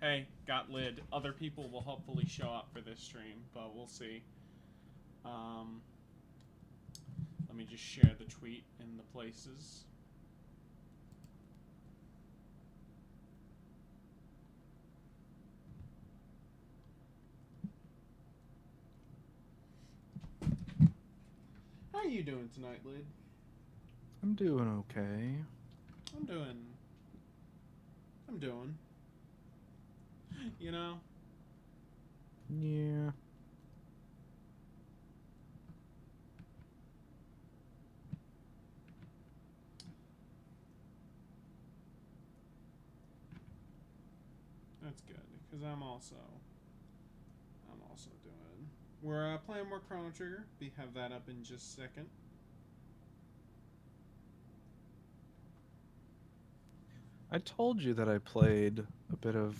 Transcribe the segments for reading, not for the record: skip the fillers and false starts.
Hey, got lid. Other people will hopefully show up for this stream, but we'll see. Um, Let me just share the tweet in the places. How are you doing tonight, Lid? I'm doing okay. I'm doing. You know? Yeah. That's good, because I'm also doing. We're playing more Chrono Trigger. We have that up in just a second. I told you that I played a bit of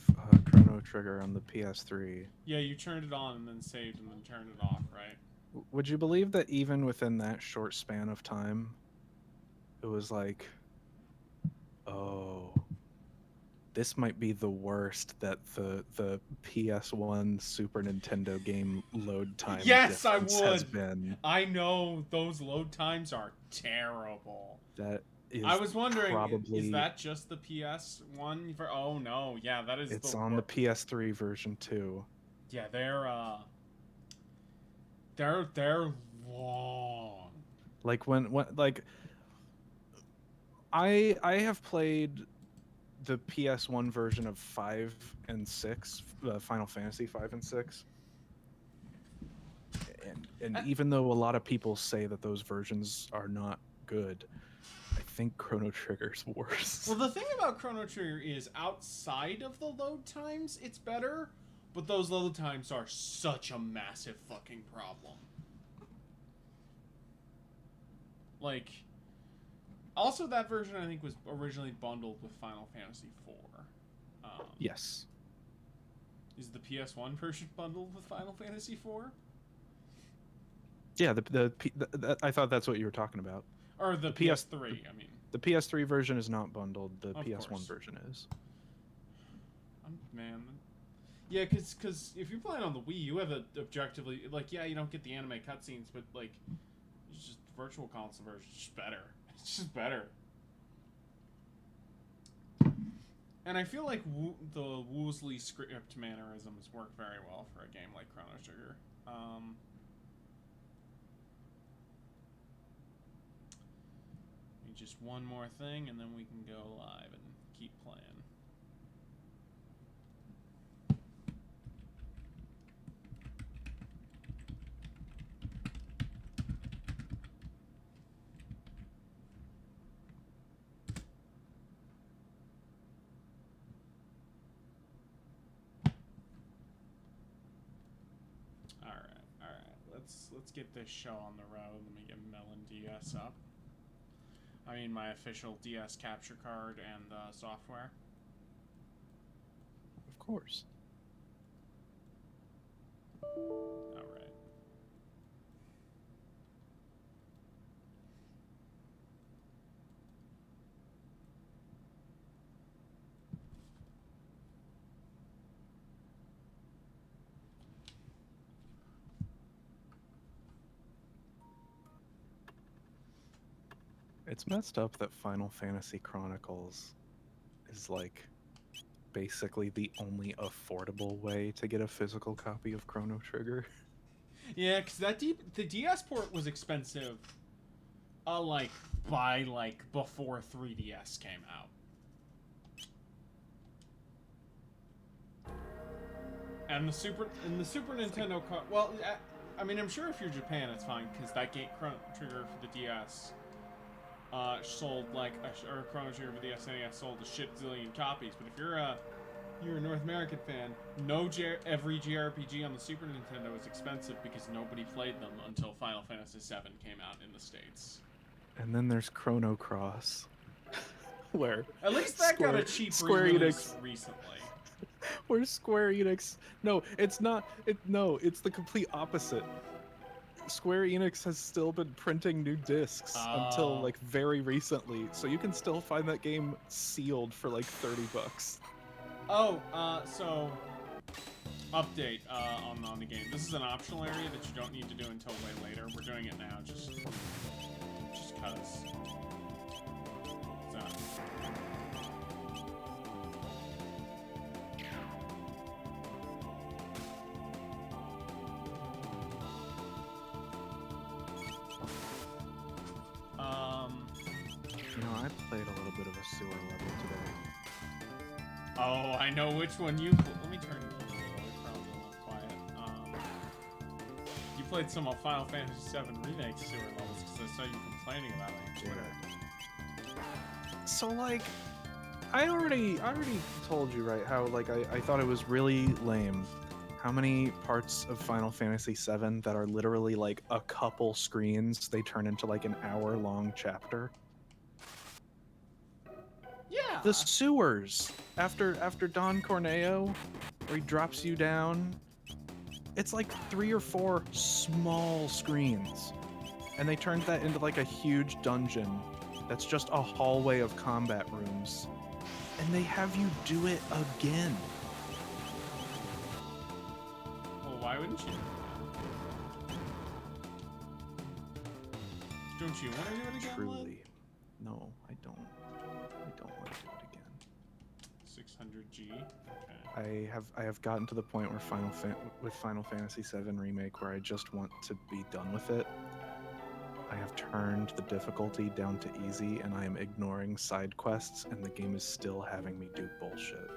Chrono Trigger on the PS3. Yeah, you turned it on and then saved and then turned it off, right? Would you believe that even within that short span of time, it was like, oh, this might be the worst that the PS1 Super Nintendo game load time Yes, I difference has would. been. I know those load times are terrible. That I is was wondering, is probably that just the PS1? Oh no, yeah, that is the it's on the worst. PS3 version too. Yeah, they're long. Like when like I have played the PS1 version of 5 and 6, Final Fantasy 5 and 6. And And, even though a lot of people say that those versions are not good, I think Chrono Trigger's worse. well, the thing about Chrono Trigger is outside of the load times, it's better, but those load times are such a massive fucking problem. Like, also that version I think was originally bundled with Final Fantasy IV. Yes. Is the PS1 version bundled with Final Fantasy IV? Yeah, I thought that's what you were talking about. Or the PS PS3, I mean. the PS3 version is not bundled. The Of PS1 course. version is. Man. Yeah, because if you're playing on the Wii, you have a objectively, like, yeah, you don't get the anime cutscenes, but, like, it's just virtual console version. It's just better. It's just better. And I feel like the Woosley script mannerisms work very well for a game like Chrono Trigger. Just one more thing, and then we can go live and keep playing. All right. Let's get this show on the road. Let me get Melon DS up. I mean, my official DS capture card and software. Of course. All right. It's messed up that Final Fantasy Chronicles is like basically the only affordable way to get a physical copy of Chrono Trigger. Yeah, because the DS port was expensive. Like before 3DS came out. And the Super Nintendo well, I mean, I'm sure if you're Japan, it's fine because that game Chrono Trigger for the DS sold like or Chrono Trigger for the SNES sold a shit zillion copies. But if you're a North American fan, every JRPG on the Super Nintendo is expensive because nobody played them until Final Fantasy VII came out in the States. And then there's Chrono Cross, where at least that got a cheap release recently. Where Square Enix, no, it's not. It's the complete opposite. Square Enix has still been printing new discs until like very recently, so you can still find that game sealed for like $30. Oh, so update on the game. This is an optional area that you don't need to do until way later. We're doing it now, just cause. So. You know, I played a little bit of a sewer level today. Oh, I know which one you. Let me turn the crowd a little quiet. You played some of Final Fantasy VII Remake sewer levels because I saw you complaining about it on Twitter. So like, I already told you, right, how like I thought it was really lame how many parts of Final Fantasy VII that are literally like a couple screens they turn into like an hour-long chapter. Yeah. The sewers after Don Corneo, where he drops you down, it's like 3 or 4 small screens, and they turned that into like a huge dungeon that's just a hallway of combat rooms, and they have you do it again. Well, why wouldn't you? Don't you want to do it again? Truly, no, I don't. I don't want to do it again. 600G. Okay. I have gotten to the point where Final Fantasy VII Remake where I just want to be done with it. I have turned the difficulty down to easy, and I am ignoring side quests, and the game is still having me do bullshit.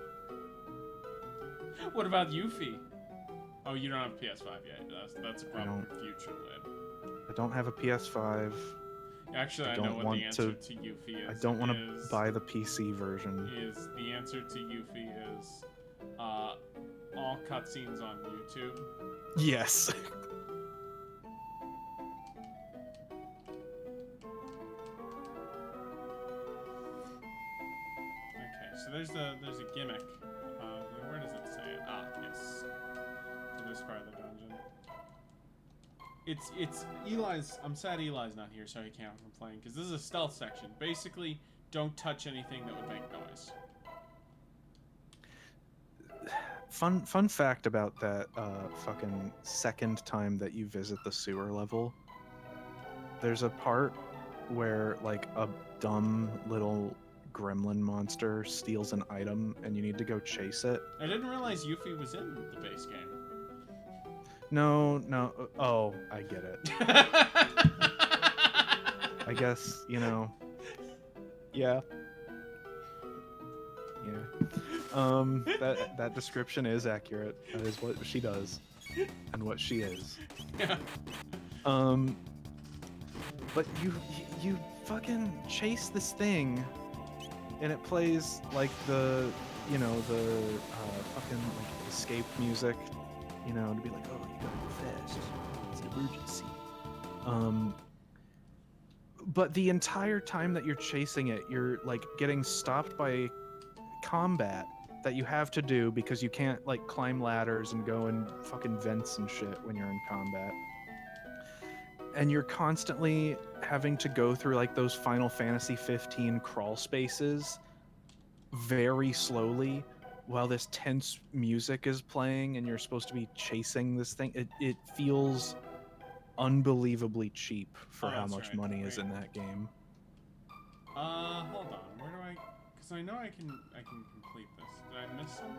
What about Yuffie? Oh, you don't have PS5 yet. That's a problem for future Lid. I don't have a PS5. Actually, I know what the answer to Yuffie is. I don't want to buy the PC version. The answer to Yuffie is all cutscenes on YouTube. Yes. Okay, so there's a gimmick. Where does it say it? Ah, yes. To this part of the dungeon. It's Eli's. I'm sad Eli's not here, so he can't complain because this is a stealth section. Basically, don't touch anything that would make noise. Fun fact about that fucking second time that you visit the sewer level. There's a part where like a dumb little gremlin monster steals an item and you need to go chase it. I didn't realize Yuffie was in the base game. No. Oh, I get it. I guess, you know. Yeah. That description is accurate. That is what she does and what she is. Yeah. But you fucking chase this thing and it plays like the fucking like escape music, you know, to be like, oh, you gotta go fast, it's an emergency. But the entire time that you're chasing it, you're like getting stopped by combat that you have to do because you can't like climb ladders and go in fucking vents and shit when you're in combat. And you're constantly having to go through like those Final Fantasy 15 crawl spaces very slowly while this tense music is playing and you're supposed to be chasing this thing. It feels unbelievably cheap for how much money is in that game. Hold on. Where do I? Because I know I can complete this. Did I miss something?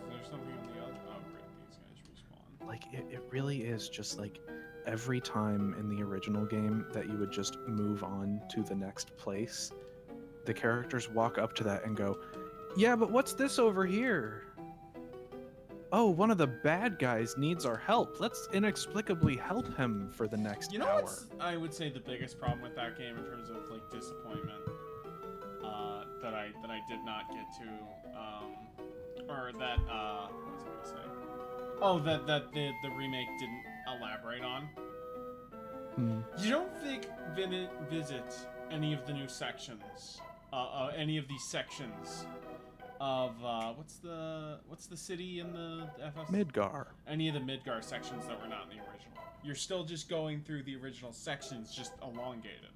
Is there something in the other? Oh, great. These guys respawn. Like it really is just like every time in the original game that you would just move on to the next place, the characters walk up to that and go, yeah, but what's this over here? Oh, one of the bad guys needs our help. Let's inexplicably help him for the next hour. What's, I would say, the biggest problem with that game in terms of like disappointment that I did not get to, or that what was I gonna say? Oh, that the remake didn't elaborate on. You don't think visit any of the new sections, any of these sections of what's the city in the FS? Midgar. Any of the Midgar sections that were not in the original. You're still just going through the original sections, just elongated.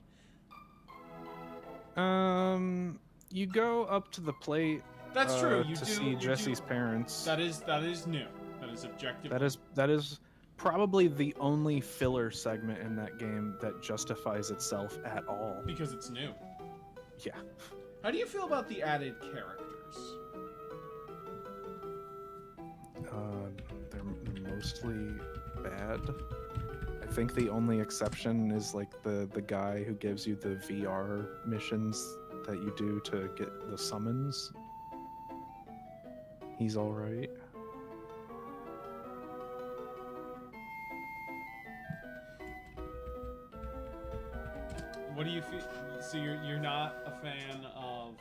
You go up to the plate. That's true. You to do see you Jesse's do, parents. That is new. That is objective. That is probably the only filler segment in that game that justifies itself at all. Because it's new. Yeah. How do you feel about the added characters? They're mostly bad. I think the only exception is like the guy who gives you the VR missions that you do to get the summons. He's all right. What do you feel? So you're not a fan of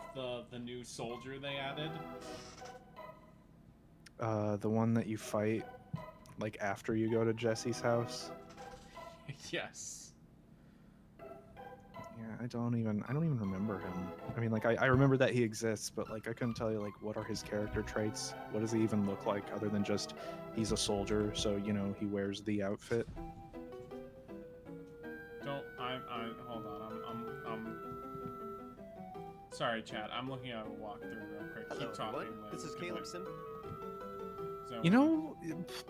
the new soldier they added? The one that you fight like after you go to Jesse's house. Yes. Yeah, I don't even remember him. I mean, like I remember that he exists, but like I couldn't tell you like what are his character traits. What does he even look like other than just he's a soldier, so you know he wears the outfit. Hold on. I'm sorry, chat. I'm looking at a walkthrough real quick. Hello, Keep talking. everyone. This is Caleb Sim. So, You know,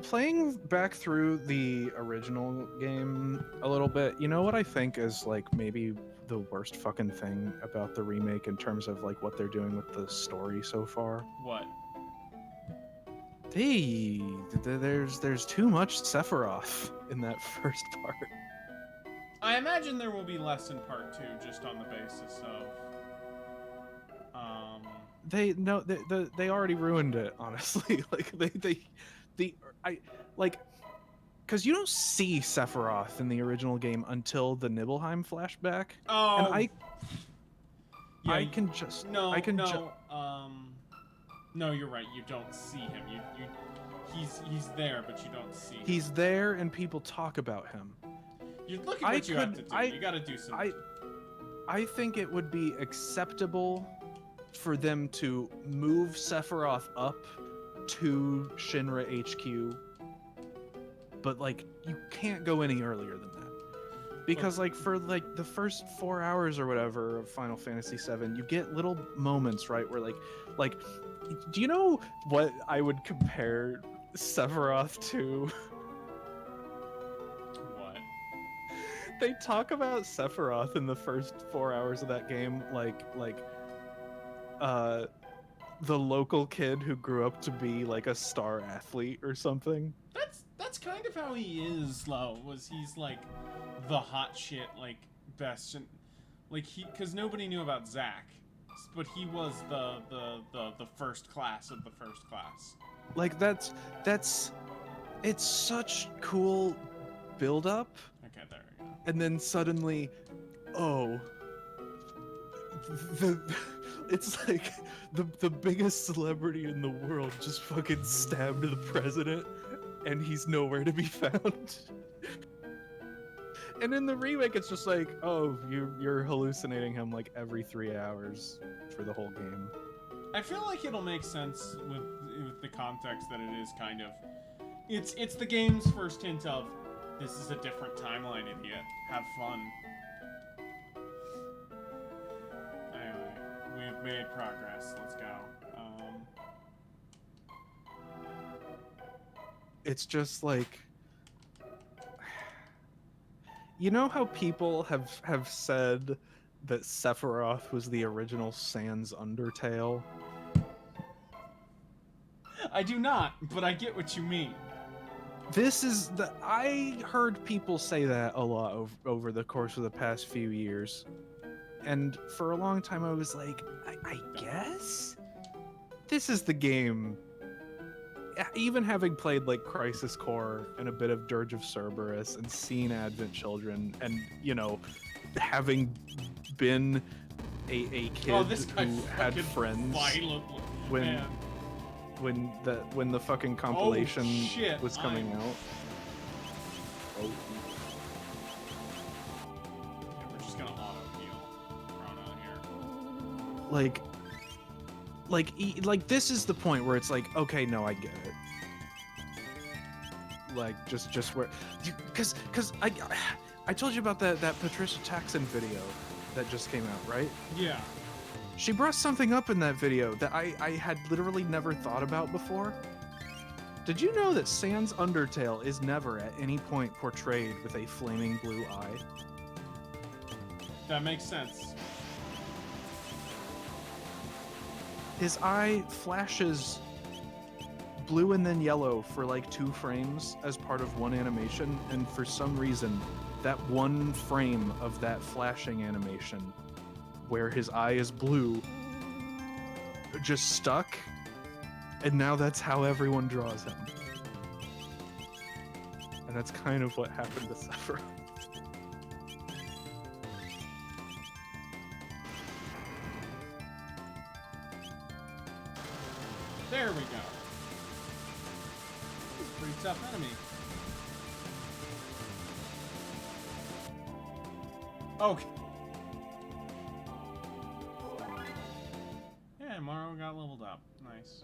playing back through the original game a little bit, you know what I think is like maybe the worst fucking thing about the remake in terms of like what they're doing with the story so far? what? There's too much Sephiroth in that first part. I imagine there will be less in part 2, just on the basis of. They already ruined it, honestly. Like because you don't see Sephiroth in the original game until the Nibelheim flashback. Oh. And Yeah, I can just No, I can no. No, you're right. You don't see him. He's there, but you don't see him. he's there and people talk about him. You look at what you have to do. You gotta do something. I think it would be acceptable for them to move Sephiroth up to Shinra HQ, but like you can't go any earlier than that, because like for like the first 4 hours or whatever of Final Fantasy VII, you get little moments, right, where like do you know what I would compare Sephiroth to? What? They talk about Sephiroth in the first 4 hours of that game like the local kid who grew up to be like a star athlete or something. That's kind of how he is, though. He's like the hot shit, like best, and like because nobody knew about Zack, but he was the first class of the first class. Like that's it's such cool build up. Okay, there we go. And then suddenly, oh, it's like the biggest celebrity in the world just fucking stabbed the president, and he's nowhere to be found. And in the remake, it's just like, oh, you're hallucinating him like every 3 hours for the whole game. I feel like it'll make sense with the context that it is kind of. It's the game's first hint of this is a different timeline, idiot. Have fun. Anyway, we've made progress. Let's go. It's just like, you know how people have said that Sephiroth was the original Sans Undertale? I do not, but I get what you mean. I heard people say that a lot over the course of the past few years. And for a long time I was like, I guess? This is the game. Even having played like Crisis Core and a bit of Dirge of Cerberus and seen Advent Children and, you know, having been a kid who had friends when the fucking compilation was coming out. Oh. Yeah, we're just gonna auto heal Chrono here. Like this is the point where it's like, okay, no, I get it. Like just where, because I told you about that Patricia Taxon video that just came out, right? Yeah. She brought something up in that video that I had literally never thought about before. Did you know that Sans Undertale is never at any point portrayed with a flaming blue eye? That makes sense. His eye flashes blue and then yellow for like 2 frames as part of one animation, and for some reason, that one frame of that flashing animation where his eye is blue just stuck, and now that's how everyone draws him. And that's kind of what happened to Sephiroth. There we go. Pretty tough enemy. Okay. Yeah, Mario got leveled up. Nice.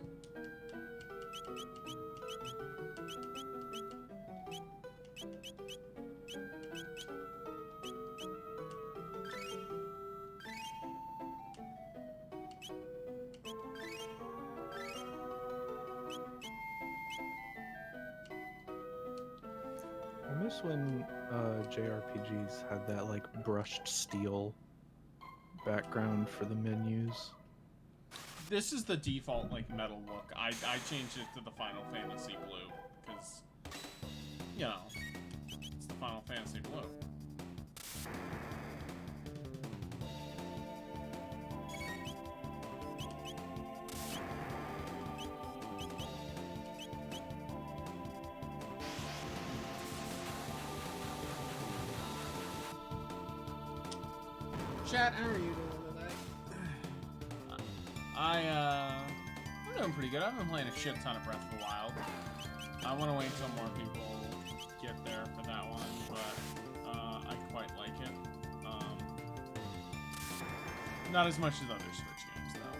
I miss when JRPGs had that like brushed steel background for the menus. This is the default like metal look. I changed it to the Final Fantasy blue because, you know, it's the Final Fantasy blue. Chat, how are you doing today? I'm doing pretty good. I've been playing a shit ton of Breath of the Wild. I want to wait until more people get there for that one, but I quite like it. Not as much as other Switch games, though.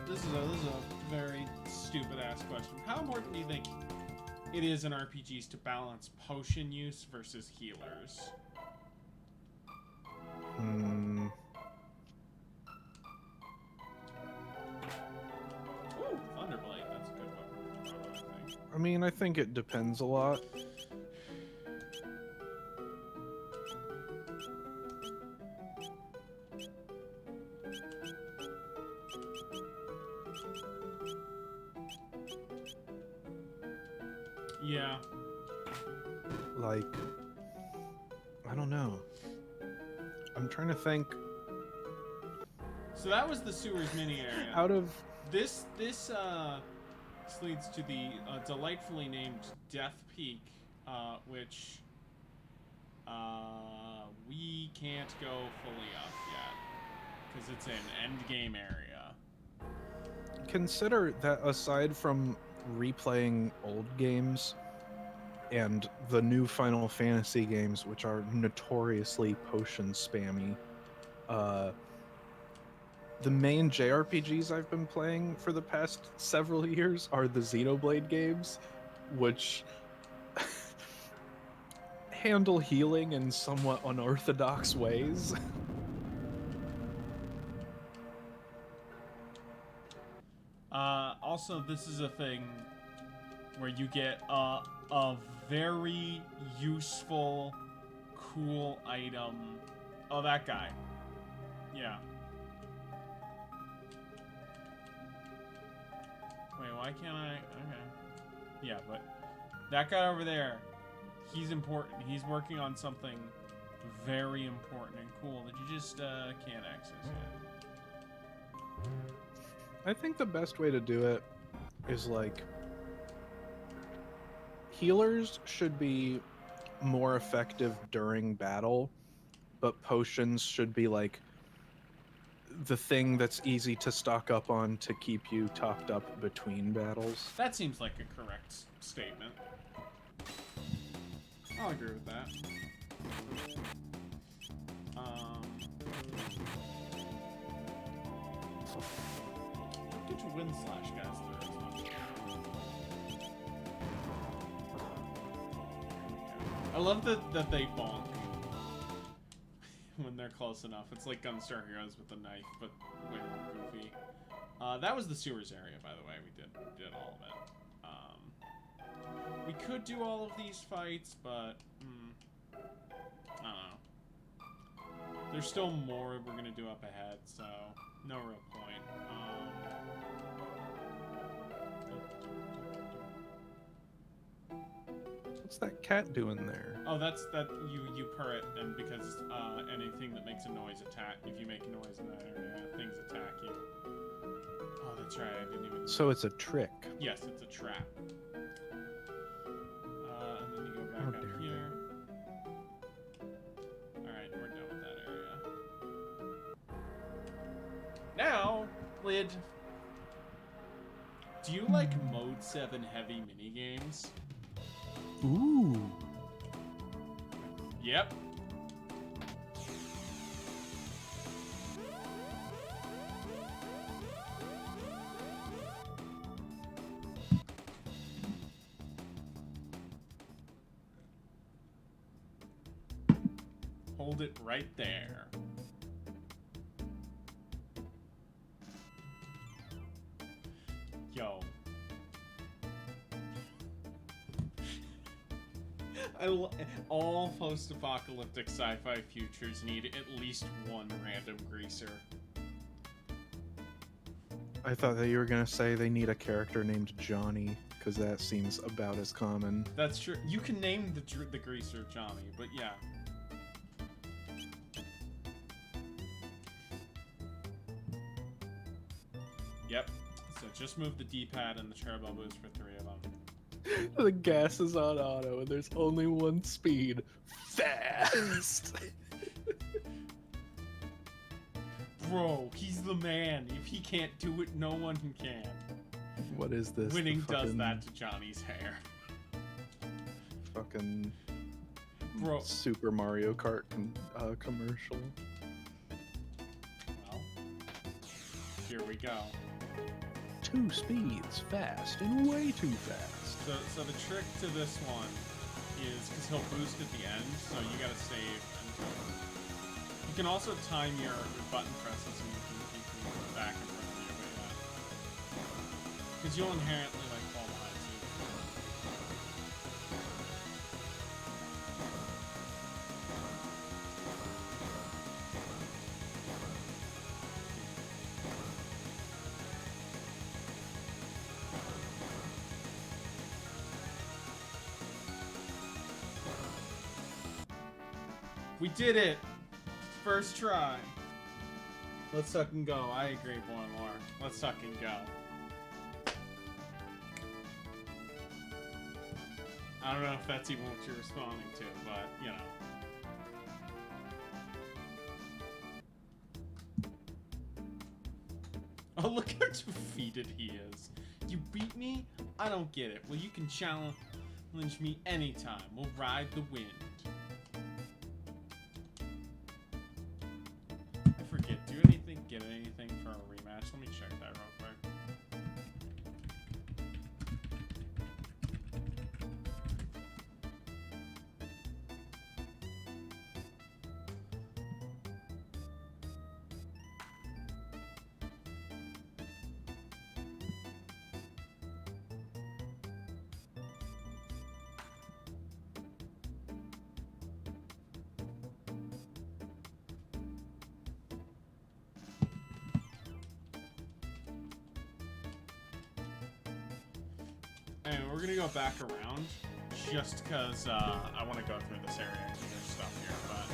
This is a very stupid ass question. How important do you think it is in RPGs to balance potion use versus healers? Ooh, Thunderblade. That's a good one. I think. I mean, I think it depends a lot. Yeah. Like, I don't know. I'm trying to think. So that was the sewers mini area. Out of this leads to the delightfully named Death Peak, which we can't go fully up yet because it's an end game area. Consider that aside from replaying old games and the new Final Fantasy games, which are notoriously potion spammy, the main JRPGs I've been playing for the past several years are the Xenoblade games, which handle healing in somewhat unorthodox ways. Also, this is a thing where you get a very useful, cool item. Oh, that guy. Yeah. Wait, why can't I? Okay. Yeah, but that guy over there, he's important. He's working on something very important and cool that you just can't access yet. I think the best way to do it is like healers should be more effective during battle, but potions should be like the thing that's easy to stock up on to keep you topped up between battles. That seems like a correct statement. I'll agree with that. Get your wind slash guys through as much. I love that they bonk when they're close enough. It's like Gunstar Heroes with the knife, but way more goofy. That was the sewers area, by the way. We did all of it. We could do all of these fights, but I don't know. There's still more we're gonna do up ahead, so no real point. What's that cat doing there? Oh, that's that you purr it, and because anything that makes a noise attack. If you make a noise in that area, things attack you. Oh, that's right. I didn't even. So it's a trick. Yes, it's a trap. And then you go back up here. Alright, we're done with that area. Now, Lid, do you like Mode 7 heavy minigames? Ooh. Yep. Hold it right there. Yo. All post-apocalyptic sci-fi futures need at least one random greaser. I thought that you were gonna say they need a character named Johnny, because that seems about as common. That's true. You can name the greaser Johnny, but yeah. Yep. So just move the D-pad and the turbo boost for 3 of them. The gas is on auto and there's only one speed. Fast! Bro, he's the man. If he can't do it, no one can. What is this? Winning does that to Johnny's hair. Fucking Bro. Super Mario Kart commercial. Well, here we go. 2 speeds, fast and way too fast. So the trick to this one is, because he'll boost at the end, so you gotta save until... You can also time your button presses and you can move back and front of you, but yeah. Because you'll inherently, like, fall behind too. We did it! First try. Let's fucking go. I agree, more. Let's fucking go. I don't know if that's even what you're responding to, but, you know. Oh, look how defeated he is. You beat me? I don't get it. Well, you can challenge me anytime. We'll ride the wind. I forget. Do you get anything for a rematch? Let me check that real quick. Anyway, we're gonna go back around, just because I want to go through this area because there's stuff here, but...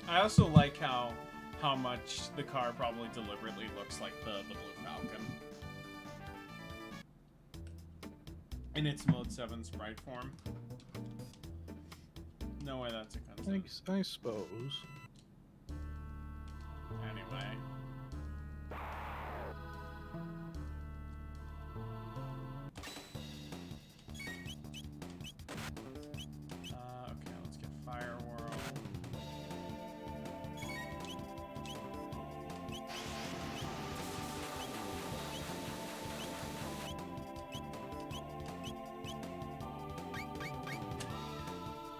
I also like how much the car probably deliberately looks like the Blue Falcon. In its Mode 7 sprite form. No way that's offensive. I suppose. Anyway. Okay, let's get Fire World.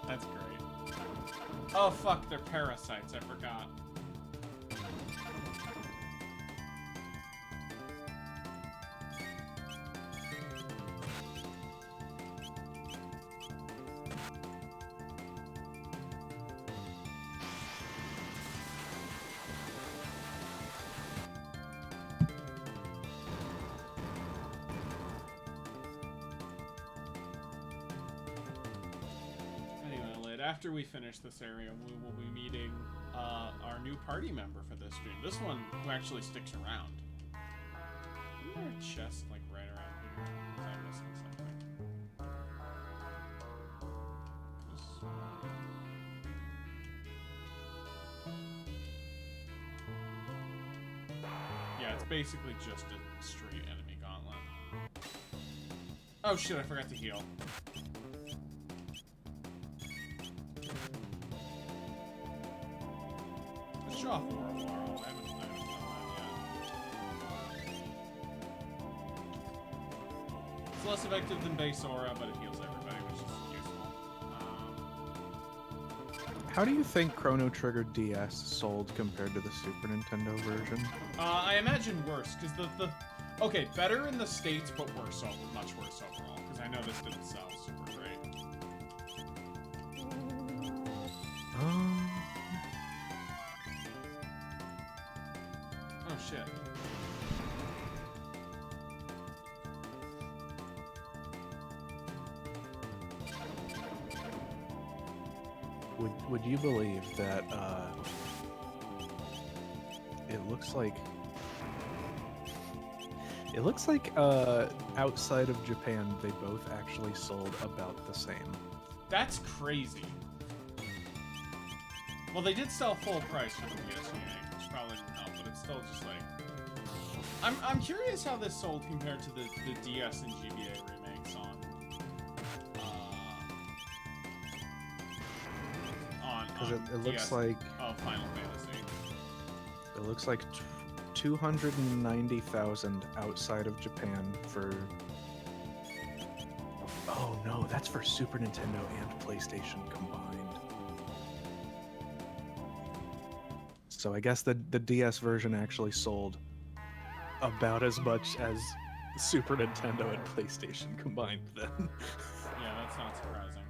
That's great. Oh fuck, they're parasites, I forgot. After we finish this area, we will be meeting our new party member for this stream. This one who actually sticks around. Isn't there a chest like right around here? Is I missing something? Yeah, it's basically just a straight enemy gauntlet. Oh shit, I forgot to heal. Show off World War. I haven't done that yet. It's less effective than base aura, but it heals everybody, which is useful. How do you think Chrono Trigger DS sold compared to the Super Nintendo version? I imagine worse, because the okay, better in the States, but worse, much worse overall, because I know this didn't sell super great. Oh shit. Would you believe that it looks like outside of Japan they both actually sold about the same. That's crazy. Well, they did sell full price for the PS remake, which probably didn't help, but it's still just like... I'm curious how this sold compared to the DS and GBA remakes on... Because it looks DS, like... Oh, Final Fantasy. It looks like 290,000 outside of Japan for... Oh no, that's for Super Nintendo and PlayStation combined. So I guess the DS version actually sold about as much as Super Nintendo and PlayStation combined then. Yeah, that's not surprising.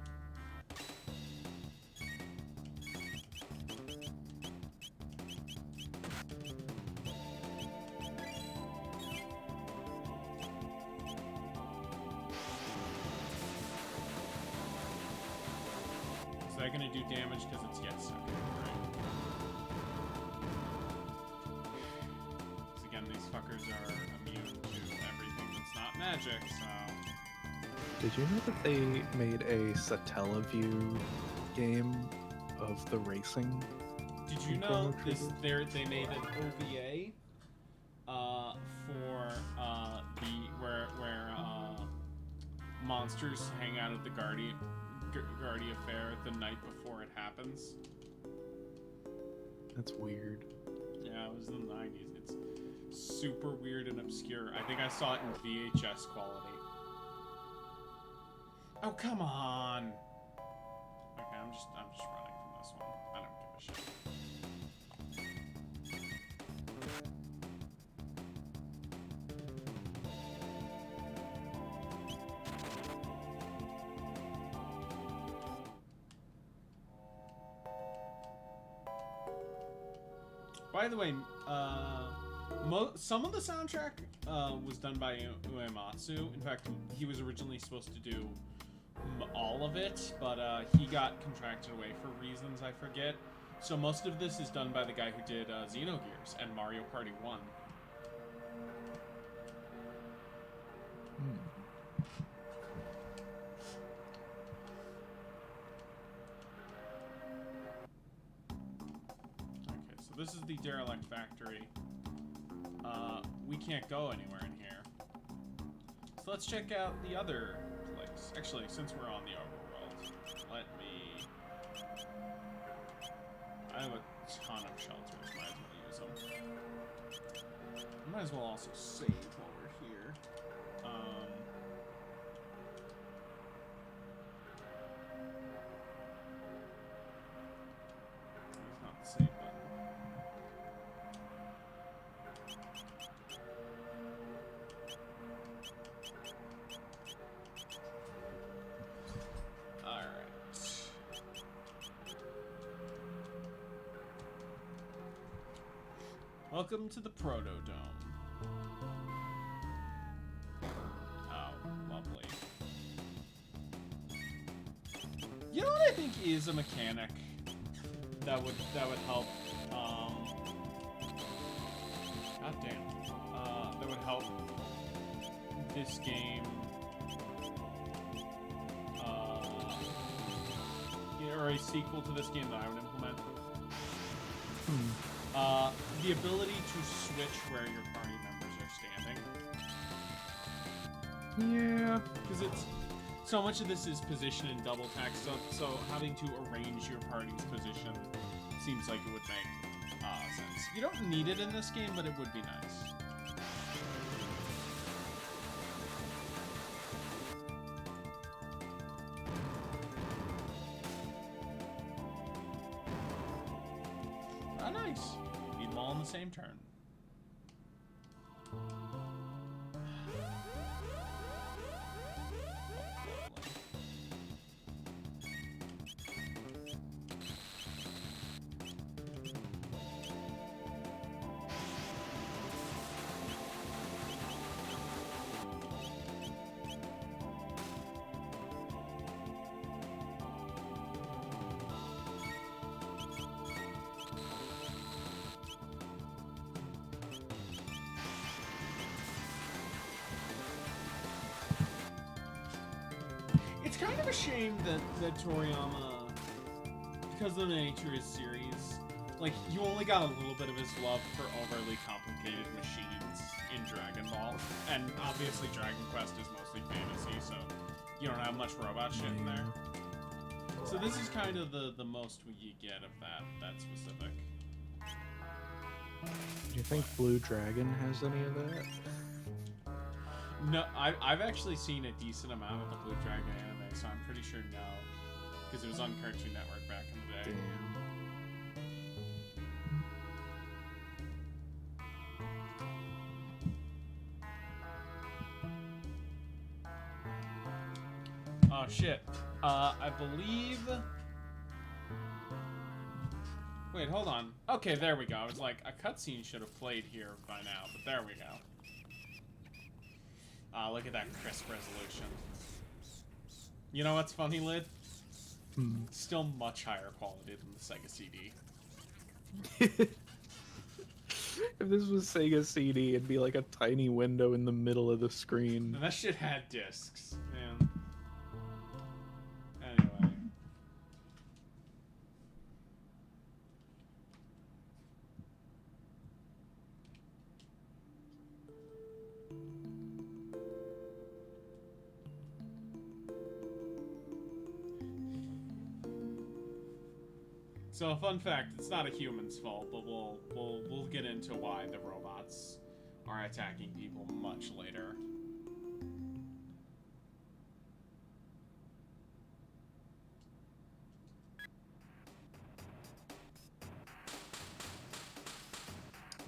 Is that going to do damage because it's yes? Okay, right. Again, these fuckers are immune to everything that's not magic, so... Did you know that they made a Satellaview game of the racing? Did you know they made an OVA for where monsters hang out at the Guardia Fair the night before it happens? That's weird. Yeah, it was in the 90s. It's super weird and obscure. I think I saw it in VHS quality. Oh, come on! Okay, I'm just running from this one. I don't give a shit. By the way, some of the soundtrack was done by Uematsu. In fact, he was originally supposed to do all of it, but he got contracted away for reasons I forget. So most of this is done by the guy who did Xenogears and Mario Party 1. Okay, so this is the derelict factory. We can't go anywhere in here. So let's check out the other place. Actually, since we're on the overworld, let me... I have a ton of shelters. Might as well use them. Might as well also save while we're here. It's not the save button. Welcome to the Protodome. Oh, lovely. You know what I think is a mechanic that would help? Goddamn. That would help this game. Or a sequel to this game that I would implement. The ability to switch where your party members are standing. Yeah. Because it's so much of this is position and double tap, so having to arrange your party's position seems like it would make sense. You don't need it in this game, but it would be nice. Ah, nice. Need them all in the same turn. It's kind of a shame that Toriyama, because of the nature of his series, like, you only got a little bit of his love for overly complicated machines in Dragon Ball. And obviously Dragon Quest is mostly fantasy, so you don't have much robot shit in there. So this is kind of the most you get of that specific. Do you think Blue Dragon has any of that? No, I've actually seen a decent amount of the Blue Dragon anime, so I'm pretty sure no. Because it was on Cartoon Network back in the day. Damn. Oh, shit. I believe... Wait, hold on. Okay, there we go. I was like, a cutscene should have played here by now, but there we go. Look at that crisp resolution. You know what's funny, Lid? Still much higher quality than the Sega CD. If this was Sega CD, it'd be like a tiny window in the middle of the screen. And that shit had discs, man. Anyway. So, fun fact, it's not a human's fault, but we'll get into why the robots are attacking people much later.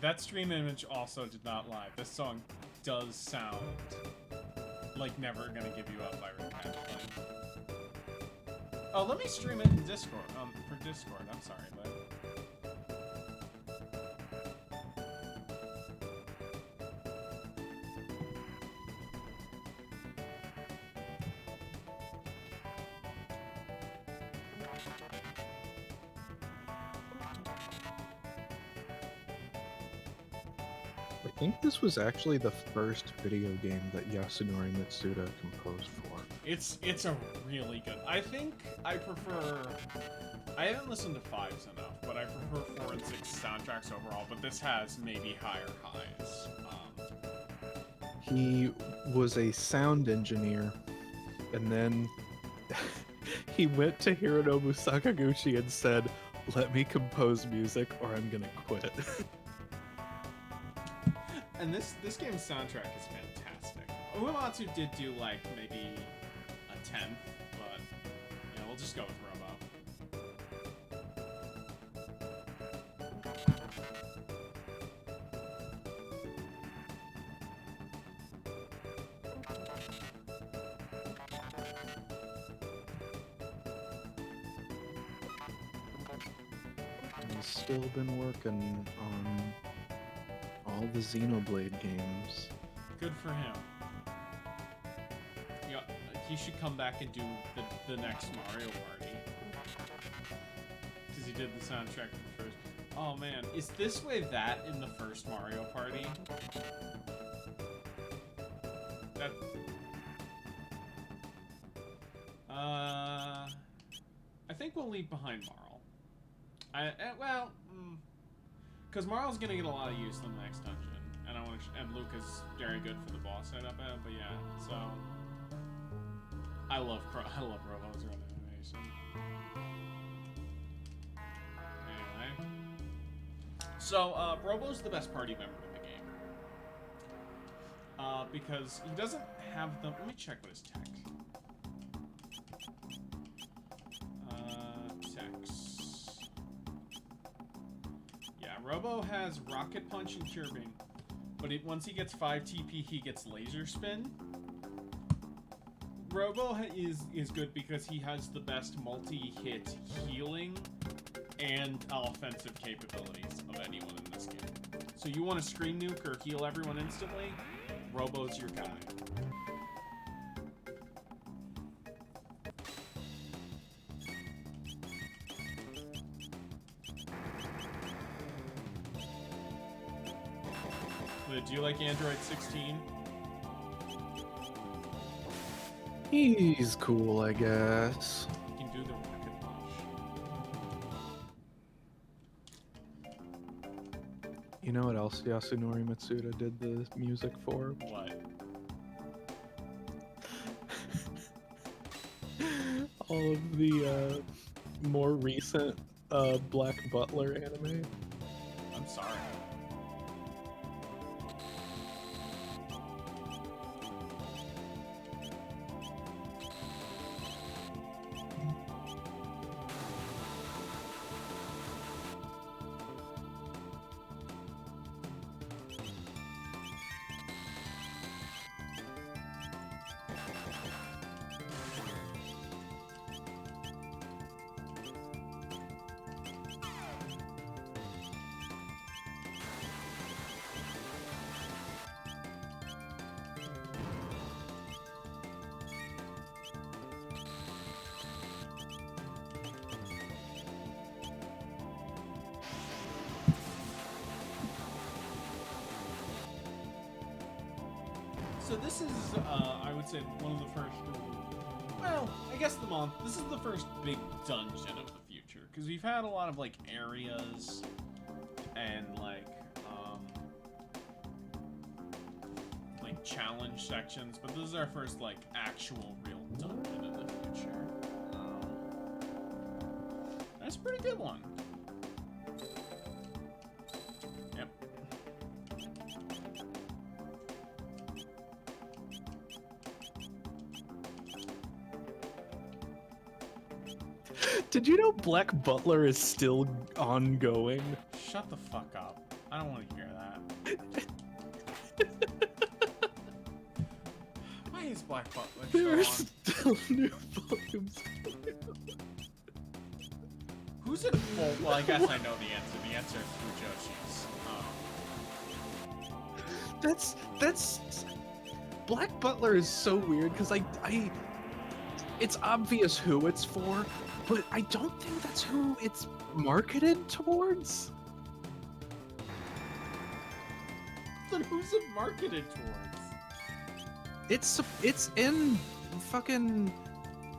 That stream image also did not lie. This song does sound like Never Gonna Give You Up by Rick Astley. Oh, let me stream it in Discord. For Discord. I'm sorry, Lynn. I think this was actually the first video game that Yasunori Mitsuda composed for. It's a really good. I think I prefer. I haven't listened to 5's enough, but I prefer 4 and 6 soundtracks overall. But this has maybe higher highs. He was a sound engineer, and then he went to Hironobu Sakaguchi and said, "Let me compose music, or I'm gonna quit." And this game's soundtrack is fantastic. Uematsu did do like maybe a 10th, but yeah, we'll just go with Robo. He's still been working on all the Xenoblade games. Good for him. Yeah, he should come back and do the next Mario Party. Because he did the soundtrack for the first. Oh man, is this way that in the first Mario Party? That. I think we'll leave behind Marl. Well, because Marl's gonna get a lot of use in the next dungeon, and I want to. And Luke is very good for the boss fight up ahead. But yeah, so I love Robo's run animation. Anyway, so Robo's the best party member in the game because he doesn't have them. Let me check what his tech. Robo has Rocket Punch and Cure Beam, but once he gets 5 TP, he gets Laser Spin. Robo is good because he has the best multi-hit healing and offensive capabilities of anyone in this game. So you want to screen nuke or heal everyone instantly? Robo's your guy. Do you like Android 16? He's cool, I guess. You can do the Rocket Punch. You know what else Yasunori Mitsuda did the music for? What? All of the more recent Black Butler anime. I'm sorry. So this is, I would say, one of the first, well, I guess the month, this is the first big dungeon of the future, because we've had a lot of, like, areas, and, like, challenge sections, but this is our first, like, actual real dungeon in the future. That's a pretty good one. Yep. Did you know Black Butler is still ongoing? Shut the fuck up. I don't want to hear that. Why is Black Butler There are still still new volumes. Who's in full? Well, I guess I know the answer. The answer is Fujoshi's. That's Black Butler is so weird because it's obvious who it's for, but I don't think that's who it's marketed towards. The then who's it marketed towards? It's in fucking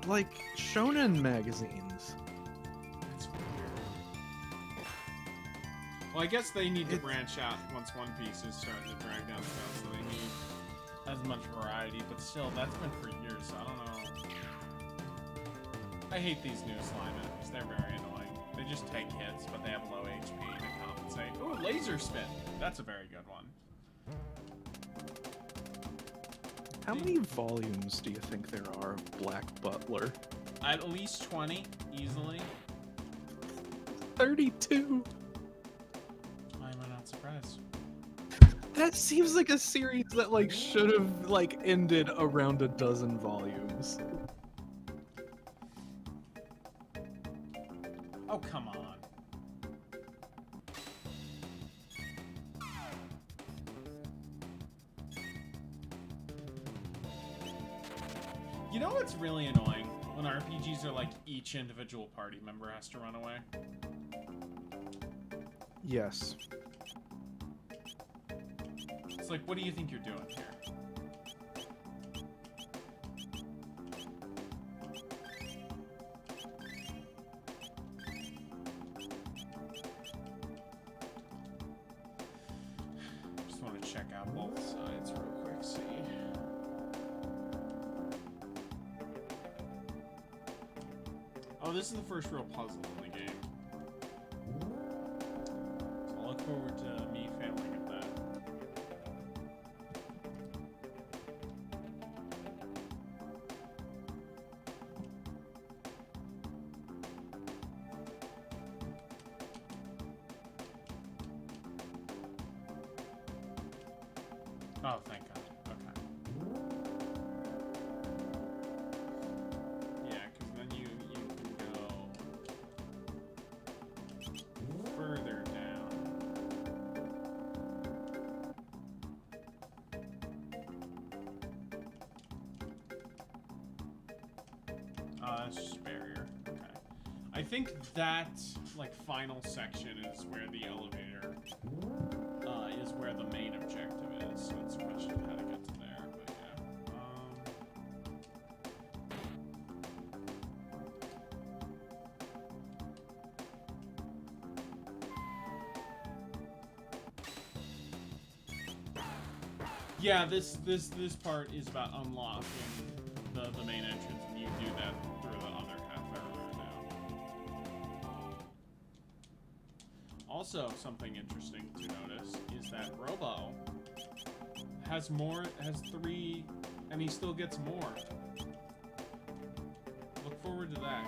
like shonen magazines. That's weird. Well, I guess they need to branch out once One Piece is starting to drag down the tail, so they need as much variety. But still, that's been for years. So I don't know. I hate these new slime enemies. They're very annoying. They just take hits, but they have low HP to compensate. Ooh, laser spin. That's a very good one. How many volumes do you think there are of Black Butler? At least 20, easily. 32. Why am I not surprised? That seems like a series that like should have like ended around a dozen volumes. Oh, come on. You know what's really annoying? When RPGs are like each individual party member has to run away. Yes. It's like, what do you think you're doing here? Just want to check out both sides real quick, see. Oh, this is the first real puzzle in the game. So I'll look forward to me failing at that. Oh, thank God. Okay. Yeah, because then you can go further down. That's just a barrier. Okay. I think that, like, final section is where the elevator is where the main objective is. So it's a question of how to get to there. But yeah. Yeah, this part is about unlocking the main entrance, and you do that through the other half further down. Also, something interesting to notice is that Robo has 3, and he still gets more. Look forward to that.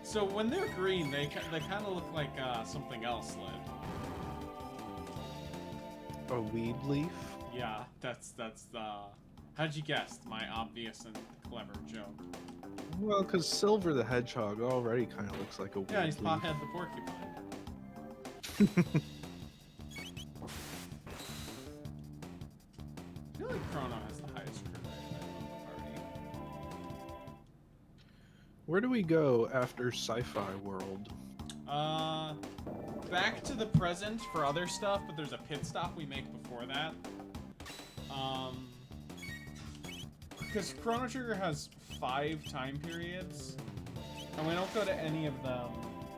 So when they're green, they kind of look like something else, Lid. A weed leaf? Yeah, that's the. How'd you guess? My obvious and clever joke. Well, because Silver the Hedgehog already kind of looks like a weed Yeah, he's leaf. Pothead the Porcupine. I feel like Chrono has the highest crew rate of the party. Where do we go after Sci-Fi World? Back to the present for other stuff, but there's a pit stop we make before that. Because Chrono Trigger has 5 time periods, and we don't go to any of them,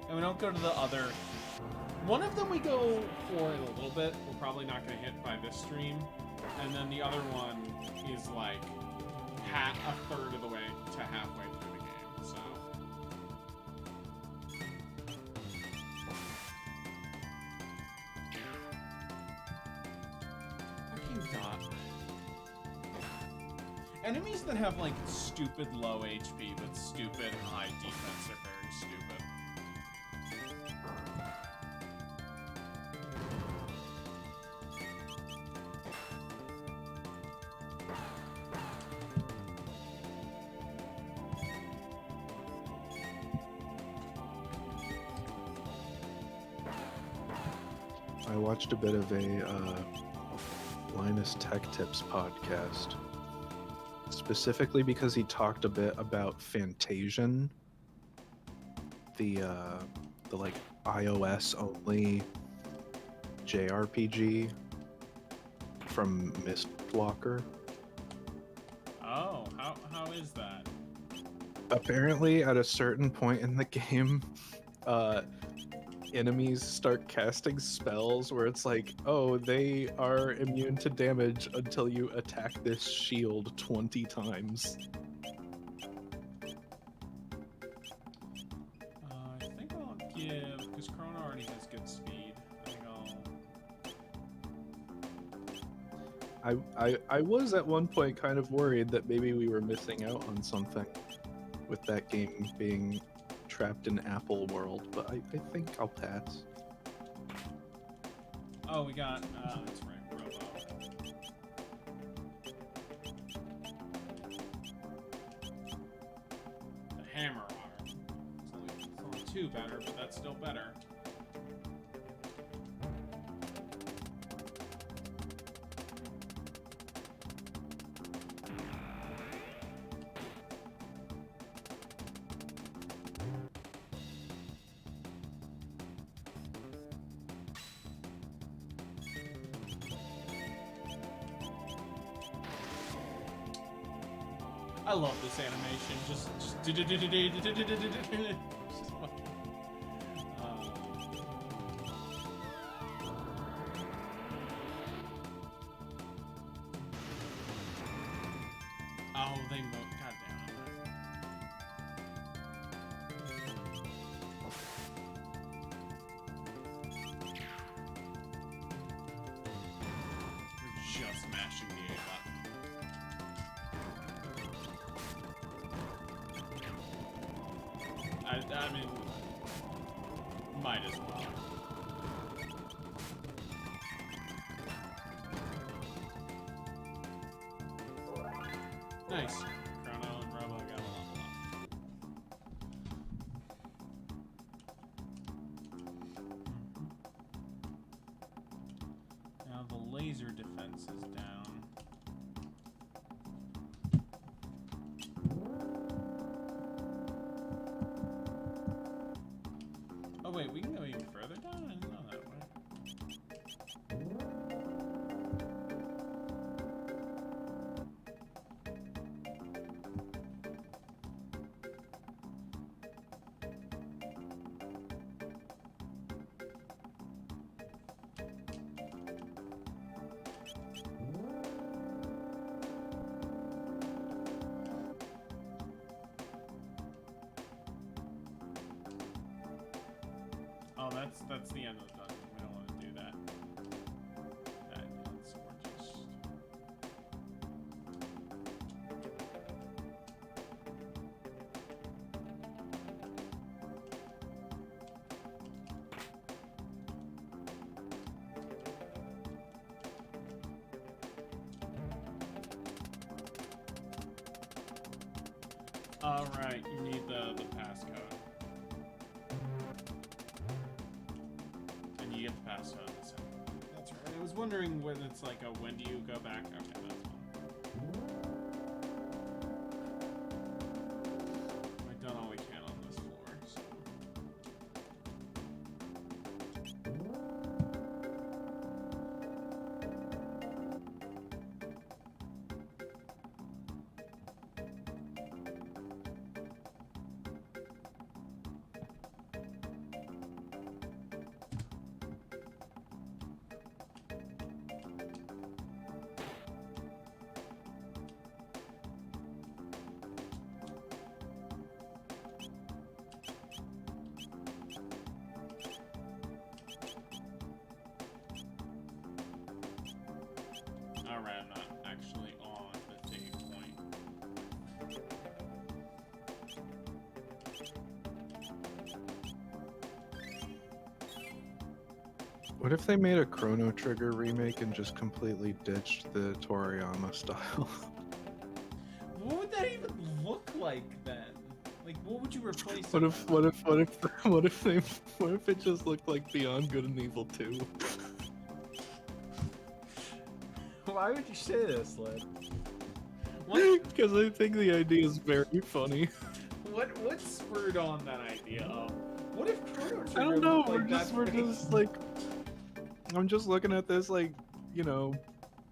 and we don't go to the other. One of them we go for in a little bit. We're probably not going to hit by this stream, and then the other one is like a third of the way to halfway through the game. So. Enemies that have like stupid low HP but stupid high defense are very stupid. I watched a bit of a Linus Tech Tips podcast, specifically because he talked a bit about Fantasian the like iOS only JRPG from Mistwalker. Oh, how is that? Apparently, at a certain point in the game, enemies start casting spells where it's like, oh, they are immune to damage until you attack this shield 20 times. I think I'll give, because Chrono already has good speed. I think I was at one point kind of worried that maybe we were missing out on something with that game being trapped in Apple World, but I think I'll pass. Oh, we got, that's right, Robo. The hammer arm. It's only 2 better, but that's still better. I love this animation. Just oh, they moved. Goddamn. We're just mashing the A button. I mean, might as well. Nice. Chrono and Robo got a level up. Now the laser defense is down. Oh wait, we can go even further down? I didn't know that way. Oh, that's the end of the dungeon. We don't want to do that. So we're just... Alright, you need the passcode. And you get the passcode. That's right. I was wondering when it's like a when do you go back? Okay, that's fine. We've done all we can on this floor, so. Alright, I'm not actually on the save point. What if they made a Chrono Trigger remake and just completely ditched the Toriyama style? What would that even look like then? Like, what would you replace What it if with? what if it just looked like Beyond Good and Evil 2? Why would you say this, Lid? What? Because I think the idea is very funny. what spurred on that idea of what if Chrono Trigger I don't know. looked like that We're face? just like, I'm just looking at this like, you know,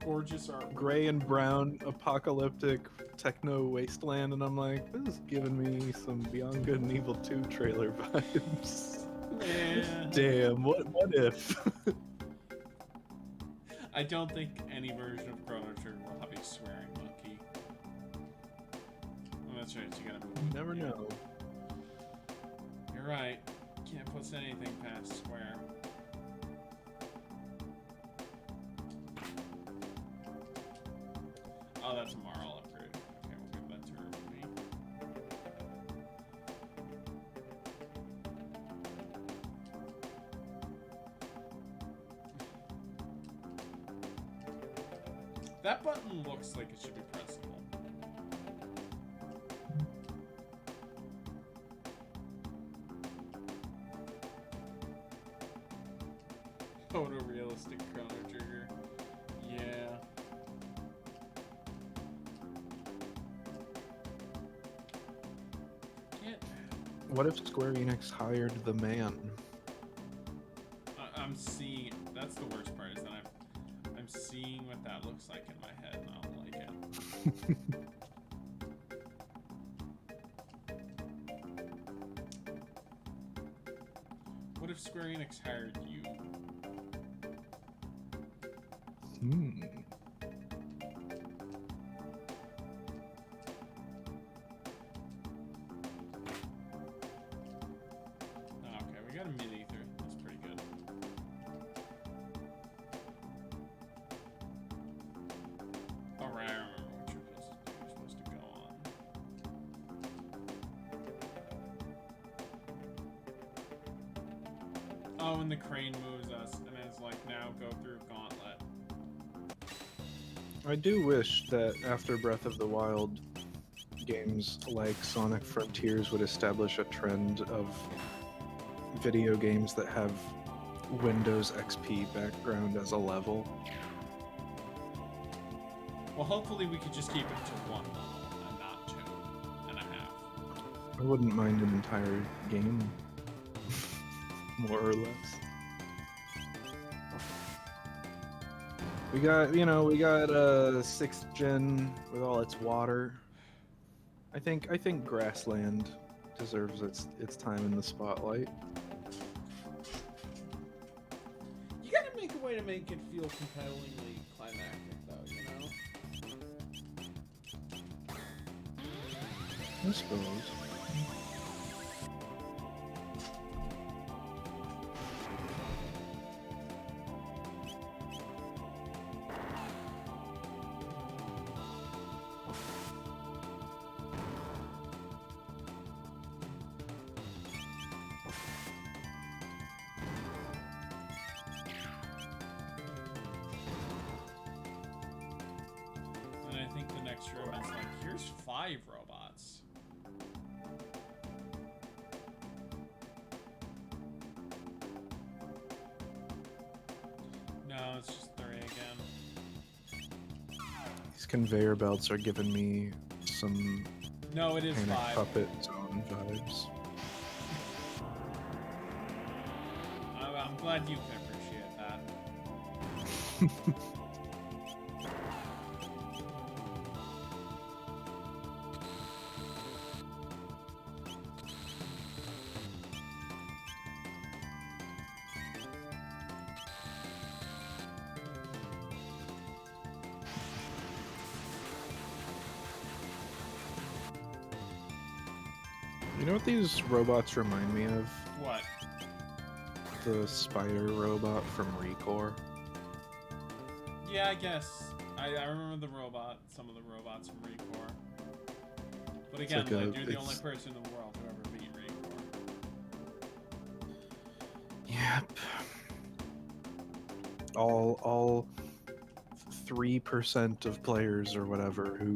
Gorgeous art. gray and brown apocalyptic techno wasteland, and I'm like, this is giving me some Beyond Good and Evil 2 trailer vibes. Yeah. Damn, what if? I don't think any version of Chrono Trigger will have a swearing monkey. Oh, that's right, you gotta move. You never know. You're right. Can't put anything past swear. Oh, that's a Marl upgrade. Okay, we'll give that to her. That button looks like it should be pressable. Photorealistic Chrono Trigger. Yeah. What if Square Enix hired the man? I'm seeing. That's the worst part is that I'm seeing what that looks like in my head, and I don't like it. What if Square Enix hired you? Oh, okay, we got a mid-ether. That's pretty good. Oh, right, I remember what you're supposed to go on. Oh, and the crane moves us, and it's like, now go through Gauntlet. I do wish that after Breath of the Wild, games like Sonic Frontiers would establish a trend of video games that have Windows XP background as a level. Well, hopefully we could just keep it to one level, and not 2.5. I wouldn't mind an entire game, more or less. We got 6th gen with all its water. I think Grassland deserves its time in the spotlight. You gotta make a way to make it feel compellingly climactic, though, you know? I suppose. And I think the next room is like, here's 5 robots. No, it's just 3 again. These conveyor belts are giving me some No, it is Panic 5. Puppet Zone vibes. I'm glad you can appreciate that. You know what these robots remind me of? What? The spider robot from Recore. Yeah, I guess. I remember some of the robots from Recore. But again, like you're the only person in the world who ever beat Recore. Yep. All 3% of players or whatever who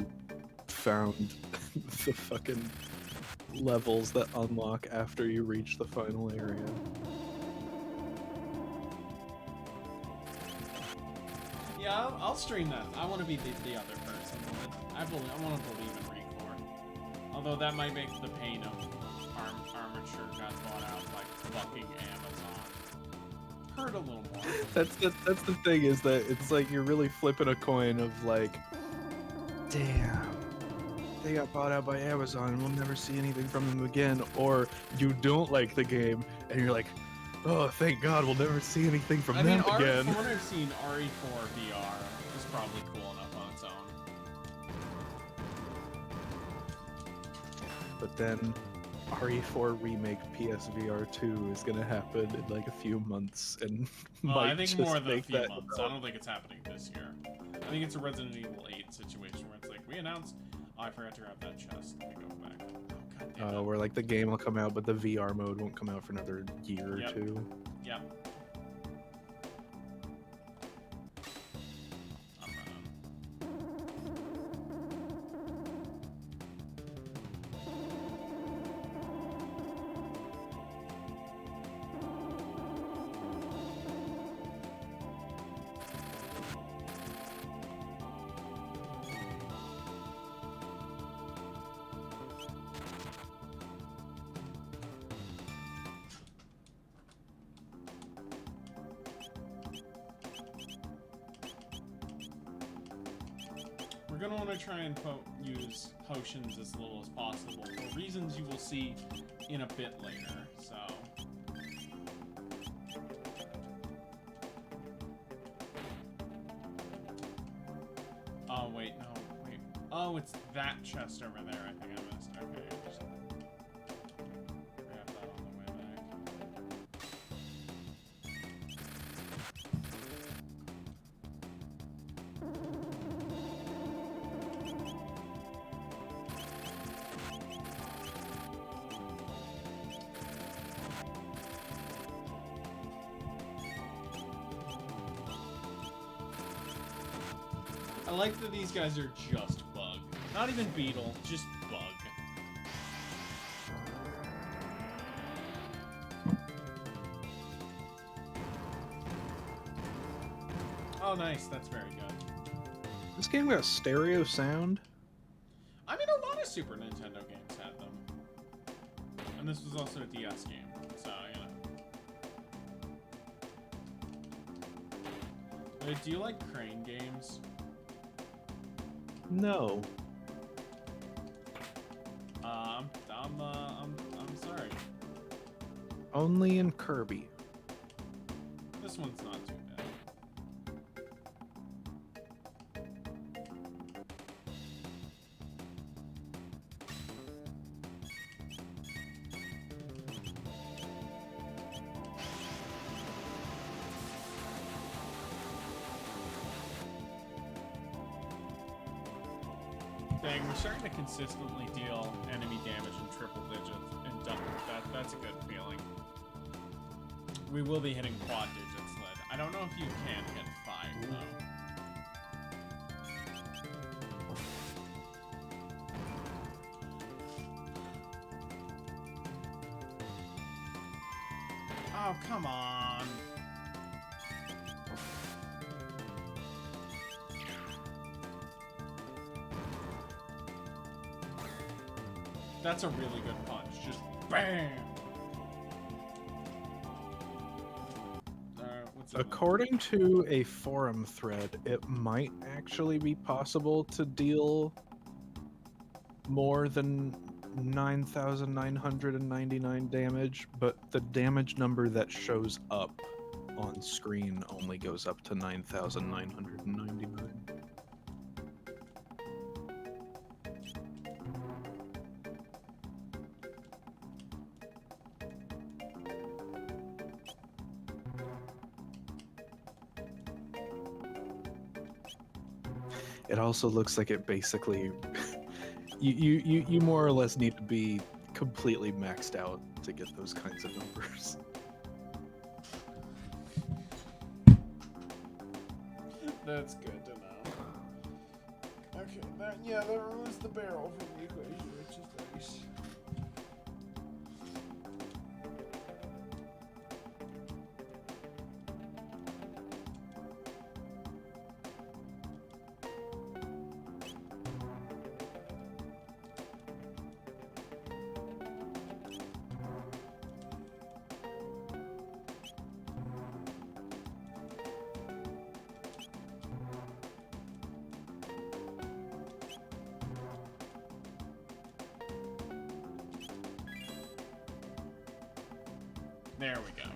found the fucking levels that unlock after you reach the final area. Yeah, I'll stream that. I want to be the other person. I want to believe in Recore. Although that might make the pain of armature got bought out by fucking Amazon hurt a little more. That's the thing, is that it's like you're really flipping a coin of like, damn, they got bought out by Amazon and we'll never see anything from them again. Or you don't like the game and you're like, oh, thank God, we'll never see anything from them again. From what I've seen, RE4 VR is probably cool enough on its own. But then RE4 remake PSVR 2 is gonna happen in like a few months, and might I think just more than a make few that months. I don't think it's happening this year. I think it's a Resident Evil 8 situation where it's like, we announced... Oh, I forgot to grab that chest. Let me go back. Oh, God damn it. where like the game will come out, but the VR mode won't come out for another year Yep. or two. Yep. I'm running. We're gonna want to try and use potions as little as possible for reasons you will see in a bit later, so... Oh, wait, no, wait. Oh, it's that chest over there, I think I missed. Okay, just grab that on the way back. I like that these guys are just bug. Not even beetle, just bug. Oh, nice. That's very good. This game got stereo sound. I mean, a lot of Super Nintendo games had them. And this was also a DS game, so, you know. Wait, do you like crane games? No. I'm sorry. Only in Kirby. This one's not too bad. Dang, we're starting to consistently deal enemy damage in triple digits and double. That's a good feeling. We will be hitting quad digits, Led. I don't know if you can hit 5 though. Oh, come on. That's a really good punch. Just BAM! What's it According to a forum thread, it might actually be possible to deal more than 9,999 damage, but the damage number that shows up on screen only goes up to 9,999. It also looks like it basically you more or less need to be completely maxed out to get those kinds of numbers. That's good to know. Okay, that removes the barrel from the equation, which is nice. There we go.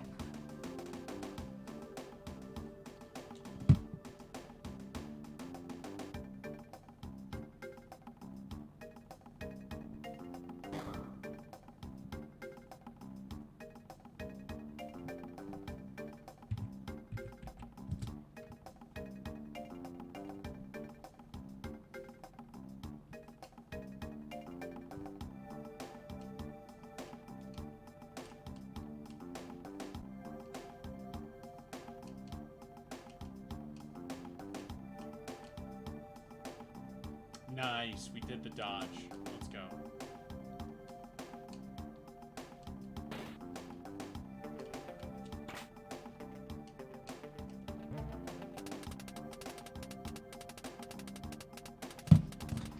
Nice, we did the dodge. Let's go.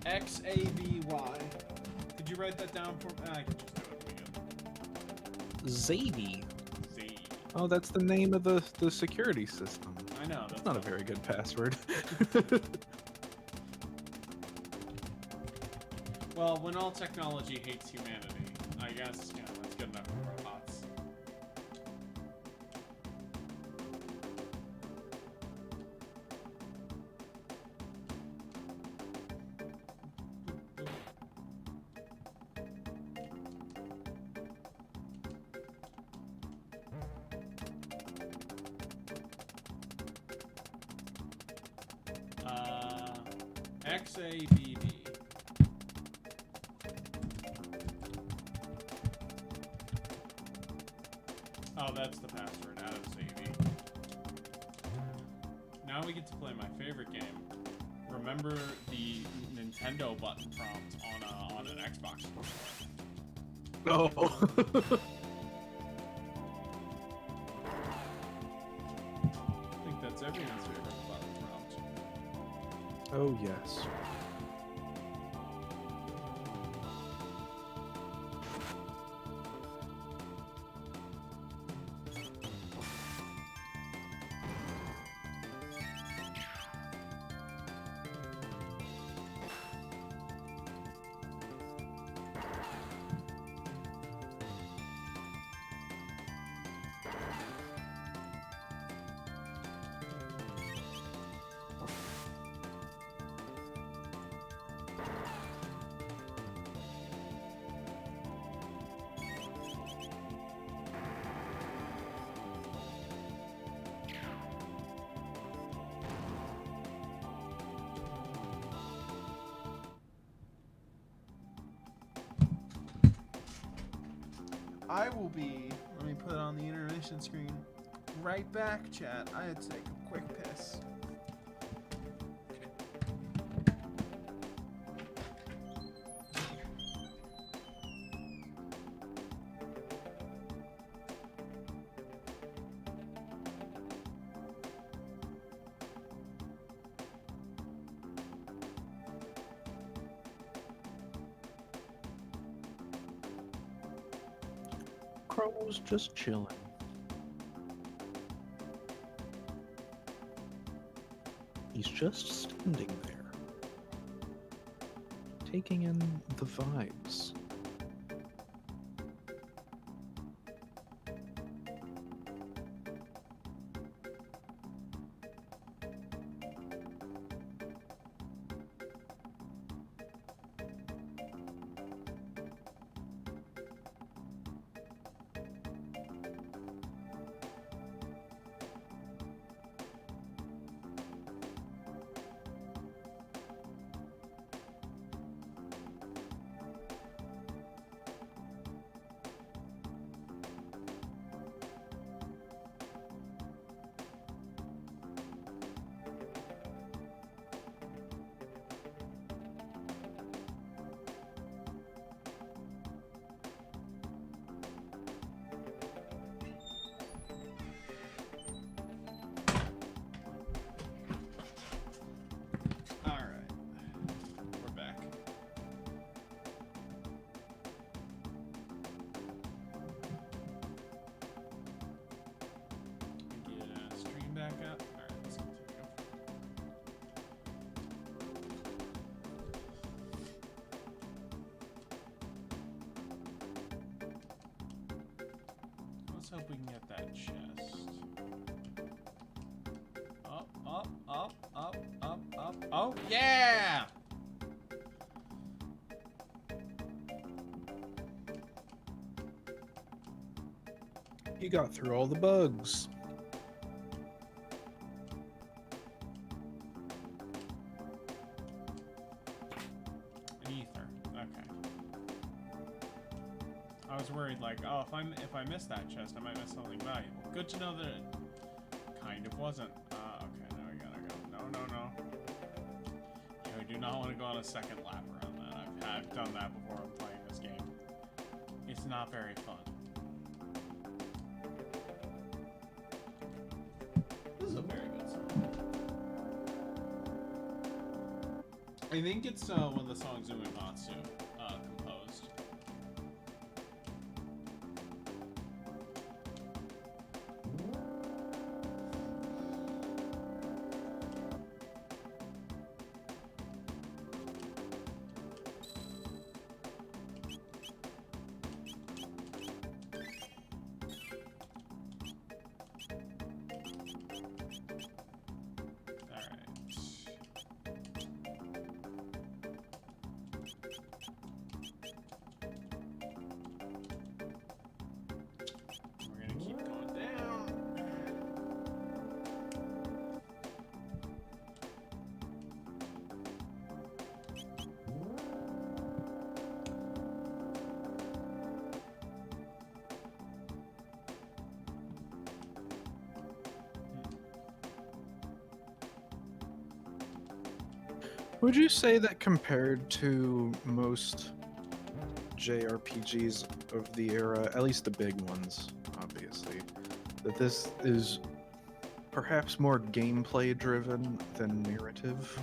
XAVY. Could you write that down for me? I can just do it. Zavy. Z. Oh, that's the name of the security system. I know. That's not a very good password. Well, when all technology hates humanity, I guess, you know, that's good enough for robots. XABB. Oh, that's the password, out of ZV. Now we get to play my favorite game. Remember the Nintendo button prompt on an Xbox? Oh. I think that's everyone's favorite button prompt. Oh, yes. I will be. Let me put it on the intermission screen. Right back, chat. I had to take a quick piss. Chrono's just chilling. He's just standing there, taking in the vibes. Let's hope we can get that chest. Up, up, up, up, up, up. Oh, yeah! You got through all the bugs. An ether. Okay. I was worried, like, oh, if I miss that chest, I might miss something valuable. Good to know that it kind of wasn't. Okay, now we gotta go. No, no, no. Yeah, we do not want to go on a second lap around that. I've done that before I'm playing this game. It's not very fun. This is a very good song. I think it's one of the songs Uematsu composed. Would you say that compared to most JRPGs of the era, at least the big ones, obviously, that this is perhaps more gameplay driven than narrative?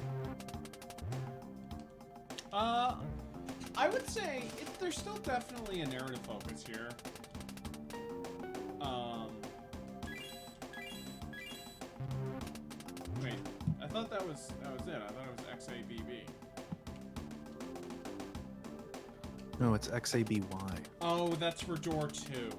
I would say there's still definitely a narrative focus here. Wait, I thought that was it. I thought it was XABB. No, it's XABY. Oh, that's for door 2. Okay.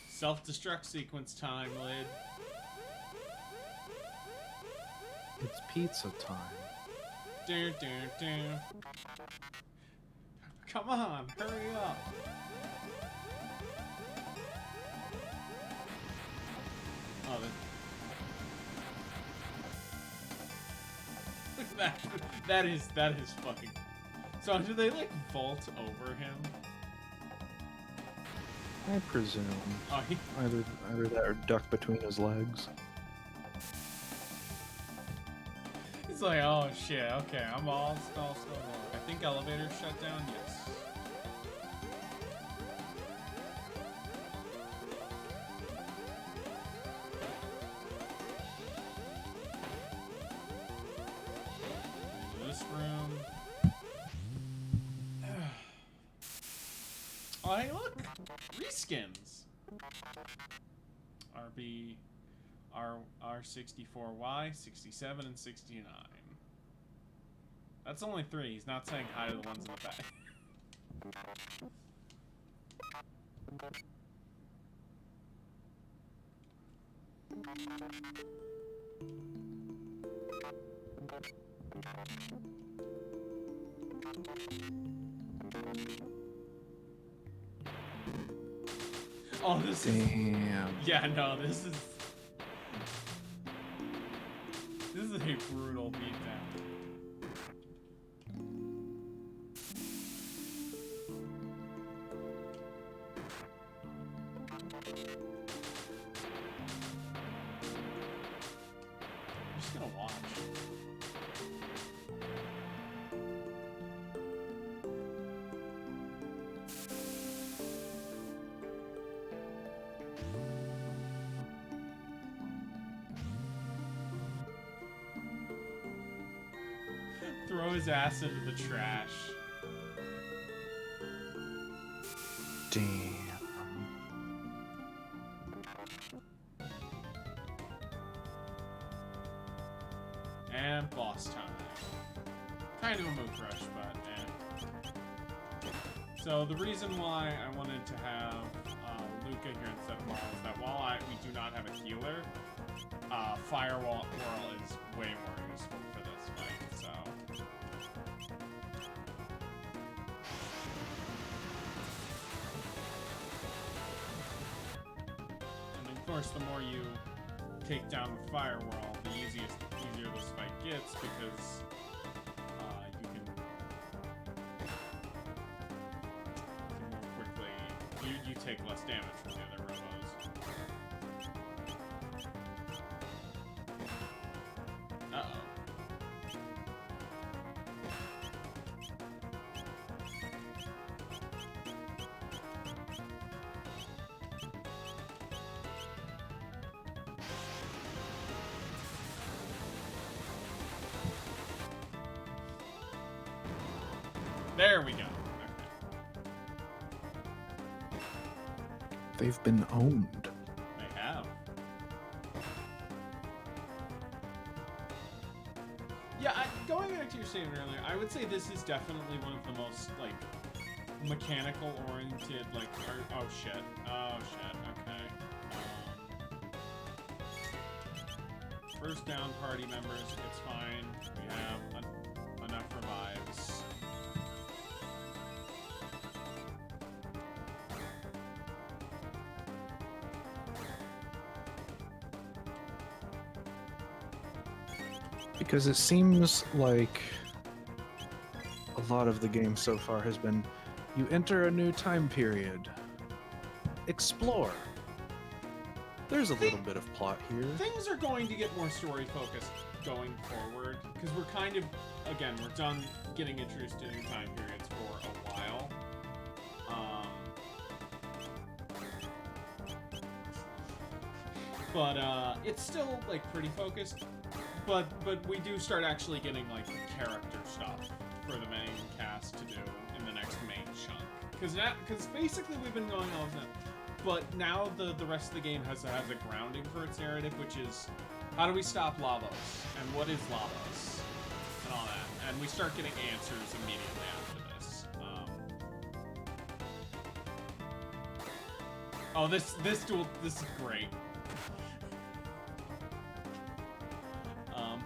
Self-destruct sequence time, Lid. It's pizza time. Dun, dun, dun. Come on, hurry up. Oh, that is fucking. So do they like vault over him? I presume. Oh, Either that or duck between his legs. It's like, oh shit, okay, I'm all still. I think elevators shut down, yes. This room. Oh, hey, look! Reskins! R64Y, 67, and 69. That's only 3. He's not saying hi to the ones in the back. Oh, this is... Damn. Yeah, no, this is a brutal beatdown. I'm just gonna watch. Throw his ass into the trash. Damn. And boss time. Kind of a mood rush, but eh. So the reason why I wanted to have Luca here instead of Marl is that while we do not have a healer, Firewall Whirl is way more useful for this fight, so. And of course, the more you take down with Firewall, the easier this fight gets because you can more quickly. You take less damage from the other robos. Uh-oh. There we go. Okay. They've been owned. They have. Yeah, going back to your statement earlier, I would say this is definitely one of the most, like, mechanical-oriented, like, oh shit, okay. First down party members, it's fine. We have enough revives. Because it seems like a lot of the game so far has been, you enter a new time period, explore. There's a little bit of plot here. Things are going to get more story focused going forward, because we're kind of, again, we're done getting introduced to new time periods for a while. But it's still, like, pretty focused. But we do start actually getting, like, character stuff for the main cast to do in the next main chunk. Because basically we've been going all of that. But now the rest of the game has a grounding for its narrative, which is how do we stop Lavos? And what is Lavos? And all that. And we start getting answers immediately after this. Oh, this is great.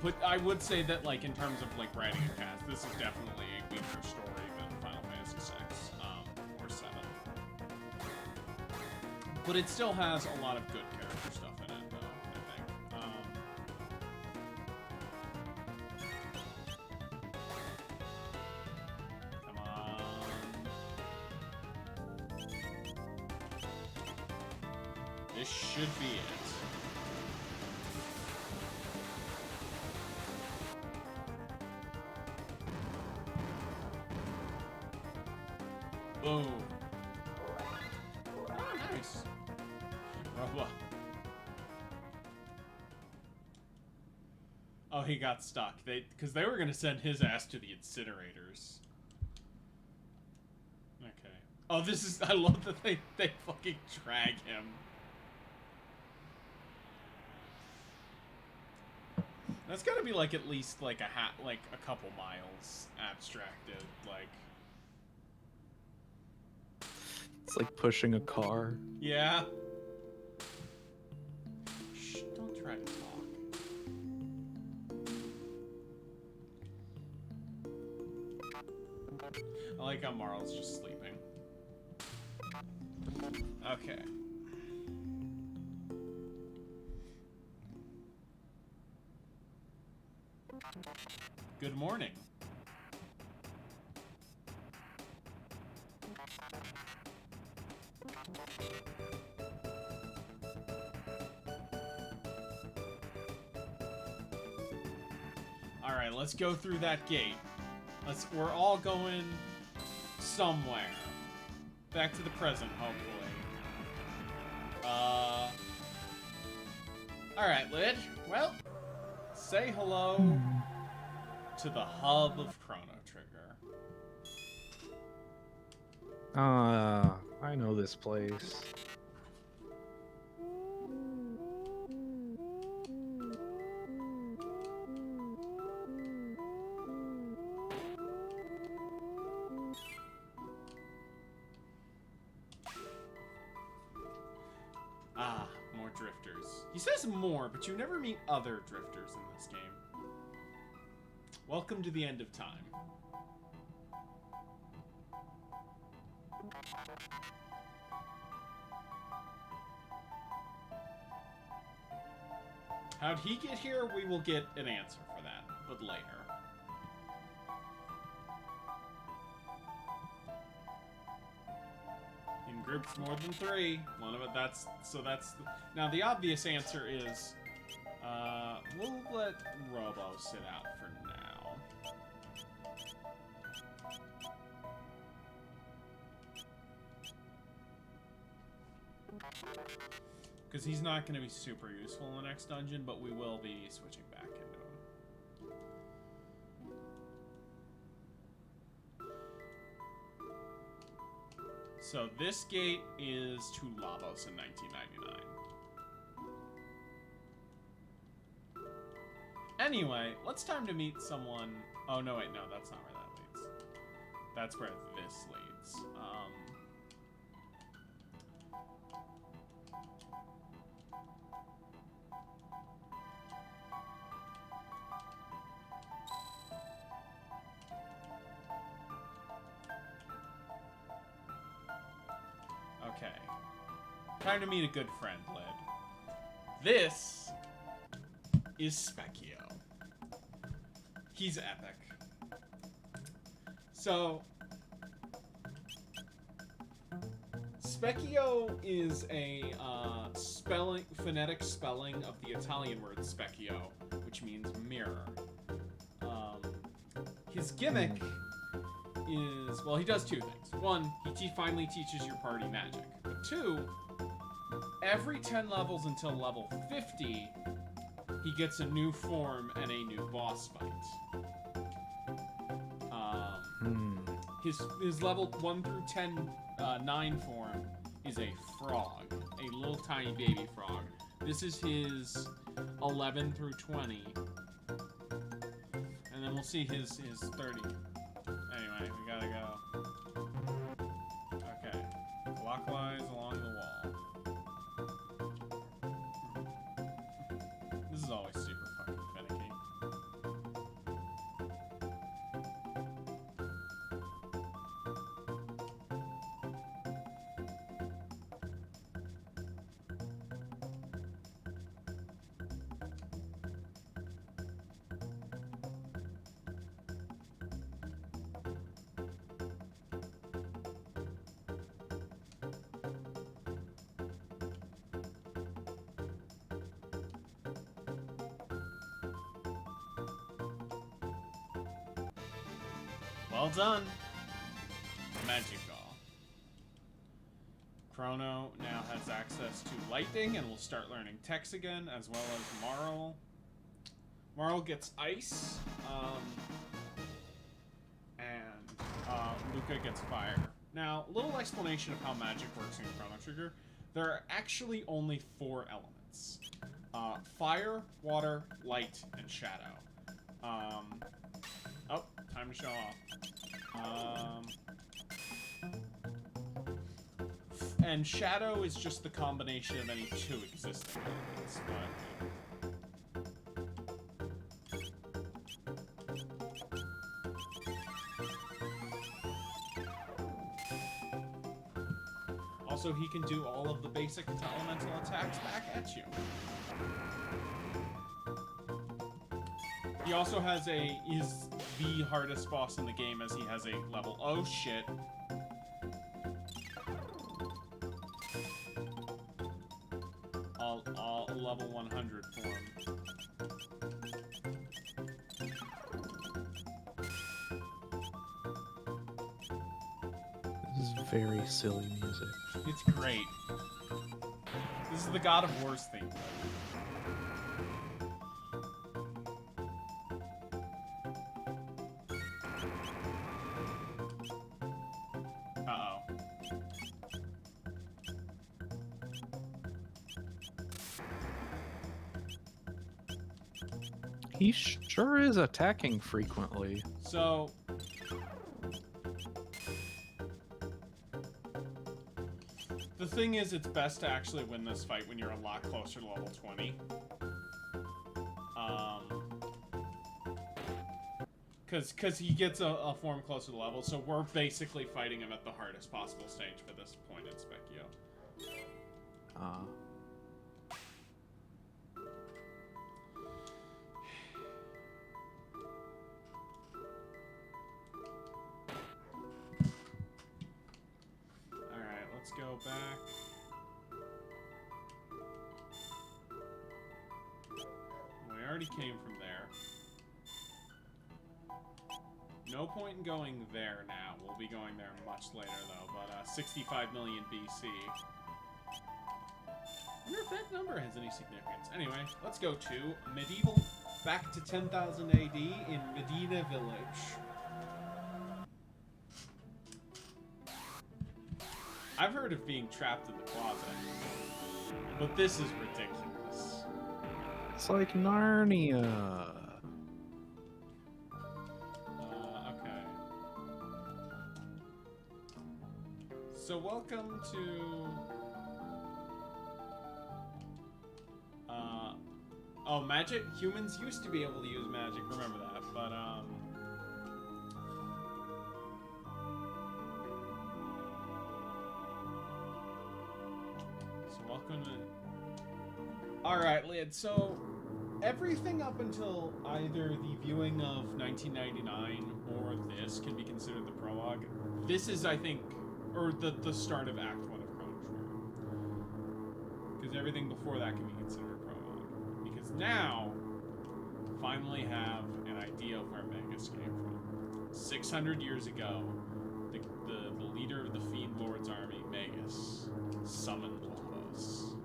But I would say that, like, in terms of, like, writing a cast, this is definitely a weaker story than Final Fantasy VI, or 7. But it still has a lot of good character stuff in it, though, I think. Come on. This should be it. Boom. Oh, nice. Robo. Oh, he got stuck. Because they were gonna send his ass to the incinerators. Okay. Oh, this is. I love that they fucking drag him. That's gotta be like at least like a couple miles abstracted, like. It's like pushing a car. Yeah. Shh, don't try to talk. I like how Marl's just sleeping. Okay. Good morning. Alright, let's go through that gate. We're all going somewhere. Back to the present, hopefully. Alright, Lid. Well, say hello to the hub of Chrono Trigger. I I know this place. Ah, more drifters. He says more, but you never meet other drifters in this game. Welcome to the end of time. How'd he get here? We will get an answer for that, but later. In groups more than 3. One of it, that's... Now, the obvious answer is... we'll let Robo sit out for now. Because he's not going to be super useful in the next dungeon, but we will be switching back into him. So this gate is to Lavos in 1999. Anyway, let's time to meet someone... Oh, no, wait, no, that's not where that leads. That's where this leads. Okay. Time to meet a good friend, Lid. This is Specchio. He's epic. So, Specchio is a phonetic spelling of the Italian word specchio, which means mirror. His gimmick is, well, he does 2 things. 1, he finally teaches your party magic. But 2, every 10 levels until level 50, he gets a new form and a new boss fight. His level 1 through 9 form is a frog, a little tiny baby frog. This is his 11 through 20. And then we'll see his 30. Anyway, we gotta go. Okay. Clockwise along the wall. This is always super fucking finicky. Well done. Magical. Chrono now has access to lightning and will start learning techs again, as well as Marl. Marl gets ice, and Luca gets fire. Now, a little explanation of how magic works in Chrono Trigger. There are actually only 4 elements. Fire, water, light, and shadow. Oh, time to show off. And shadow is just the combination of any 2 existing elements, Also, he can do all of the basic elemental attacks back at you. He also has is the hardest boss in the game, as he has a level... Oh, shit. A level 100 form. This is very silly music. It's great. This is the God of War's theme. Uh-oh. He sure is attacking frequently. So the thing is, it's best to actually win this fight when you're a lot closer to level 20. Because he gets a form closer to level, so we're basically fighting him at the hardest possible stage for this point in Specchio. Alright, let's go back. We already came from there. No point in going there now. We'll be going there much later, though. But 65 million BC. I wonder if that number has any significance. Anyway, let's go to medieval, back to 10,000 AD in Medina Village. I've heard of being trapped in the closet, but this is ridiculous. It's like Narnia. So welcome to, oh, magic? Humans used to be able to use magic, remember that, but, so welcome to, alright, Lid, so everything up until either the viewing of 1999 or this can be considered the prologue. This is, I think, or the start of Act 1 of Chrono Trigger. Because everything before that can be considered a prologue. Because now, finally have an idea of where Magus came from. 600 years ago, the leader of the Fiend Lord's army, Magus, summoned Lobos.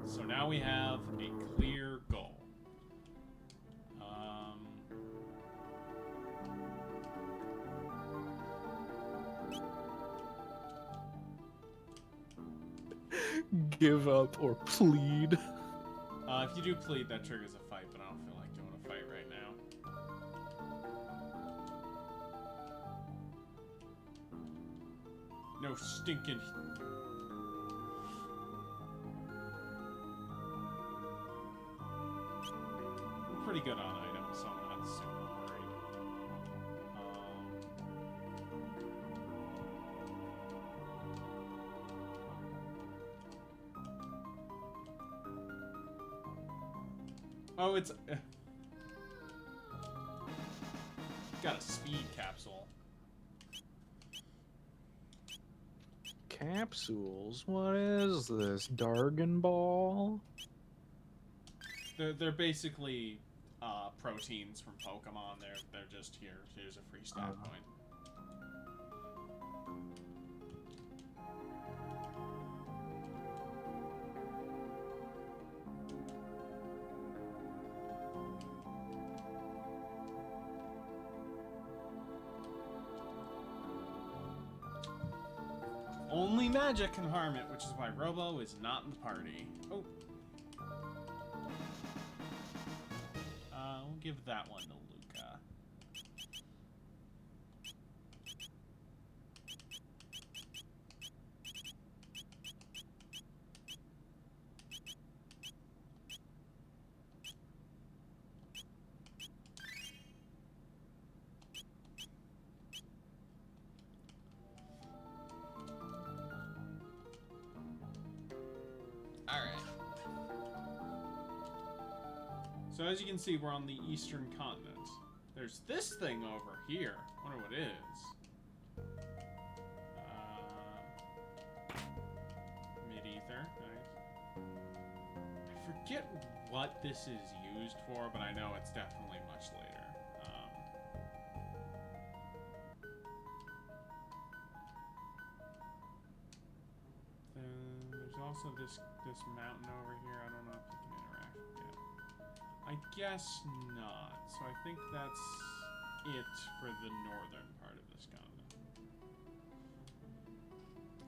So now we have a clear goal. Give up or plead. If you do plead, that triggers a fight, but I don't feel like doing a fight right now. No stinking... I'm pretty good on items, so I'm not super worried. Oh, it's... got a speed capsule. Capsules? What is this? Dargon Ball? They're basically proteins from Pokemon. They're just here. Here's a free stat point. Only magic can harm it, which is why Robo is not in the party. Oh. We'll give that one to Luca. So as you can see, we're on the eastern continent. There's this thing over here. I wonder what it is. Mid-ether, nice. I forget what this is used for, but I know it's definitely much later. There's also this mountain over here. I don't know if you can interact with it. I guess not. So I think that's it for the northern part of this continent.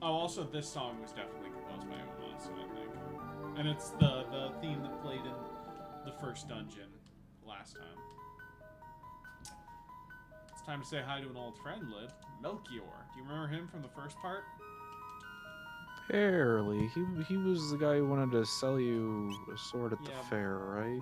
Oh, also this song was definitely composed by Omasu, I think. And it's the theme that played in the first dungeon last time. It's time to say hi to an old friend, Lid. Melchior. Do you remember him from the first part? Barely. He was the guy who wanted to sell you a sword at the Yeah. fair, right?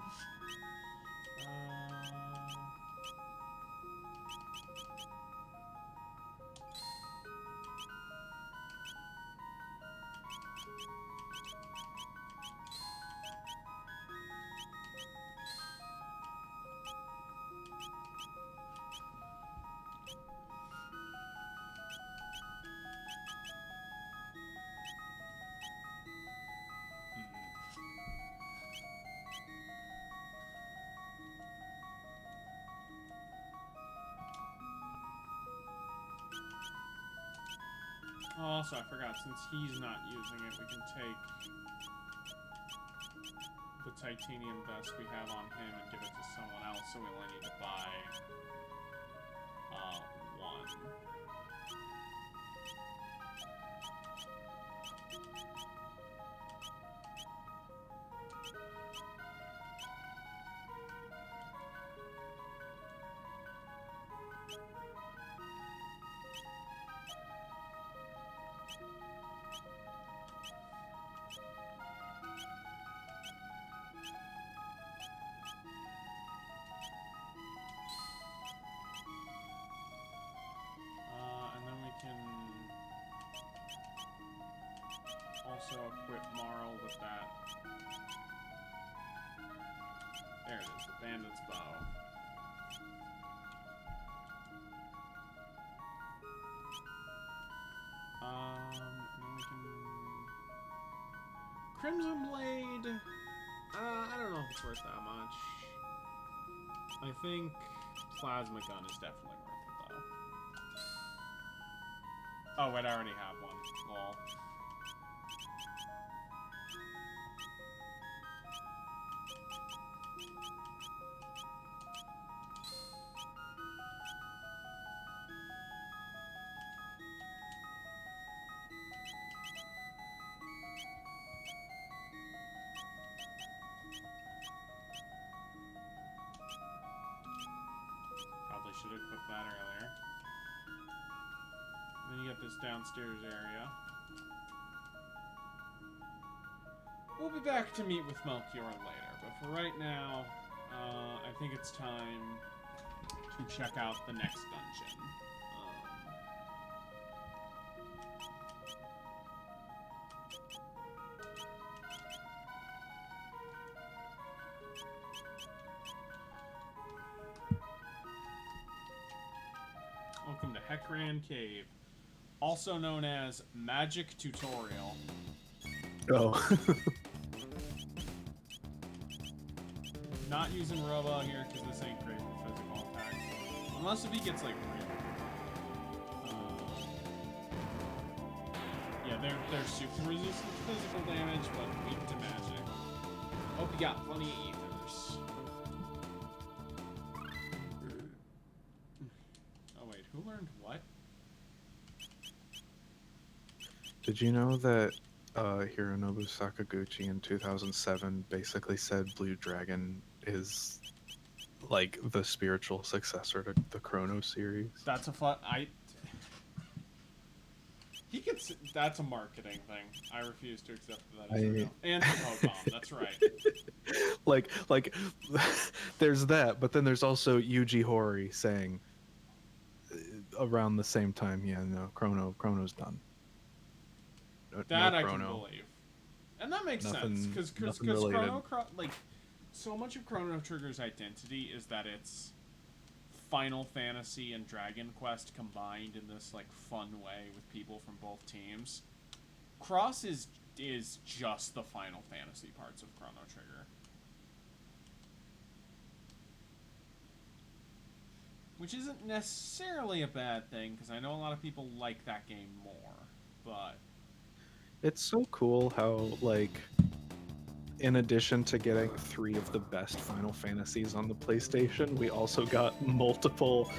Also, I forgot, since he's not using it, we can take the titanium vest we have on him and give it to someone else, so we only need to buy one. And then we can also equip Marl with that. There it is, the bandit's bow. And then we can... Crimson Blade... I don't know if it's worth that much. I think Plasma Gun is definitely worth it, though. Oh, wait, I already have one. Lol. Probably should have equipped that earlier. Then you get this downstairs area. We'll be back to meet with Melchior later, but for right now, I think it's time to check out the next dungeon. Welcome to Hekran Cave, also known as Magic Tutorial. Oh. Not using Robo here because this ain't great for physical attacks. Unless if he gets like real. Yeah, they're super resistant to physical damage, but weak to magic. Hope you got plenty of ethers. Oh wait, who learned what? Did you know that Hironobu Sakaguchi in 2007 basically said Blue Dragon is like the spiritual successor to the Chrono series? That's a fun. He gets. That's a marketing thing. I refuse to accept that. As real. And Pokemon. That's right. like, there's that, but then there's also Yuji Horii saying around the same time, yeah, no, Chrono's done. That no I Chrono. can believe, and that makes Nothing- sense because nothing related. Chrono, like, so much of Chrono Trigger's identity is that it's Final Fantasy and Dragon Quest combined in this like fun way with people from both teams. Cross is just the Final Fantasy parts of Chrono Trigger, which isn't necessarily a bad thing because I know a lot of people like that game more, but. It's so cool how, like, in addition to getting 3 of the best Final Fantasies on the PlayStation, we also got multiple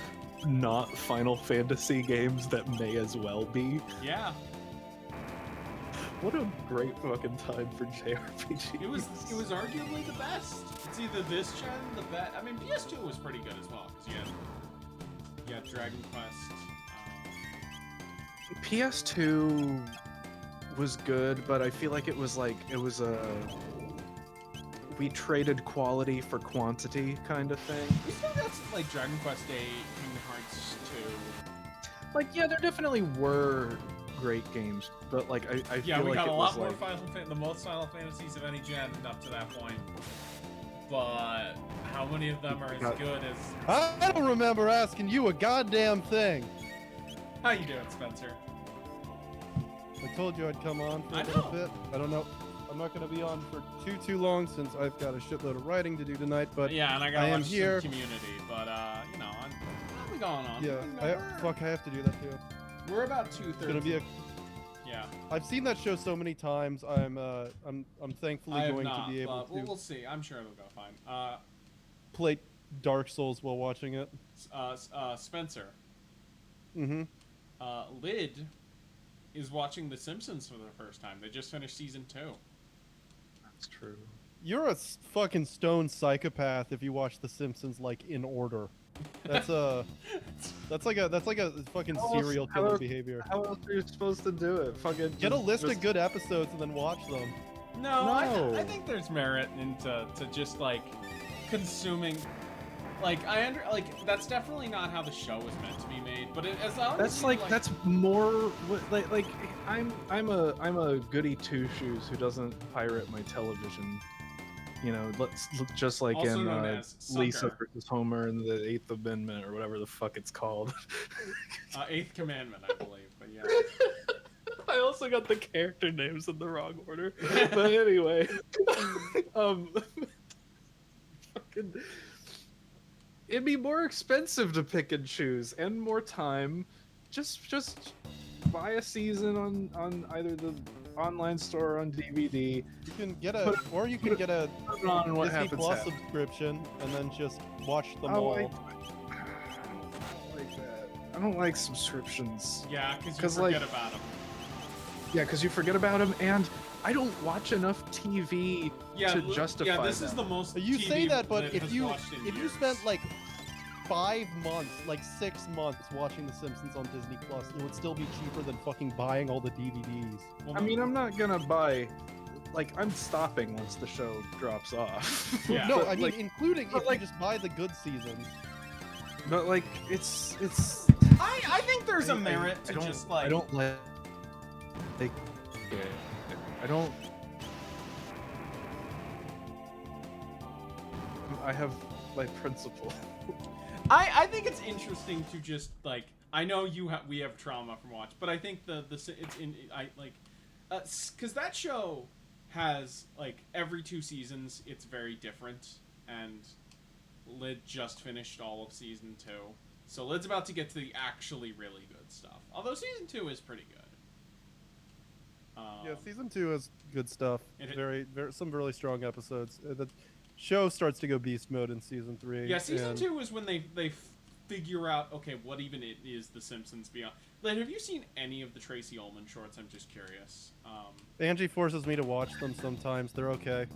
not Final Fantasy games that may as well be. Yeah. What a great fucking time for JRPGs. It was arguably the best. It's either this gen, the best. I mean, PS2 was pretty good as well because you had Dragon Quest. PS2 was good, but I feel like it was we traded quality for quantity kind of thing. We still got some, like Dragon Quest 8, Kingdom Hearts 2. Like, yeah, there definitely were great games, but like I Yeah, feel we like got it a was lot more like, the most Final Fantasies of any gen up to that point. But how many of them are as good as? I don't remember asking you a goddamn thing. How you doing, Spencer? I told you I'd come on for a I little know. bit. I don't know. I'm not going to be on for too long since I've got a shitload of writing to do tonight. But Yeah, and I got I to am watch here. some Community. But you know, how we going on? yeah, You know, I have to do that too. we're about 2/3. It's gonna be a. Yeah. I've seen that show so many times. I'm thankfully I have going not, to be able but to we'll see. I'm sure it'll go fine. play Dark Souls while watching it. Spencer. Mm-hmm. Lid is watching The Simpsons for the first time. They just finished season 2. that's true. You're a fucking stone psychopath if you watch The Simpsons like in order. That's like a fucking How else- serial how killer else- behavior. How else are you supposed to do it? Fucking Get a list just- of good episodes and then watch them. No, No. I think there's merit into just like consuming. Like that's definitely not how the show was meant to be made. But as long as That's you, like that's more like I'm a goody two shoes who doesn't pirate my television. You know, let's just like Also in known as Lisa Sucker. versus Homer and the Eighth Amendment or whatever the fuck it's called. Eighth Commandment, I believe. But yeah. I also got the character names in the wrong order. But anyway, fucking, it'd be more expensive to pick and choose and more time. Just buy a season on either the online store or on DVD. You can get a, or you can get a Put it on and what Disney happens. Plus happens. subscription and then just watch them Oh, all. I don't like that. I don't like subscriptions. Yeah, because you 'Cause, forget like- about them. Yeah, because you forget about them, and I don't watch enough TV to justify Yeah, this them. is the most. You TV say that, but Lid if has you watched in if you years. spent like 5 months, like 6 months watching The Simpsons on Disney Plus, it would still be cheaper than fucking buying all the DVDs. Well, I mean, I'm not gonna buy. Like, I'm stopping once the show drops off. Yeah. No, But, I mean like, including but, if like- you just buy the good seasons. but like, it's. I think there's a merit I to don't, just like. I don't like. I don't. I have my principle. I think it's interesting to just like. I know we have trauma from watch, but I think it's in I like, because that show has like every 2 seasons it's very different, and Lid just finished all of season 2, so Lid's about to get to the actually really good stuff. Although season 2 is pretty good. Yeah, season 2 is good stuff. It- Very some really strong episodes. The show starts to go beast mode in season 3. Yeah, season and 2 is when they figure out, okay, what even it is The Simpsons beyond. Like, have you seen any of the Tracy Ullman shorts? I'm just curious. Angie forces me to watch them sometimes. They're okay.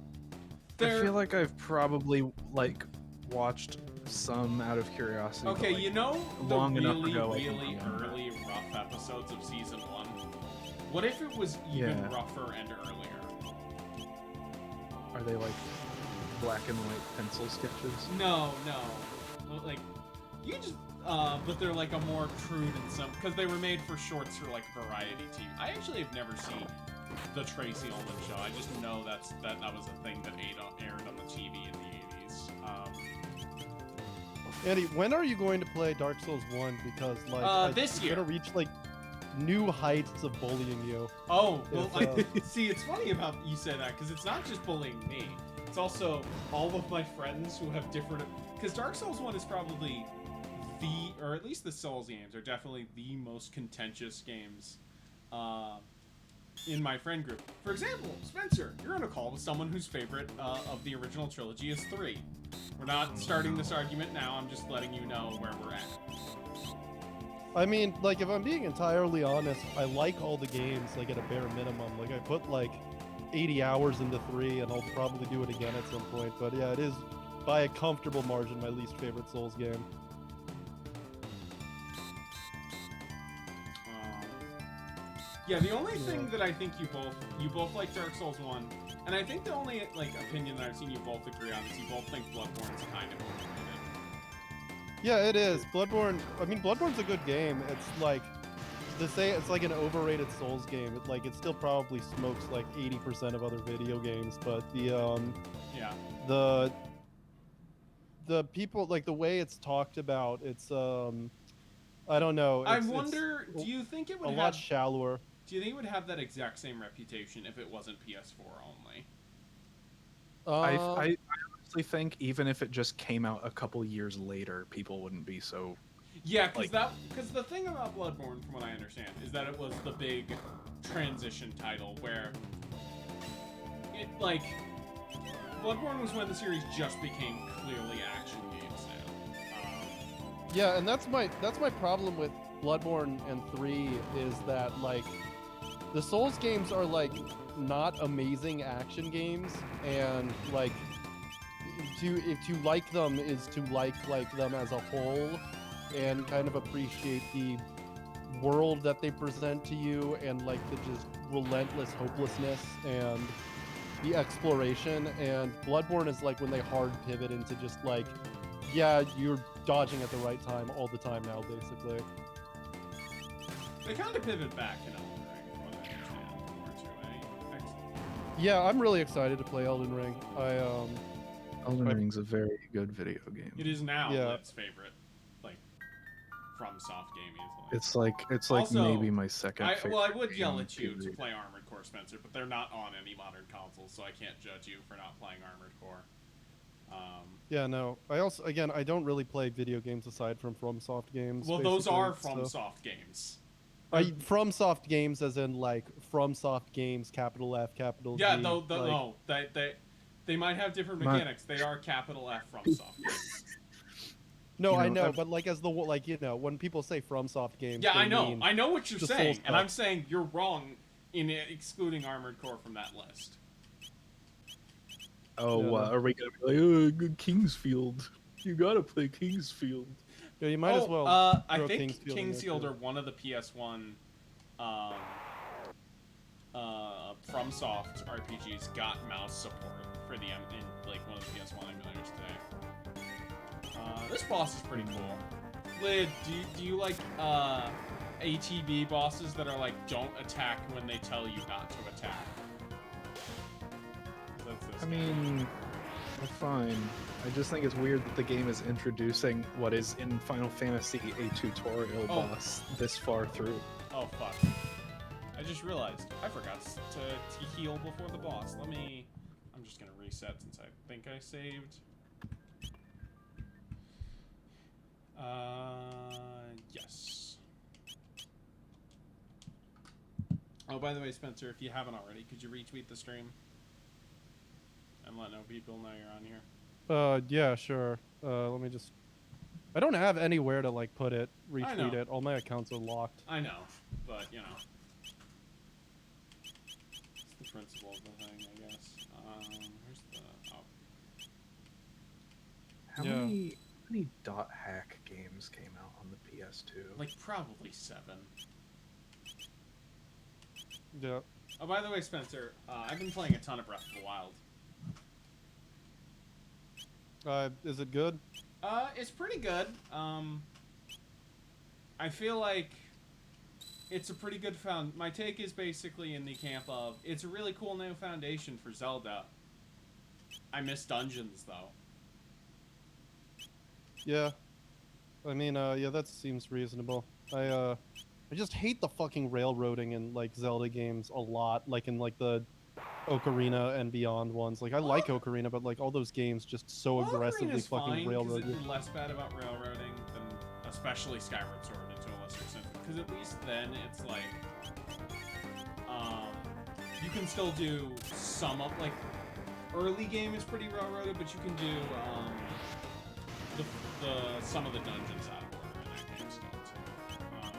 I feel like I've probably like watched some out of curiosity. but, Okay, like, you know the long enough really, ago, I can really remember. early rough episodes of season 1? What if it was even Yeah. rougher and earlier? Are they like black and white pencil sketches? No. Well, like, you just, but they're like a more crude and some, because they were made for shorts for like variety TV. I actually have never seen the Tracy Ullman show. I just know that was a thing that aired on the TV in the 80s. Andy, when are you going to play Dark Souls 1? Because like this year. You're gonna reach like new heights of bullying you. Oh, well, If, see, it's funny about you say that, because it's not just bullying me. It's also all of my friends who have different... Because Dark Souls 1 is probably or at least the Souls games are definitely the most contentious games in my friend group. For example, Spencer, you're on a call with someone whose favorite of the original trilogy is 3. We're not starting this argument now, I'm just letting you know where we're at. I mean, like, if I'm being entirely honest, I like all the games, like, at a bare minimum. Like, I put, like, 80 hours into 3, and I'll probably do it again at some point. But yeah, it is, by a comfortable margin, my least favorite Souls game. Yeah, the only thing that I think you both like Dark Souls 1, and I think the only, like, opinion that I've seen you both agree on is you both think Bloodborne's kind of overrated. Yeah, it is. Bloodborne, I mean, Bloodborne's a good game. It's like, to say it's like an overrated Souls game, it still probably smokes like 80% of other video games, but Yeah. the people, like, the way it's talked about, it's I don't know. I wonder, do you think it would a have lot shallower? Do you think it would have that exact same reputation if it wasn't PS4 only? I honestly think even if it just came out a couple years later, people wouldn't be so. Yeah, because the thing about Bloodborne, from what I understand, is that it was the big transition title where it, like, Bloodborne was when the series just became clearly action games now. Yeah, and that's my problem with Bloodborne and 3 is that, like, the Souls games are, like, not amazing action games, and, like, if you like them is to like them as a whole and kind of appreciate the world that they present to you and, like, the just relentless hopelessness and the exploration. And Bloodborne is like when they hard pivot into just, like, yeah, you're dodging at the right time all the time now, basically. They kind of pivot back in Elden Ring, from what I understand, more to a excellent. Yeah, I'm really excited to play Elden Ring. Elden Ring's a very good video game. It is now Yeah. Liv's favorite, like, FromSoft game easily. It's like Also, maybe my second favorite. Well, I would yell game, at you to period. play Armored Core, Spencer, but they're not on any modern consoles, so I can't judge you for not playing Armored Core. Yeah, no. I also, again, I don't really play video games aside from FromSoft games. Well, those are basically, so- FromSoft games. FromSoft games, as in, like, FromSoft games, capital F, capital Yeah, G. no, like, no, they might have different mechanics. They are capital F FromSoft games. No, You know, I know, I've- but, like, as the, like, you know, when people say FromSoft games, Yeah, they I know what you're the saying, Souls and stuff. I'm saying you're wrong in excluding Armored Core from that list. Oh, Yeah. are we gonna be like, good Kingsfield? You gotta play Kingsfield. Yeah, you might as well. I throw think Kingsfield in there, Kingsfield too. are one of the PS1 FromSoft RPGs got mouse support for the in like one of the PS1 emulators today. This boss is pretty cool. Lid, do you like ATB bosses that are like don't attack when they tell you not to attack? That's this I guy. mean, they're fine. I just think it's weird that the game is introducing what is in Final Fantasy a tutorial Oh. boss this far through. Oh fuck. I just realized I forgot to heal before the boss. I'm just gonna reset since I think I saved. Yes. Oh, by the way, Spencer, if you haven't already, could you retweet the stream? And let people know you're on here. Yeah, sure. Let me just. I don't have anywhere to, like, put it, I retweet know. it. All my accounts are locked. I know, but you know. It's the principle of the thing, I guess. Where's the How Yeah. many dot hack games came out on the PS2? like probably 7. Yeah. Oh, by the way, Spencer, I've been playing a ton of Breath of the Wild. Is it good? It's pretty good. I feel like it's a pretty good my take is basically in the camp of it's a really cool new foundation for Zelda. I miss dungeons though. Yeah. I mean, yeah, that seems reasonable. I just hate the fucking railroading in, like, Zelda games a lot. Like, in, like, the Ocarina and Beyond ones. Like, I like Ocarina, but, like, all those games just so aggressively Ocarina's fucking fine, 'cause railroad you. it's less bad about railroading than especially Skyward Sword and to a lesser extent. Because at least then it's like, you can still do some of like early game is pretty railroaded, but you can do some of the dungeons out of order in that game still too.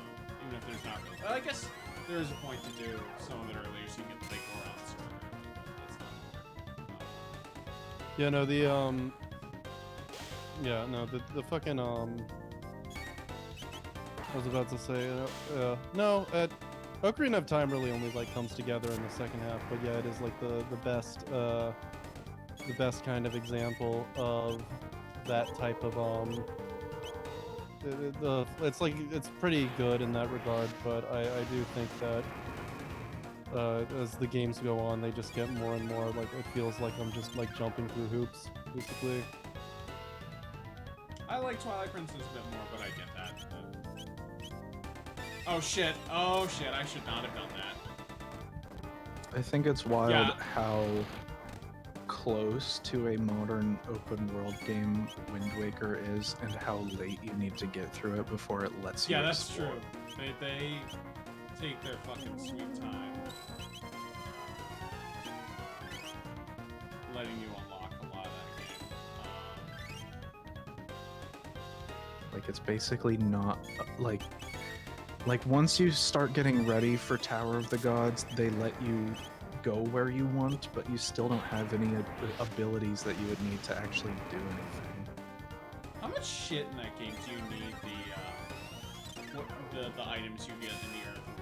popular. But I guess there is a point to do some of it earlier so you can play Goron super early, but that's not Yeah, no, yeah, no, the fucking, I was about to say, no, Ocarina of Time really only, like, comes together in the second half, but yeah, it is, like, the best kind of example of that type of, it's like, it's pretty good in that regard, but I do think that, as the games go on, they just get more and more, like, it feels like I'm just, like, jumping through hoops, basically. I like Twilight Princess a bit more, but I get that. Oh shit, I should not have done that. I think it's wild Yeah. how close to a modern open world game Wind Waker is, and how late you need to get through it before it lets you Yeah, that's explore. true. They take their fucking sweet time letting you unlock a lot of that game. Like, it's basically not like once you start getting ready for Tower of the Gods, they let you go where you want, but you still don't have any abilities that you would need to actually do anything. How much shit in that game do you need the items you get in the Earth and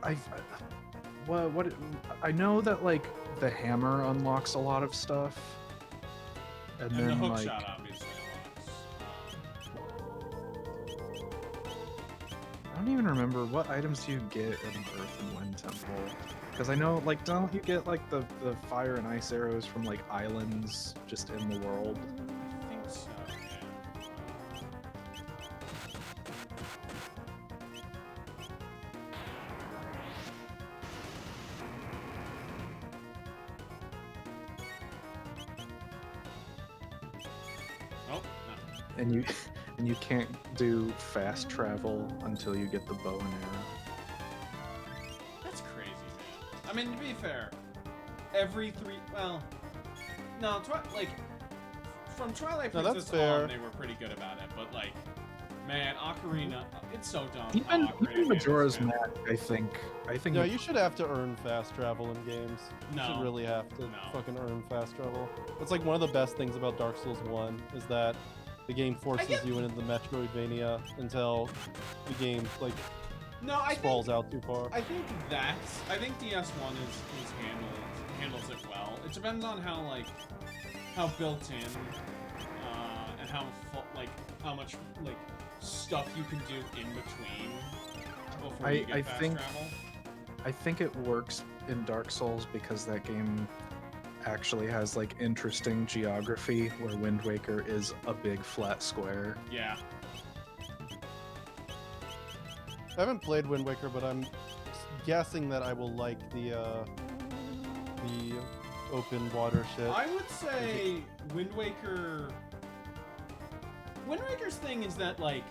Wind Temple? What I know that, like, the hammer unlocks a lot of stuff, and And then the hook like shot obviously I don't even remember what items do you get in Earth and Wind Temple, because I know, like, don't you get like the fire and ice arrows from like islands just in the world? I think so, yeah. Oh, no. And you and you can't do fast travel until you get the bow and arrow. That's crazy, man. I mean, to be fair, no, from Twilight No, that's Princess fair. on, they were pretty good about it, but like, man, Ocarina, it's so dumb. Even how Ocarina even Majora's handles it. Mask, I think Yeah, you should have to earn fast travel in games. You No. should really have to No. fucking earn fast travel. That's like one of the best things about Dark Souls 1 is that the game forces get- you into the Metroidvania until the game like No, I sprawls think out too far. I think DS1 is handles it well. It depends on how built in and how much stuff you can do in between before you get fast travel. I think it works in Dark Souls because that game actually has like interesting geography, where Wind Waker is a big flat square. Yeah. I haven't played Wind Waker, but I'm guessing that I will like the open water shit. I would say Wind Waker's thing is that like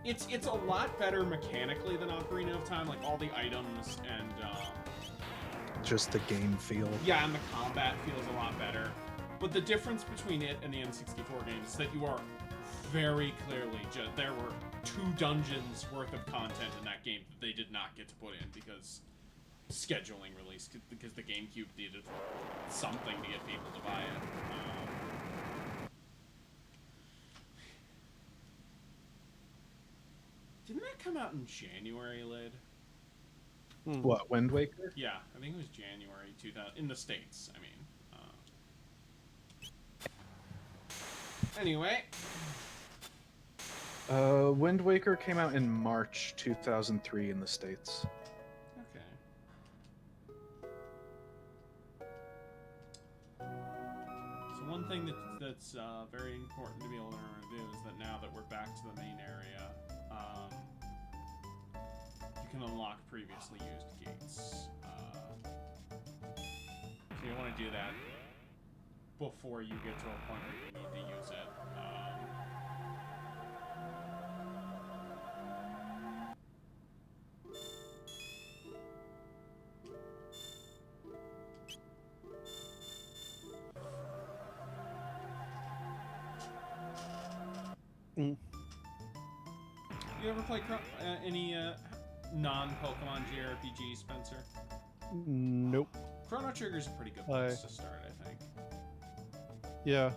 it's a lot better mechanically than Ocarina of Time, like all the items and Just the game feel. yeah, and the combat feels a lot better. But the difference between it and the N64 games is that you are very clearly there were 2 dungeons worth of content in that game that they did not get to put in because scheduling release, because the GameCube needed something to get people to buy it. Didn't that come out in January, Lid? What, Wind Waker? Yeah, I think it was January 2000 in the States. I mean, anyway. Wind Waker came out in March 2003 in the States. Okay. So one thing that's very important to be able to do is that now that we're back to the main area, you can unlock previously used gates. So you want to do that before you get to a point where you need to use it. You ever play any non-Pokemon JRPG, Spencer? Nope. Chrono Trigger's a pretty good place to start, I think. Yeah.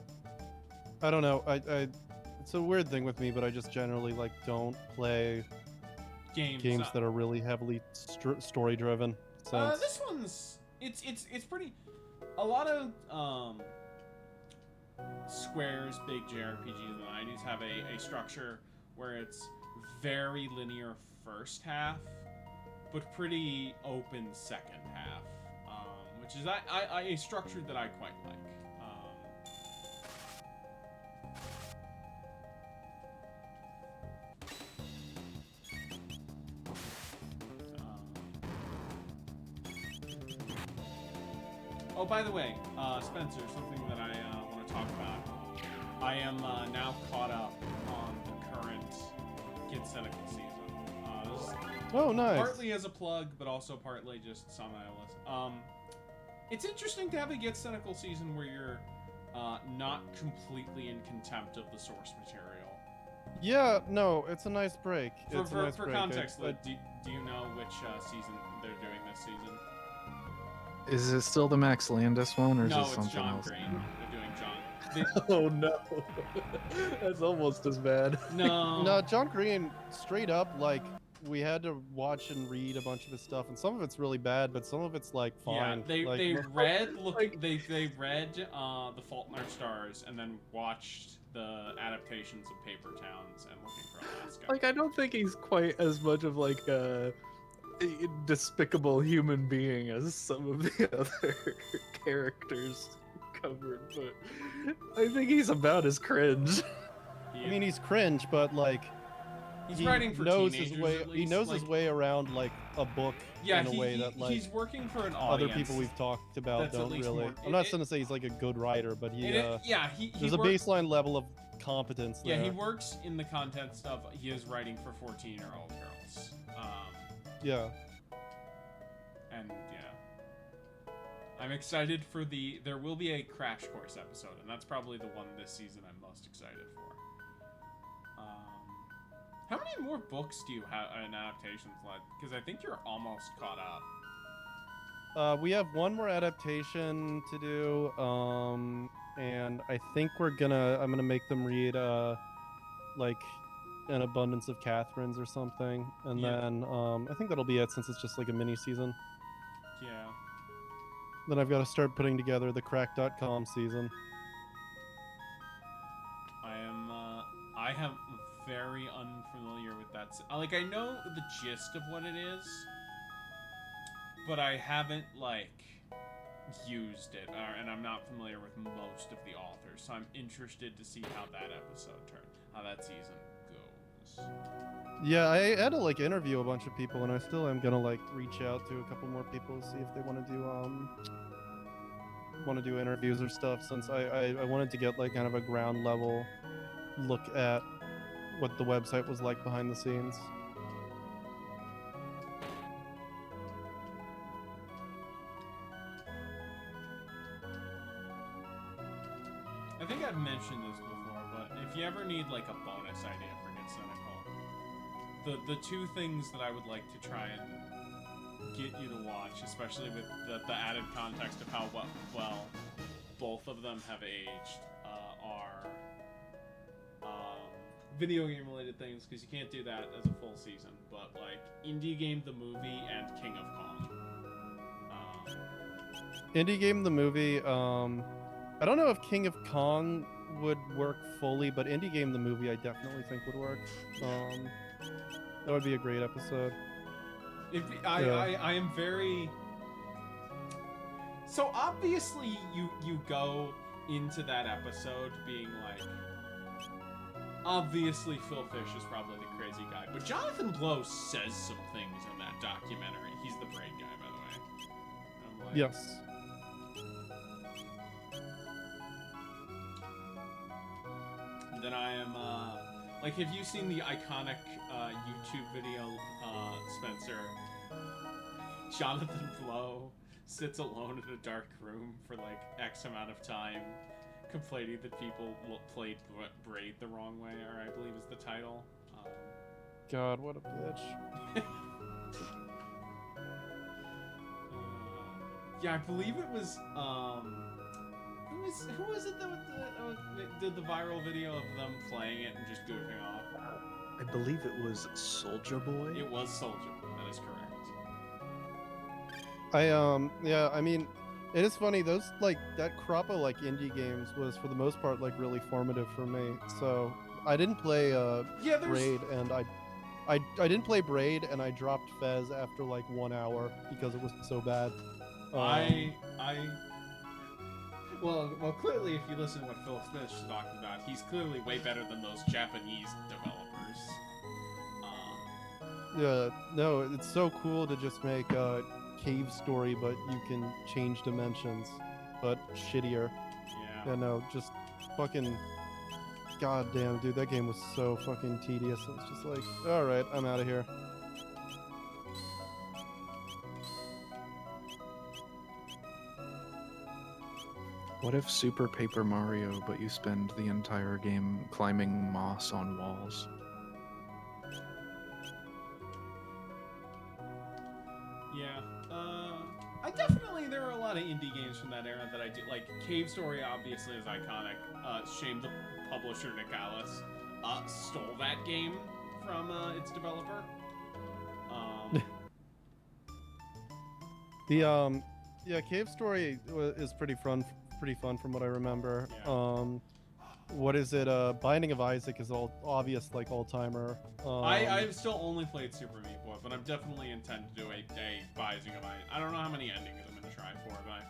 I don't know. I it's a weird thing with me, but I just generally like don't play games that are really heavily story driven. This one's it's pretty. A lot of Square's big JRPGs in the 90s have a structure where it's very linear first half, but pretty open second half, which is a structure that I quite like. Oh, by the way, Spencer, something that I want to talk about. I am now caught up on the current Kid Cynical season. Oh, nice. Partly as a plug, but also partly just some I list. It's interesting to have a Get Cynical season where you're not completely in contempt of the source material. Yeah, no, it's a nice break. For context, do you know which season they're doing this season? Is it still the Max Landis one, or is No, it something it's John else? Green. They're doing John. Oh no, that's almost as bad. No, John Green, straight up, like, we had to watch and read a bunch of his stuff, and some of it's really bad, but some of it's like fine. Yeah, they like, read The Fault in Our Stars and then watched the adaptations of Paper Towns and Looking for Alaska. Like, I don't think he's quite as much of like a despicable human being as some of the other characters covered, but I think he's about as cringe. Yeah. I mean, he's cringe, but like, he's he writing for knows teenagers, his way. at least. He knows like, his way around like a book in a way that like he's working for an other audience. people we've talked about that's at don't least really. more- I'm not going to say he's like a good writer, but he there's a works, baseline level of competence there. Yeah, he works in the content stuff. He is writing for 14-year-old girls. Yeah. And yeah, I'm excited for there will be a Crash Course episode, and that's probably the one this season I'm most excited for. How many more books do you have in adaptations left? Because I think you're almost caught up. We have one more adaptation to do, and I think I'm gonna make them read like An Abundance of Catherines or something, and Yeah. then I think that'll be it since it's just like a mini season. Yeah. Then I've got to start putting together the Crack.com season. I am very unfamiliar with that. Like, I know the gist of what it is, but I haven't like used it, and I'm not familiar with most of the authors, so I'm interested to see how that season goes. Yeah, I had to like interview a bunch of people, and I still am gonna like reach out to a couple more people to see if they want to do interviews or stuff, since I wanted to get like kind of a ground level look at what the website was like behind the scenes. I think I've mentioned this before, but if you ever need like a bonus idea for Get Cynical, the two things that I would like to try and get you to watch, especially with the added context of how well both of them have aged, are video game related things, because you can't do that as a full season, but like Indie Game the Movie and King of Kong. Indie Game the Movie, I don't know if King of Kong would work fully, but Indie Game the Movie I definitely think would work. That would be a great episode. I am very... So obviously you go into that episode being like, obviously Phil Fish is probably the crazy guy, but Jonathan Blow says some things in that documentary. He's the brain guy, by the way. I'm like, Yes. Then I am, like, have you seen the iconic YouTube video, Spencer? Jonathan Blow sits alone in a dark room for, like, X amount of time, complaining that people played Braid the wrong way, or I believe is the title. God, what a bitch. Yeah, I believe it was who was it that did the viral video of them playing it and just goofing off? I believe it was Soldier Boy. It was Soldier. That is correct. Yeah, I mean, it is funny, those, like, that crop of, like, indie games was, for the most part, like, really formative for me. So, I didn't play, Yeah, there's Braid, and I didn't play Braid, and I dropped Fez after, like, 1 hour because it was so bad. Well, clearly, if you listen to what Phil Smith talked about, he's clearly way better than those Japanese developers. Yeah, no, it's so cool to just make a cave story, but you can change dimensions, but shittier. Yeah, no, just fucking goddamn, dude, that game was so fucking tedious. It was just like, all right, I'm out of here. What if Super Paper Mario, but you spend the entire game climbing moss on walls? Yeah. I definitely, there are a lot of indie games from that era that I do. Like, Cave Story obviously is iconic. Shame the publisher, Nick Alice, stole that game from its developer. Yeah, Cave Story is pretty fun from what I remember. Yeah. What is it? Binding of Isaac is obvious, like, all-timer. I've still only played Super Meat Boy, but I'm definitely intend to do a Binding of Isaac. I don't know how many endings I'm gonna try for, but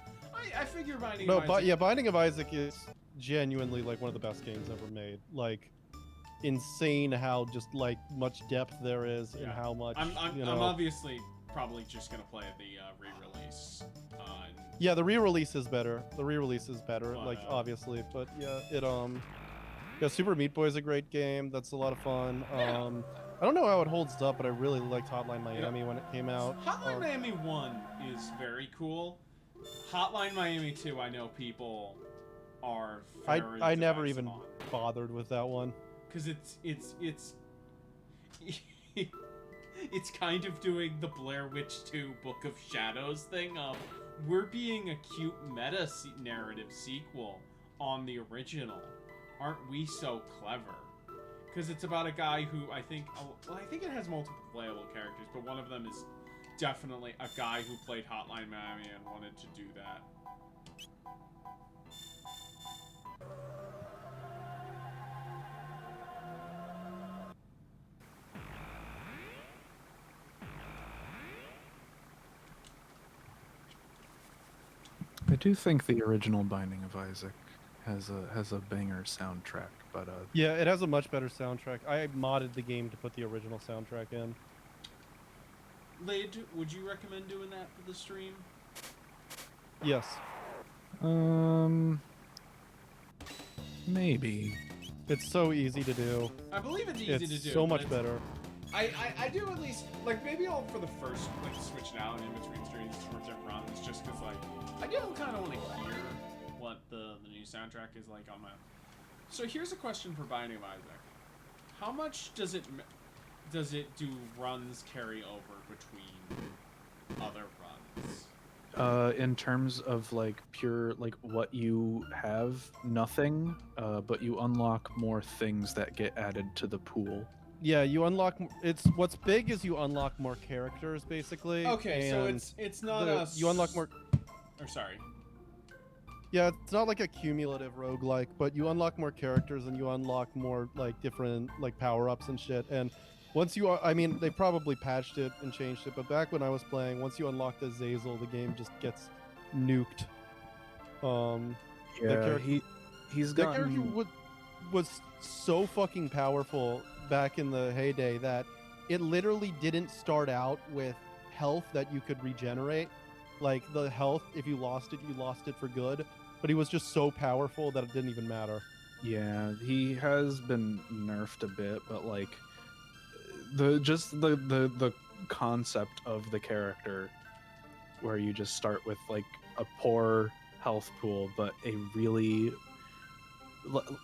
I figure Binding of Isaac... No, but yeah, Binding of Isaac is genuinely, like, one of the best games ever made. Like, insane how just, like, much depth there is and how much, I'm you know... obviously probably just gonna play the re-release. Yeah, the re-release is better. But, like, obviously, but yeah, yeah, Super Meat Boy is a great game. That's a lot of fun. Yeah. I don't know how it holds up, but I really liked Hotline Miami when it came out. Hotline Miami 1 is very cool. Hotline Miami 2, I know people are very I never even on. bothered with that one. Because it's it's kind of doing the Blair Witch 2 Book of Shadows thing of, we're being a cute meta-narrative sequel on the original. Aren't we so clever? Because it's about a guy who I think it has multiple playable characters, but one of them is definitely a guy who played Hotline Miami and wanted to do that. I do think the original Binding of Isaac has a banger soundtrack, but yeah, it has a much better soundtrack. I modded the game to put the original soundtrack in. Lid, would you recommend doing that for the stream? Yes. Maybe. It's so easy to do. I believe it's easy to do. It's so much better. I do at least, like, maybe I'll, for the first, like, switch it out in between streams for different runs, just because, like, I do kind of want to hear what the new soundtrack is like on my... So here's a question for Binding of Isaac. How much does it do runs carry over between other runs? In terms of, like, pure, like, what you have, nothing, but you unlock more things that get added to the pool. Yeah, you unlock. What's big is you unlock more characters, basically. Okay, so it's not you unlock more. Or sorry. Yeah, it's not like a cumulative roguelike, but you unlock more characters and you unlock more, like, different, like, power-ups and shit. And once you, I mean, they probably patched it and changed it, but back when I was playing, once you unlock the Zazel, the game just gets nuked. Yeah, he's that gotten... character was so fucking powerful back in the heyday that it literally didn't start out with health that you could regenerate. Like, the health, if you lost it, you lost it for good. But he was just so powerful that it didn't even matter. Yeah, he has been nerfed a bit, but, like, the concept of the character, where you just start with, like, a poor health pool, but a really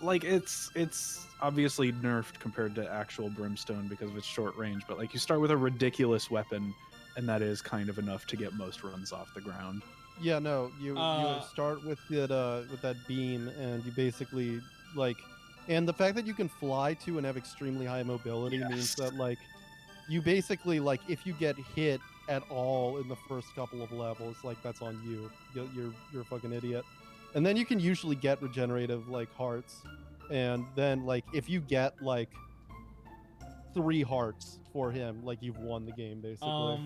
like it's obviously nerfed compared to actual Brimstone because of its short range, but like you start with a ridiculous weapon, and that is kind of enough to get most runs off the ground. Yeah, no, you Uh, start with that beam, and you basically like, and the fact that you can fly too and have extremely high mobility means Yes. that like, you basically like if you get hit at all in the first couple of levels, like that's on you. You're a fucking idiot. And then you can usually get regenerative like hearts, and then like if you get like 3 hearts for him, like you've won the game basically.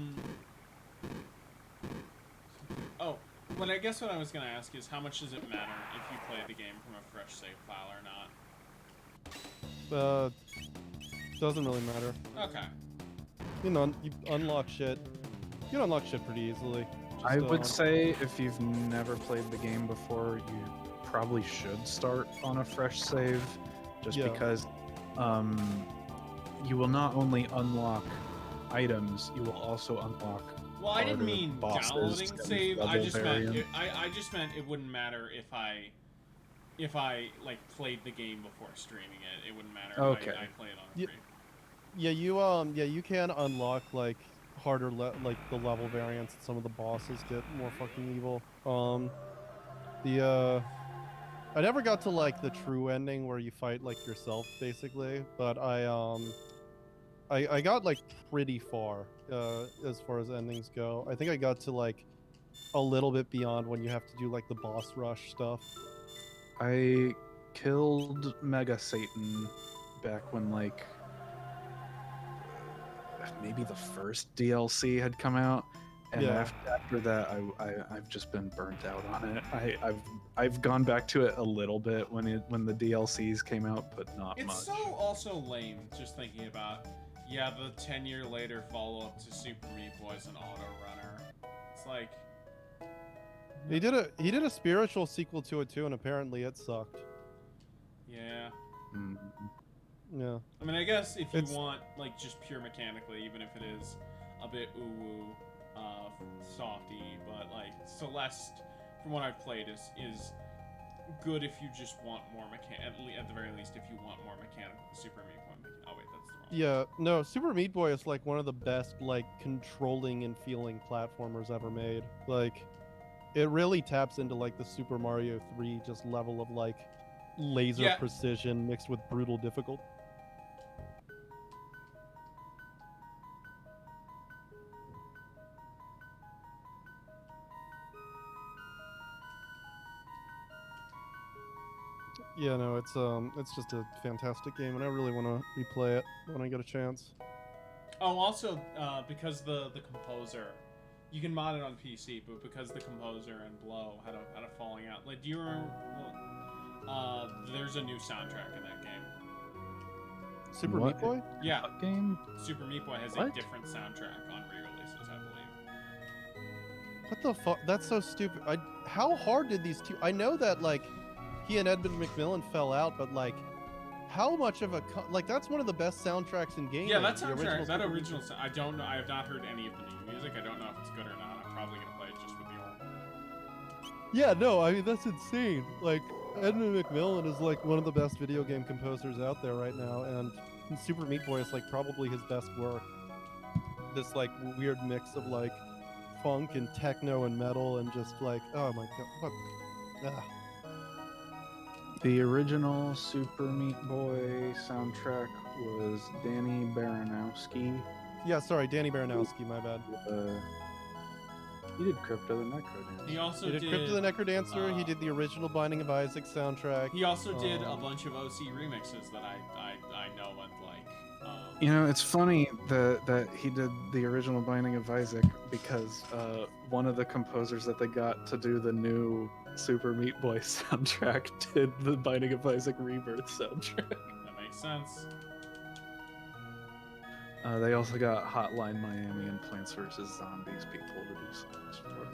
Oh, well, I guess what I was gonna ask is how much does it matter if you play the game from a fresh save file or not? Doesn't really matter. Okay. You know, you unlock shit. You can unlock shit pretty easily. I would say if you've never played the game before, you probably should start on a fresh save, just Yeah. because you will not only unlock items, you will also unlock. Well, I didn't harder mean bosses downloading and save. I level just meant variants. I just meant it wouldn't matter if I like played the game before streaming it. It wouldn't matter. Okay. If I play it on Ye- free. Yeah, you can unlock like harder like the level variants. Some of the bosses get more fucking evil. I never got to like the true ending where you fight like yourself basically, but I got like pretty far as endings go. I think I got to like a little bit beyond when you have to do like the boss rush stuff. I killed Mega Satan back when like maybe the first DLC had come out, and Yeah. after that I've just been burnt out on it. I've gone back to it a little bit when the DLCs came out, but not It's much. so also lame just thinking about the 10-year later follow-up to Super Meat Boy's an auto runner. It's like He did a spiritual sequel to it too, and apparently it sucked. yeah. Mm. Yeah. I mean, I guess if you It's- want like just pure mechanically, even if it is a bit ooh-woo, softy, but like Celeste, from what I've played, is good if you just want more at the very least, if you want more mechanical Super Meat Boy. Oh wait, that's the wrong. Yeah, no, Super Meat Boy is like one of the best like controlling and feeling platformers ever made. Like, it really taps into like the Super Mario 3 just level of like laser Yeah. precision mixed with brutal difficulty. Yeah, no, it's just a fantastic game, and I really want to replay it when I get a chance. Oh, also, because the composer, you can mod it on PC, but because the composer and Blow had a falling out. Like, do you remember? There's a new soundtrack in that game. Super What? Meat Boy? Yeah, What game? Super Meat Boy has a What? different soundtrack on re-releases, I believe. What the fuck? That's so stupid. How hard did these two? I know that like he and Edmund McMillan fell out, but like, how much of a like that's one of the best soundtracks in gaming. Yeah, that the soundtrack, that Super- original. I don't know. I have not heard any of the new music. I don't know if it's good or not. I'm probably gonna play it just with the old. Yeah, no, I mean that's insane. Like Edmund McMillan is like one of the best video game composers out there right now, and Super Meat Boy is like probably his best work. This like weird mix of like funk and techno and metal and just like, oh my god, what? Ah. The original Super Meat Boy soundtrack was Danny Baranowski. Yeah, sorry, Danny Baranowski, my bad. He did Crypto the Necro He also He did Crypto the Necrodancer. He did the original Binding of Isaac soundtrack. He also did a bunch of OC remixes that I know and like. You know, it's funny that he did the original Binding of Isaac because one of the composers that they got to do the new Super Meat Boy soundtrack did the Binding of Isaac Rebirth soundtrack. That makes sense. They also got Hotline Miami and Plants vs. Zombies people to do songs for it.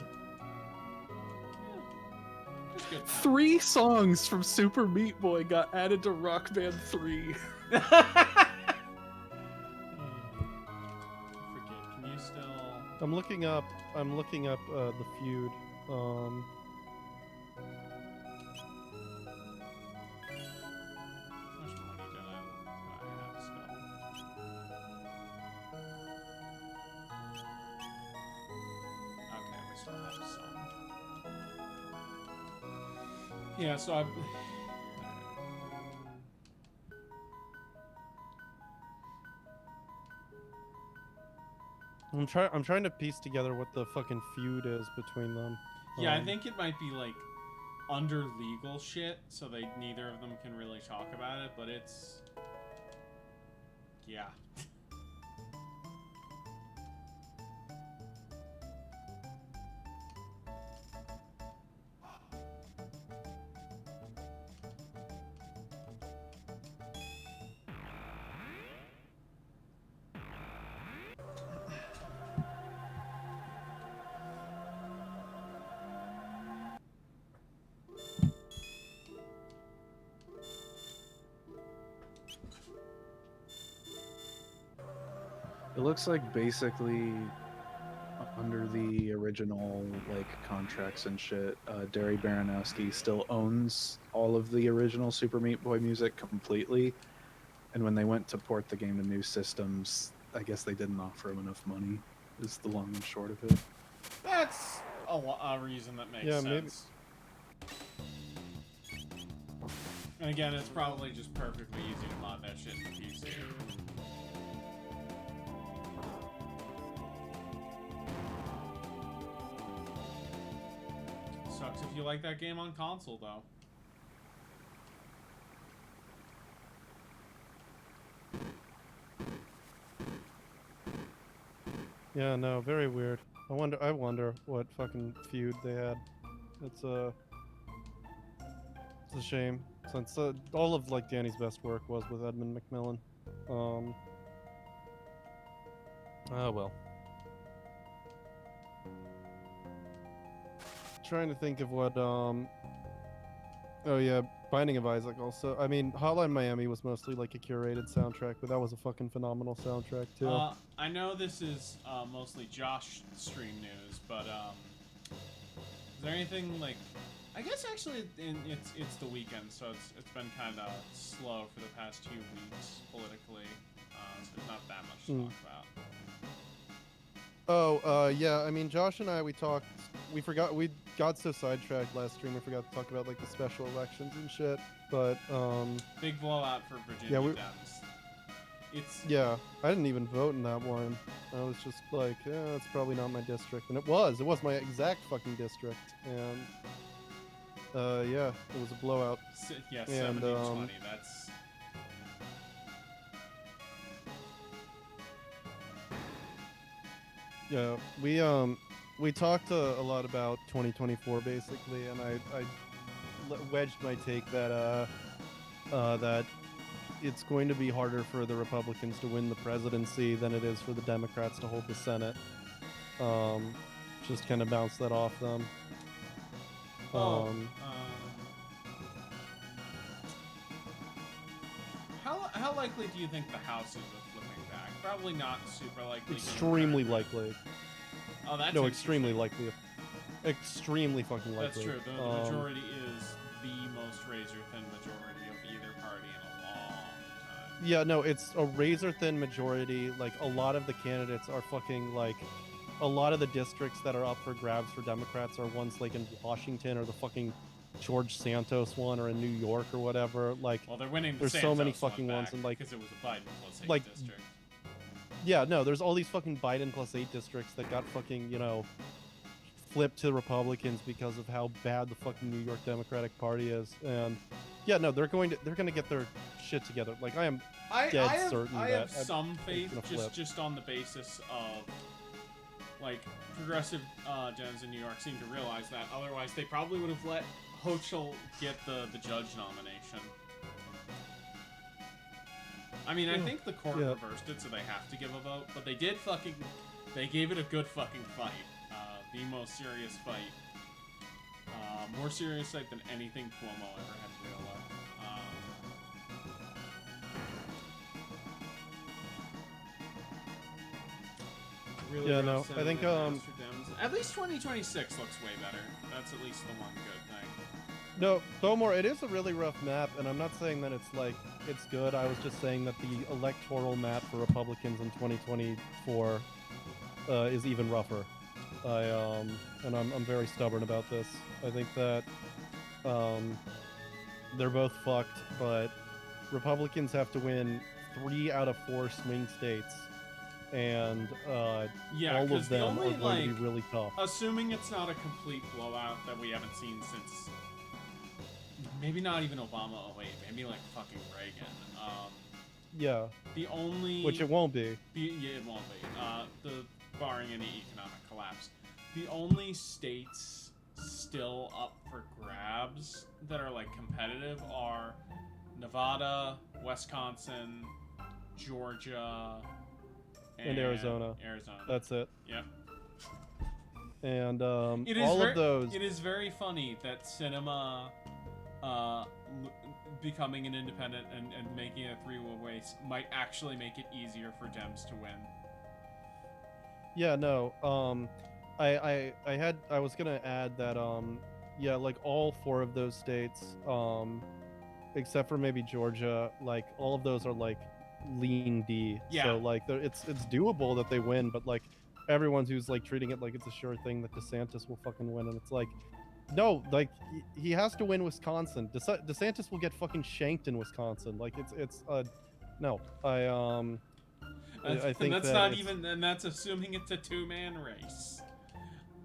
Just good. 3 songs from Super Meat Boy got added to Rock Band 3. Forget. Can you still? I'm looking up the feud. Yeah, so I. I'm trying to piece together what the fucking feud is between them. Yeah, I think it might be like under legal shit, so neither of them can really talk about it. But it's. Yeah. It looks like basically under the original like contracts and shit, Derry Baranowski still owns all of the original Super Meat Boy music completely. And when they went to port the game to new systems, I guess they didn't offer him enough money. Is the long and short of it. That's a reason that makes Yeah, sense. And again, it's probably just perfectly easy to mod that shit in PC. Sucks if you like that game on console, though. Yeah, no, very weird. I wonder what fucking feud they had. It's a shame since all of like Danny's best work was with Edmund McMillan. Oh well. Trying to think of what oh yeah, Binding of Isaac also. I mean, Hotline Miami was mostly like a curated soundtrack, but that was a fucking phenomenal soundtrack too. I know this is mostly Josh stream news, but is there anything like? I guess actually it's the weekend, so it's been kind of slow for the past 2 weeks politically. So there's not that much to talk about. Oh, yeah. I mean, Josh and I, we talked. We got so sidetracked last stream. We forgot to talk about like the special elections and shit. But big blowout for Virginia Dems. Yeah, I didn't even vote in that one. I was just like, yeah, it's probably not my district, and it was my exact fucking district, and yeah, it was a blowout. Yeah, 70-20. That's. Yeah, we talked a lot about 2024 basically, and I wedged my take that that it's going to be harder for the Republicans to win the presidency than it is for the Democrats to hold the Senate. Just kind of bounce that off them. How likely do you think the House is of flipping back? Probably not super likely. Extremely likely. Oh, that's no, extremely likely. Extremely fucking likely. That's true. The majority is the most razor-thin majority of either party in a long time. Yeah, no, it's a razor-thin majority. Like, a lot of the candidates are fucking, like... A lot of the districts that are up for grabs for Democrats are ones, like, in Washington or the fucking George Santos one or in New York or whatever. Like, well, they're winning the there's Santos so many fucking one ones, back and, like... Because it was a Biden plus 8 like, district. Yeah, no, there's all these fucking Biden plus 8 districts that got fucking, you know... flipped to Republicans because of how bad the fucking New York Democratic Party is, and yeah, no, they're gonna get their shit together. Like I am certain I that have some faith just on the basis of like progressive Dems in New York seem to realize that. Otherwise, they probably would have let Hochul get the judge nomination. I mean, I think the court reversed it, so they have to give a vote, but they gave it a good fucking fight. The most serious fight. More serious fight than anything Cuomo ever had to deal with. Really yeah, no, I think at least 2026 looks way better. That's at least the one good thing. No, Bowmore, it is a really rough map, and I'm not saying that it's like it's good. I was just saying that the electoral map for Republicans in 2024 is even rougher. And I'm very stubborn about this. I think that They're both fucked, but Republicans have to win 3 out of 4 swing states, and Yeah, all because of the them only are going to be really tough. assuming it's not a complete blowout that we haven't seen since maybe not even Obama. Oh wait, maybe like fucking Reagan. Yeah, The only which it won't be. yeah, it won't be. The barring any economic collapse, the only states still up for grabs that are like competitive are Nevada, Wisconsin, Georgia, And Arizona. Arizona. That's it. Yep. And It is all of those. It is very funny that cinema becoming an independent and making a three-way might actually make it easier for Dems to win. Yeah, no. I was gonna add that yeah, like all 4 of those states, except for maybe Georgia, like all of those are like lean D. Yeah. So like it's doable that they win, but like everyone's who's like treating it like it's a sure thing that DeSantis will fucking win, and it's like, no, like he has to win Wisconsin. DeSantis will get fucking shanked in Wisconsin. Like it's no. I think that's that not even, and that's assuming it's a two-man race.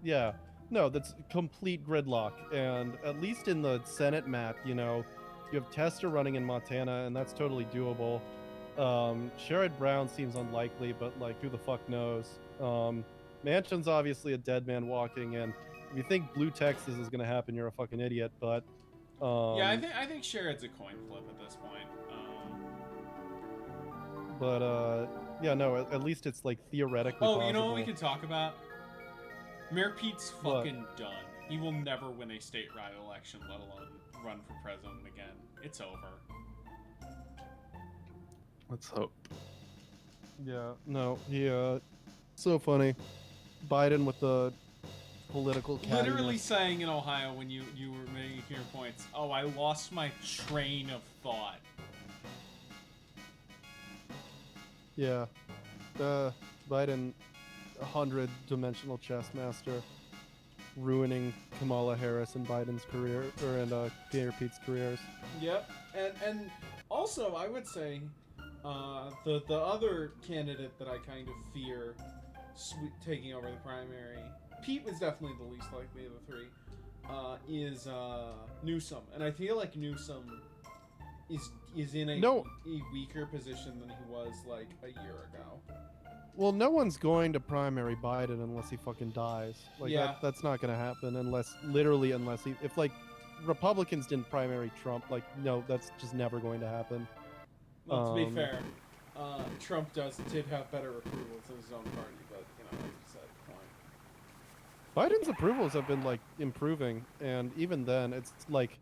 Yeah, no, that's complete gridlock. And at least in the Senate map, you know, you have Tester running in Montana, and that's totally doable. Sherrod Brown seems unlikely, but like, who the fuck knows? Manchin's obviously a dead man walking, and if you think Blue Texas is gonna happen, you're a fucking idiot. But yeah, I think Sherrod's a coin flip at this point. But yeah, no, at least it's like theoretically. Oh, you know possible. what we can talk about? Mayor Pete's What? fucking done. He will never win a statewide election, let alone run for president again. It's over. Let's hope. Yeah, no, he so funny. Biden with the political Literally cattiness. saying in Ohio when you were making your points, oh, I lost my train of thought. Yeah. Biden, 100-dimensional chess master, ruining Kamala Harris and Biden's career, and Peter Pete's careers. Yep, and also I would say the other candidate that I kind of fear taking over the primary, Pete was definitely the least likely of the three, is Newsom, and I feel like Newsom is in a weaker position than he was like a year ago. Well, no one's going to primary Biden unless he fucking dies. Like Yeah. that's not gonna happen unless he, if like Republicans didn't primary Trump, like no, that's just never going to happen. Well, to be fair, Trump did have better approvals in his own party, but you know, like you said, Biden's approvals have been like improving, and even then, it's like,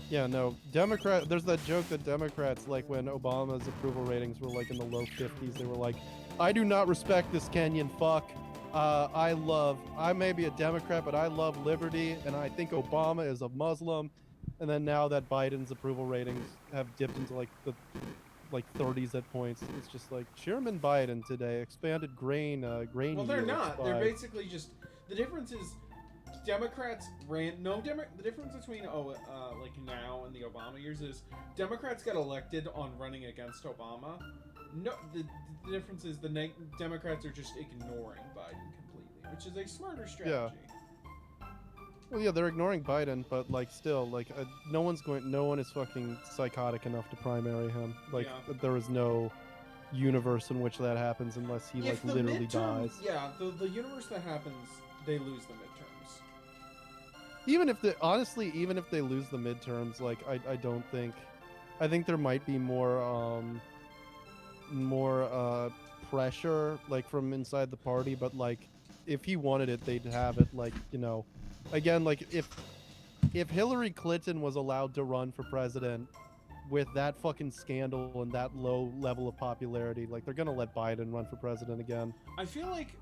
yeah, no, there's that joke that Democrats, like when Obama's approval ratings were like in the low 50s, they were like, I do not respect this Kenyan fuck. I may be a Democrat, but I love liberty, and I think Obama is a Muslim. And then now that Biden's approval ratings have dipped into like the 30s at points, it's just like Chairman Biden today expanded grain well, they're yields not. by- They're basically just, the difference is Democrats the difference between like now and the Obama years is Democrats got elected on running against Obama. No, the difference is Democrats are just ignoring Biden completely, which is a smarter strategy. Well, yeah, they're ignoring Biden, but like still, like no one is fucking psychotic enough to primary him. Like there is no universe in which that happens unless he like literally dies. Yeah, the universe that happens, they lose the midterms. Even if they lose the midterms, like I think there might be more pressure like from inside the party, but like if he wanted it, they'd have it. Like, you know, again, like if Hillary Clinton was allowed to run for president with that fucking scandal and that low level of popularity, like they're gonna let Biden run for president again. I feel like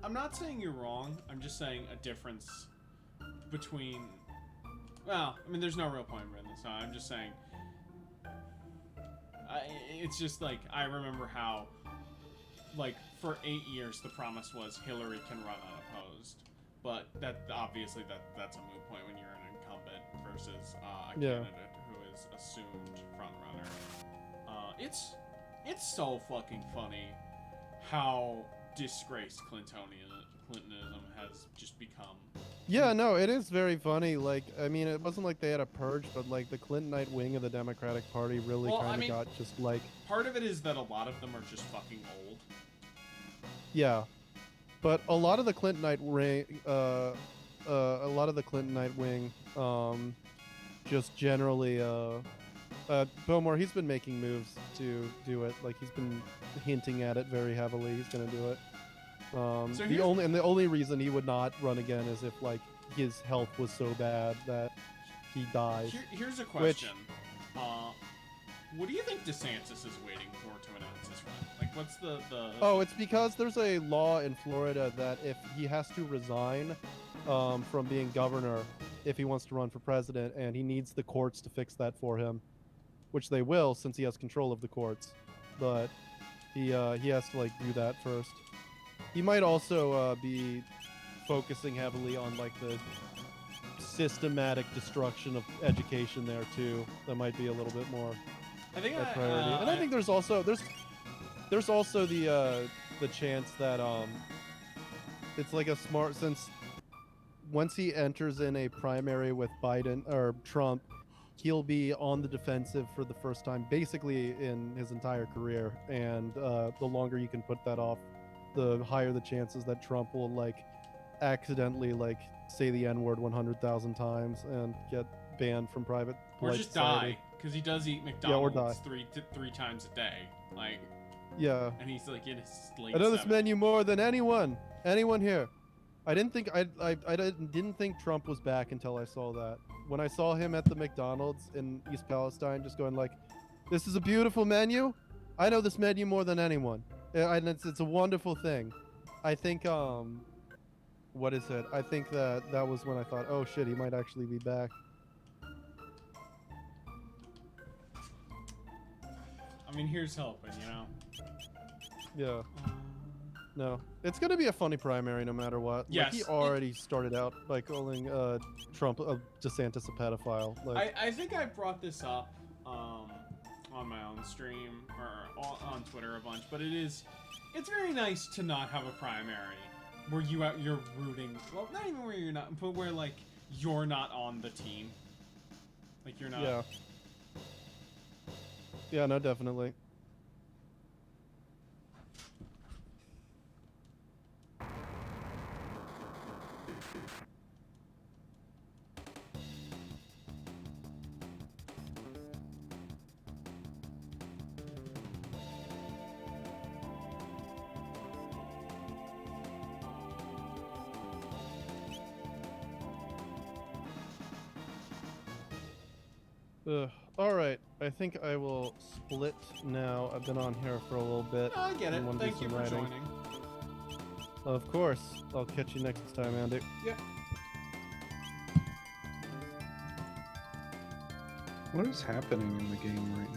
I'm not saying you're wrong. I'm just saying a difference between. Well, I mean, there's no real point in this. I'm just saying. It's just like I remember how, like for 8 years, the promise was Hillary can run unopposed, but that's a moot point when you're an incumbent for versus a Yeah. candidate who is assumed front runner. It's so fucking funny how disgraced Clintonism has just become. Yeah, no, it is very funny. Like, I mean, it wasn't like they had a purge, but like the Clintonite wing of the Democratic Party really Well, I kind of mean- got just like, Part of it is that a lot of them are just fucking old. yeah. But a lot of the Clintonite ring, a lot of the Clintonite wing, just generally, Bowmore, he's been making moves to do it. Like he's been hinting at it very heavily. He's gonna do it. So The here's- only reason he would not run again is if like his health was so bad that he dies. Here's a question. What do you think DeSantis is waiting for to announce his run? Like, what's the? Oh, it's because there's a law in Florida that if he has to resign from being governor if he wants to run for president, and he needs the courts to fix that for him, which they will since he has control of the courts. But he has to like do that first. He might also be focusing heavily on like the systematic destruction of education there too. That might be a little bit more I think a priority. And I think there's also the chance that it's like a smart, since once he enters in a primary with Biden or Trump, he'll be on the defensive for the first time basically in his entire career, and the longer you can put that off, the higher the chances that Trump will like accidentally like say the N-word 100,000 times and get banned from private or polite just society. die because he does eat Yeah, or McDonald's die. three times a day, like, Yeah. and he's like in his late I know this 70s. menu more than anyone here. I didn't think didn't think Trump was back until I saw that. When I saw him at the McDonald's in East Palestine, just going like, "This is a beautiful menu. I know this menu more than anyone, and it's a wonderful thing." I think what is it? I think that was when I thought, "Oh shit, he might actually be back." I mean, here's hoping, you know. Yeah. No, it's gonna be a funny primary no matter what. Yes, Like, he it- already started out by calling Trump DeSantis a pedophile. Like, I think I brought this up on my own stream or on Twitter a bunch, but it's very nice to not have a primary where you're rooting. Well, not even where you're not, but where like you're not on the team. Like you're not. yeah. Yeah, no, definitely. All right, I think I will split now. I've been on here for a little bit. No, I get it. and wanna do Thank you some for writing. joining. Of course. I'll catch you next time, Andy. Yep. What is happening in the game right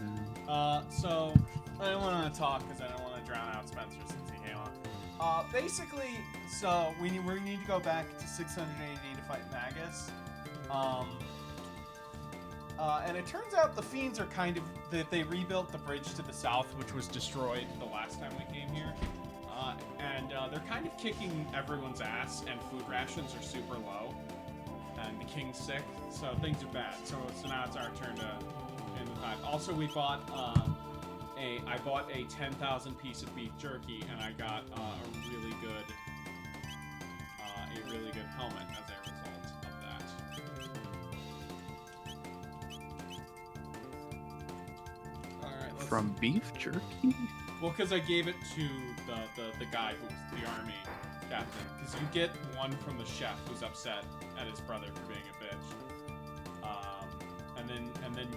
now? So I don't want to talk because I don't want to drown out Spencer since he came on. Basically, so we need to go back to 600 AD to fight Magus. And it turns out the Fiends are kind of that they rebuilt the bridge to the south, which was destroyed the last time we came here. And they're kind of kicking everyone's ass, and food rations are super low. And the king's sick, so things are bad. So now it's our turn to end the time. Also, we bought I bought a 10,000 piece of beef jerky, and I got a really good helmet as a result of that. All right, let's. From beef jerky? Well, because I gave it to the guy who was the army captain. Because you get one from the chef who's upset at his brother for being a bitch.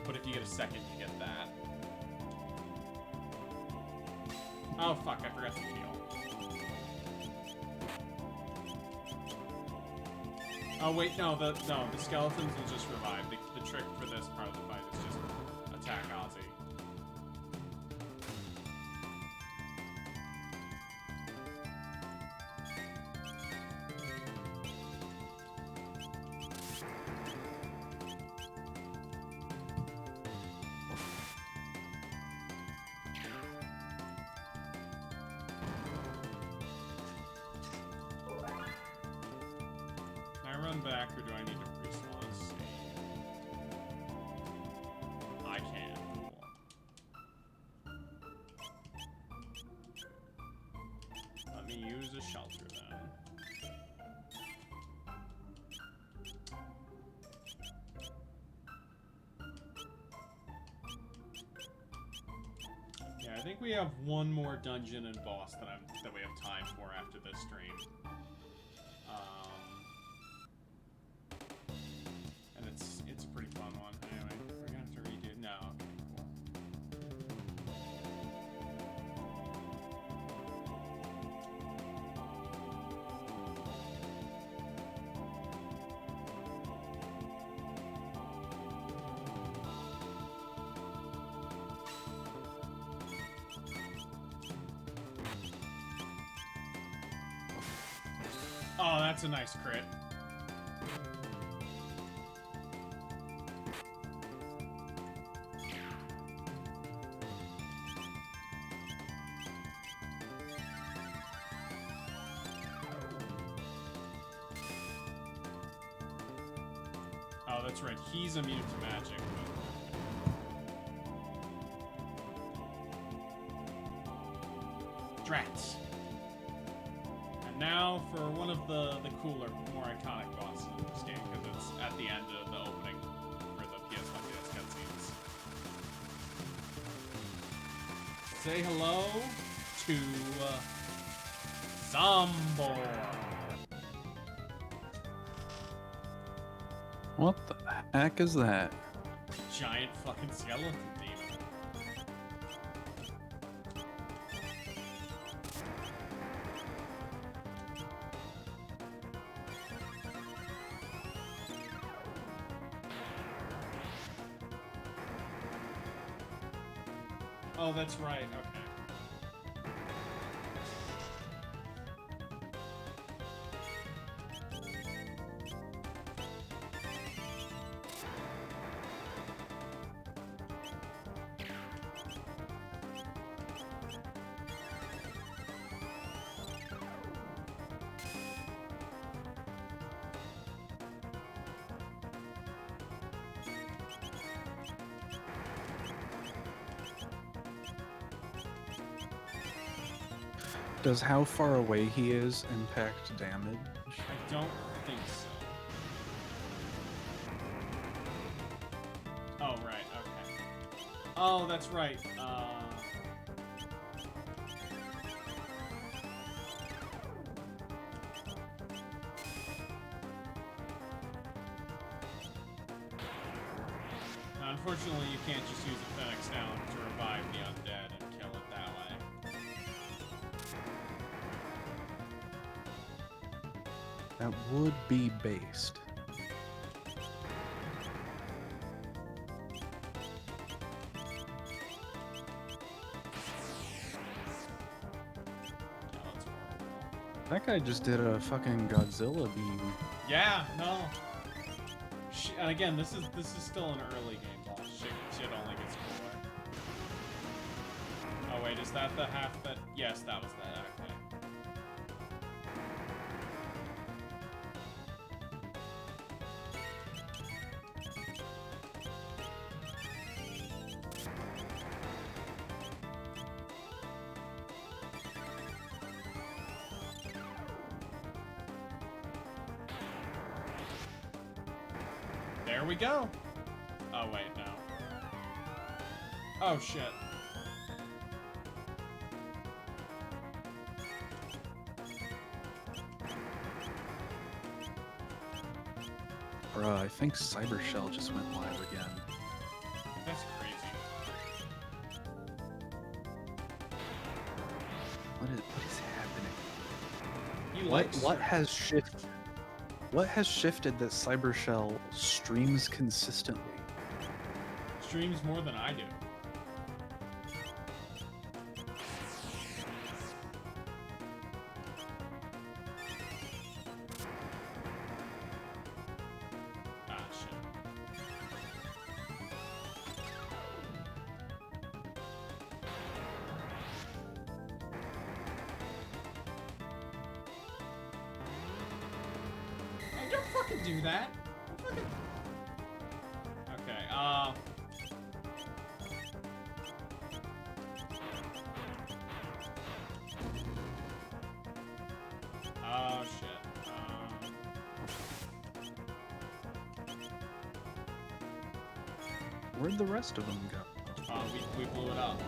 But if you get a second, you get that. Oh fuck! I forgot to heal. Oh wait, no, the skeletons will just revive. The trick for this part of the fight is just attack Ozzy. run back, or do I need to respawn? Let's see. I can. Cool. Let me use a shelter then. Yeah, I think we have one more dungeon and boss that we have time for after this stream. And it's a pretty fun one. Anyway, we're gonna have to redo. No, okay, cool. Oh, that's a nice crit. Oh, that's right. He's immune to magic. Drats. And now for one of the cooler, more iconic bosses in this game, because it's at the end of the opening for the PS1 DS cutscenes. Say hello to Zombor. What the heck is that? Giant fucking skeleton demon. Oh, that's right. Okay. Does how far away he is impact damage? I don't think so. Oh, right, okay. Oh, that's right. Unfortunately, you can't just use a Phoenix Down to revive the undead and kill it that way. That would be based. Yeah, that's horrible. That guy just did a fucking Godzilla beam. Yeah, no. And again, this is still an early game boss. Shit only gets cooler. Oh wait, is that the half that? Yes, that was that. Okay. There we go. Oh wait, no. Oh shit. Bruh, I think Cyber Shell just went live again. That's crazy. What is happening? He What likes what has shifted? What has shifted that Cyber Shell streams consistently? streams more than I do. Ah, shit. Don't fucking do that. Fucking... Okay, oh, shit. Where'd the rest of them go? We blew it up.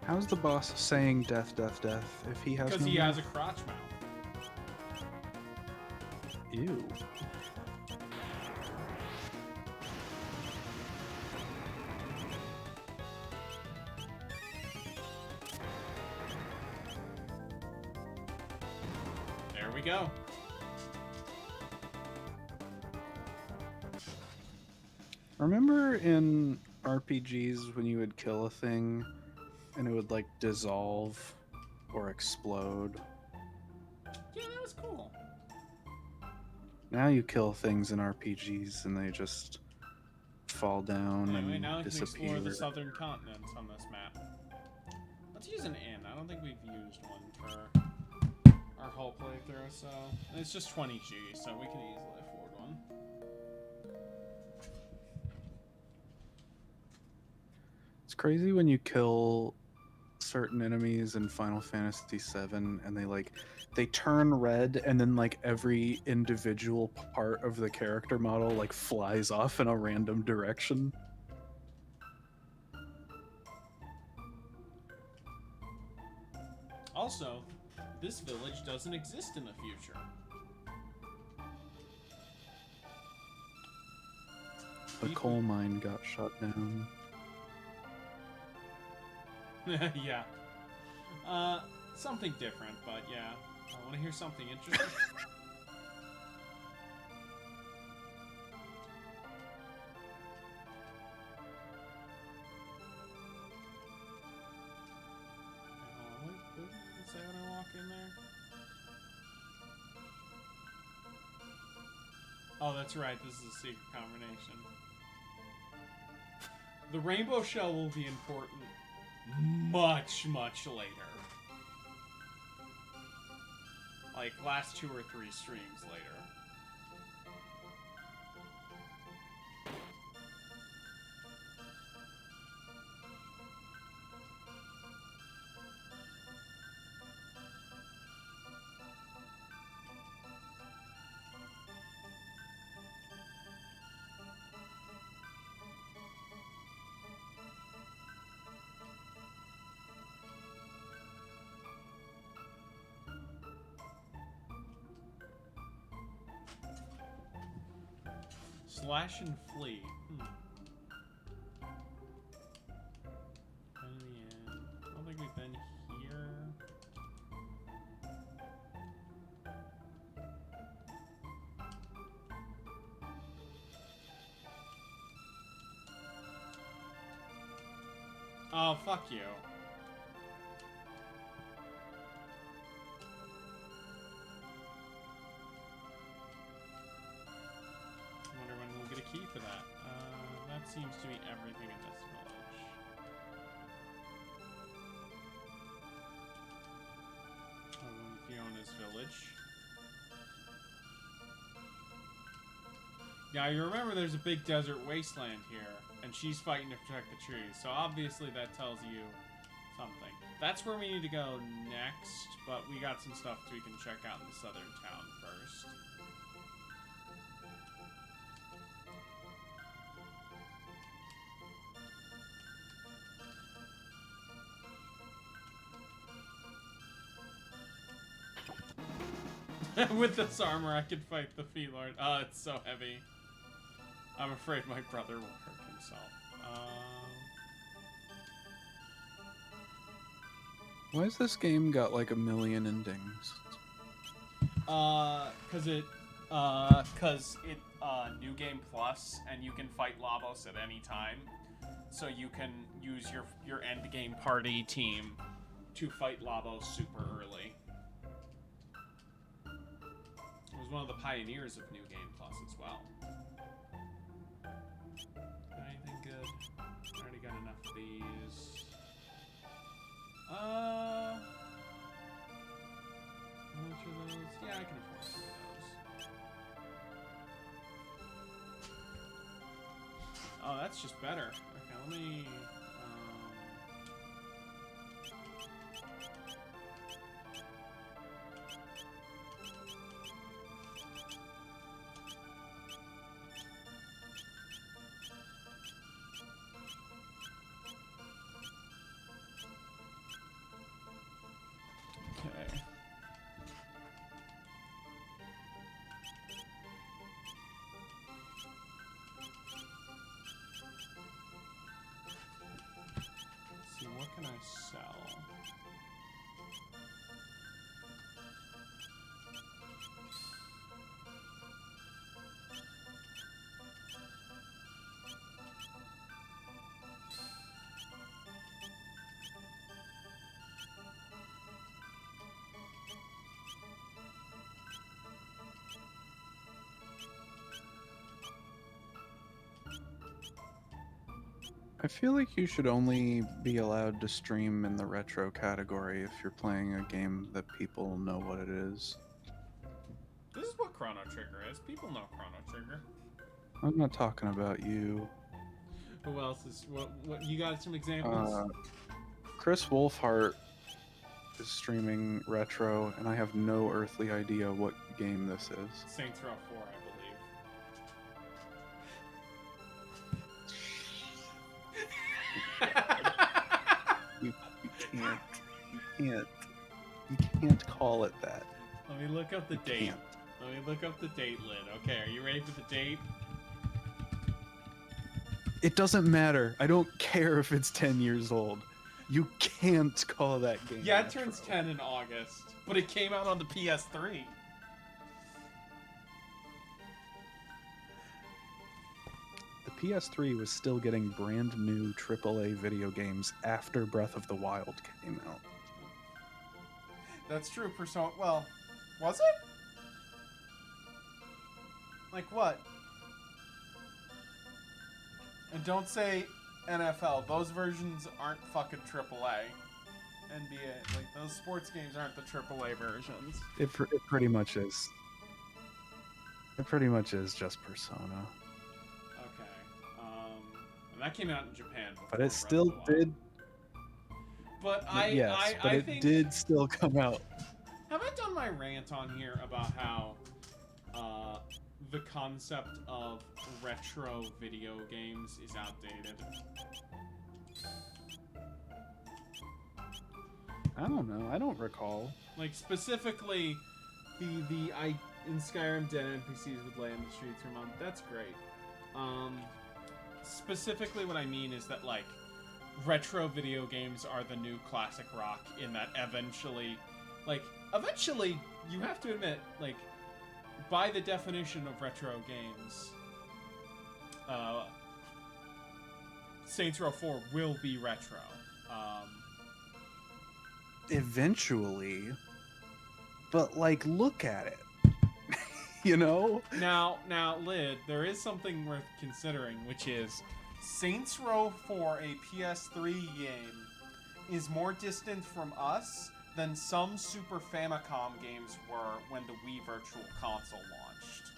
How's the boss saying death, death, death if he has Because no he has a mouth? crotch mouth. Ew. There we go. Remember in RPGs when you would kill a thing and it would like dissolve or explode? Yeah, that was cool. Now you kill things in RPGs and they just fall down Anyway, and now we can disappear. explore the southern continents on this map. Let's use an inn. I don't think we've used one for our whole playthrough, so... And it's just 20G, so we can easily afford one. It's crazy when you kill certain enemies in Final Fantasy VII and they turn red and then like every individual part of the character model like flies off in a random direction. Also, this village doesn't exist in the future. The coal mine got shut down. Yeah. Something different, but yeah. I want to hear something interesting. What did it say when I walk in there? Oh, that's right. This is a secret combination. The rainbow shell will be important much, much later. Like, last 2 or 3 streams later. Slash and flee. In the end, I don't think we've been here. Oh, fuck you. Get a key for that. That seems to be everything in this village. Fiona's village. Now you remember there's a big desert wasteland here, and she's fighting to protect the trees, so obviously that tells you something. That's where we need to go next, but we got some stuff we can check out in the southern town first. With this armor, I could fight the Fee Lord. Oh, it's so heavy. I'm afraid my brother will hurt himself. Why has this game got like 1 million endings? Cause it, New Game Plus, and you can fight Lavos at any time. So you can use your end game party team to fight Lavos super early. was one of the pioneers of New Game Plus as well. Anything good? I already got enough of these. How much are those? Yeah, I can afford some of those. Oh, that's just better. Okay, let me. Okay. Let's see, what can I sell? I feel like you should only be allowed to stream in the retro category if you're playing a game that people know what it is. This is what Chrono Trigger is. People know Chrono Trigger. I'm not talking about you. Who else is? What? You got some examples? Chris Wolfhart is streaming retro, and I have no earthly idea what game this is. Saints Row 4, I believe. You can't call it that. Let me look up the date. Can't. Let me look up the date, Lid. Okay, are you ready for the date? It doesn't matter. I don't care if it's 10 years old. You can't call that game Yeah, it retro. turns 10 in August, but it came out on the PS3. The PS3 was still getting brand new AAA video games after Breath of the Wild came out. That's true. Persona. Well, was it? Like what? And don't say NFL. Those versions aren't fucking AAA. NBA. Like those sports games aren't the AAA versions. It pretty much is. It pretty much is just Persona. Okay. And that came out in Japan before But Breath it of still the Wild. did. But But I it think, did still come out. Have I done my rant on here about how the concept of retro video games is outdated? I don't know. I don't recall. Like specifically, in Skyrim, dead NPCs would lay in the streets for a month. That's great. Specifically, what I mean is that like retro video games are the new classic rock. In that eventually, you have to admit, like, by the definition of retro games, Saints Row 4 will be retro. Eventually. But, like, look at it. You know? Now, Lid, there is something worth considering, which is Saints Row 4, a PS3 game, is more distant from us than some Super Famicom games were when the Wii Virtual Console launched.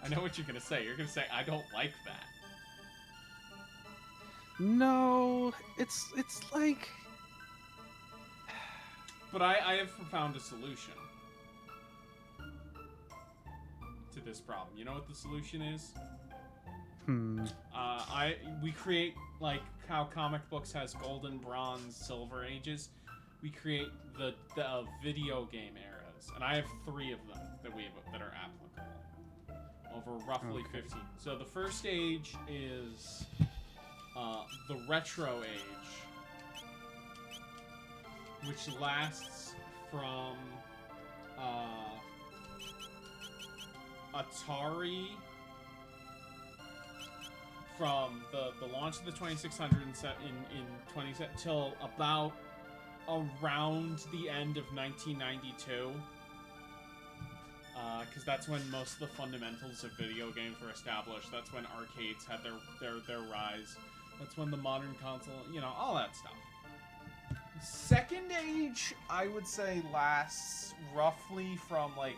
I know what you're gonna say. You're gonna say, I don't like that. No, it's like... But I have found a solution to this problem. You know what the solution is? We create, like how comic books has golden, bronze, silver ages. We create the video game eras, and I have 3 of them that are applicable over roughly 15. So the first age is the retro age, which lasts from from the launch of the 2600 in 20 till about around the end of 1992. Because that's when most of the fundamentals of video games were established. That's when arcades had their rise. That's when the modern console, you know, all that stuff. Second age, I would say, lasts roughly from like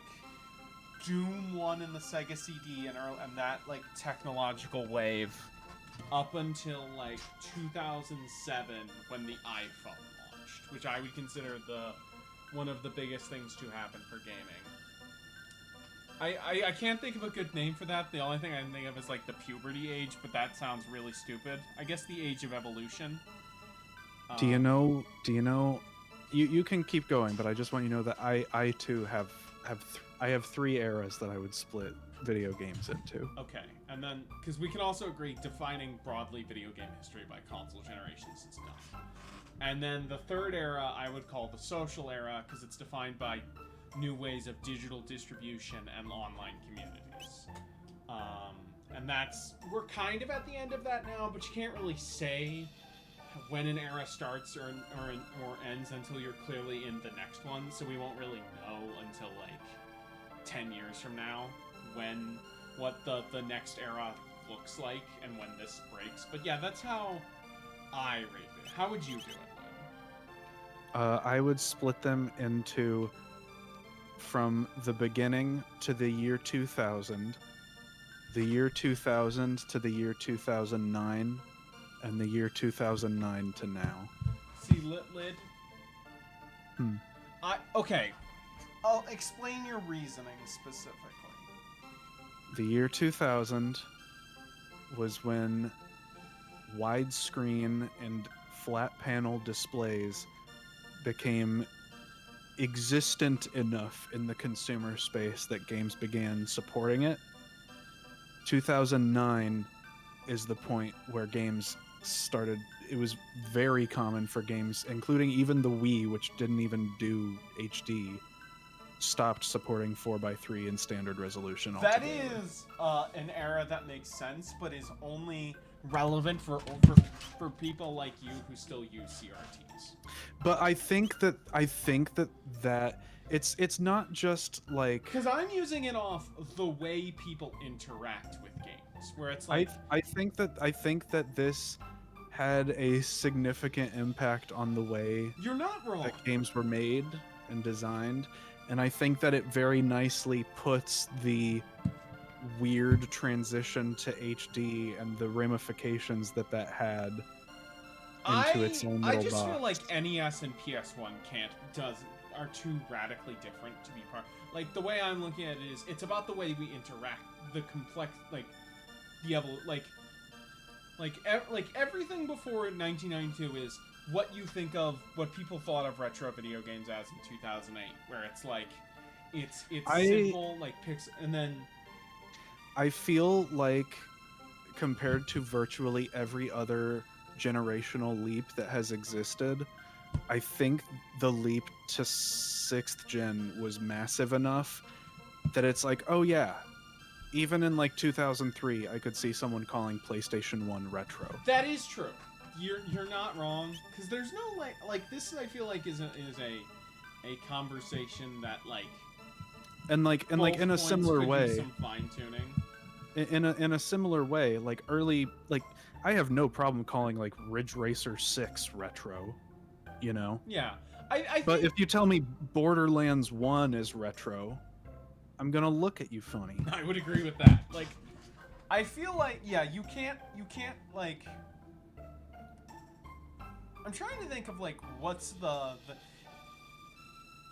Doom 1 in the Sega CD and that like technological wave Up until like 2007 when the iPhone launched, which I would consider one of the biggest things to happen for gaming. I can't think of a good name for that. The only thing I can think of is like the puberty age, but that sounds really stupid. I guess the age of evolution. Do you know? You can keep going, but I just want you to know that I too have three eras that I would split video games into. Okay, and then because we can also agree defining broadly video game history by console generations and stuff. And then the third era I would call the social era because it's defined by new ways of digital distribution and online communities. And we're kind of at the end of that now, but you can't really say when an era starts or ends until you're clearly in the next one, so we won't really know until like 10 years from now what the next era looks like and when this breaks. But yeah, that's how I rate it. How would you do it, Lynn? I would split them into from the beginning to the year 2000, the year 2000 to the year 2009, and the year 2009 to now. See, Lid? Okay. I'll explain your reasoning specifically. The year 2000 was when widescreen and flat panel displays became existent enough in the consumer space that games began supporting it. 2009 is the point where games started. It was very common for games, including even the Wii, which didn't even do HD, stopped supporting 4:3 in standard resolution altogether. That is an era that makes sense, but is only Relevant for people like you who still use CRTs. But I think that it's not just like, Because I'm using it off the way people interact with games, where it's like I think that this had a significant impact on the way you're not wrong. that games were made and designed, and I think that it very nicely puts the weird transition to HD and the ramifications that had into its own little I just box. feel like NES and PS1 are too radically different to be part. Like the way I'm looking at it is, it's about the way we interact, the complex, like the like everything before 1992 is what you think of, what people thought of retro video games as in 2008, where it's like it's simple, like and then I feel like compared to virtually every other generational leap that has existed, I think the leap to 6th gen was massive enough that it's like, oh yeah, even in like 2003, I could see someone calling PlayStation 1 retro. That is true. You're not wrong, because there's no like this. I feel like is a conversation that in a similar way, some fine tuning. In a similar way, like early, like I have no problem calling like Ridge Racer 6 retro, you know. Yeah, I But think, if you tell me Borderlands 1 is retro, I'm gonna look at you funny. I would agree with that. Like, I feel like, yeah, you can't like. I'm trying to think of like what's the.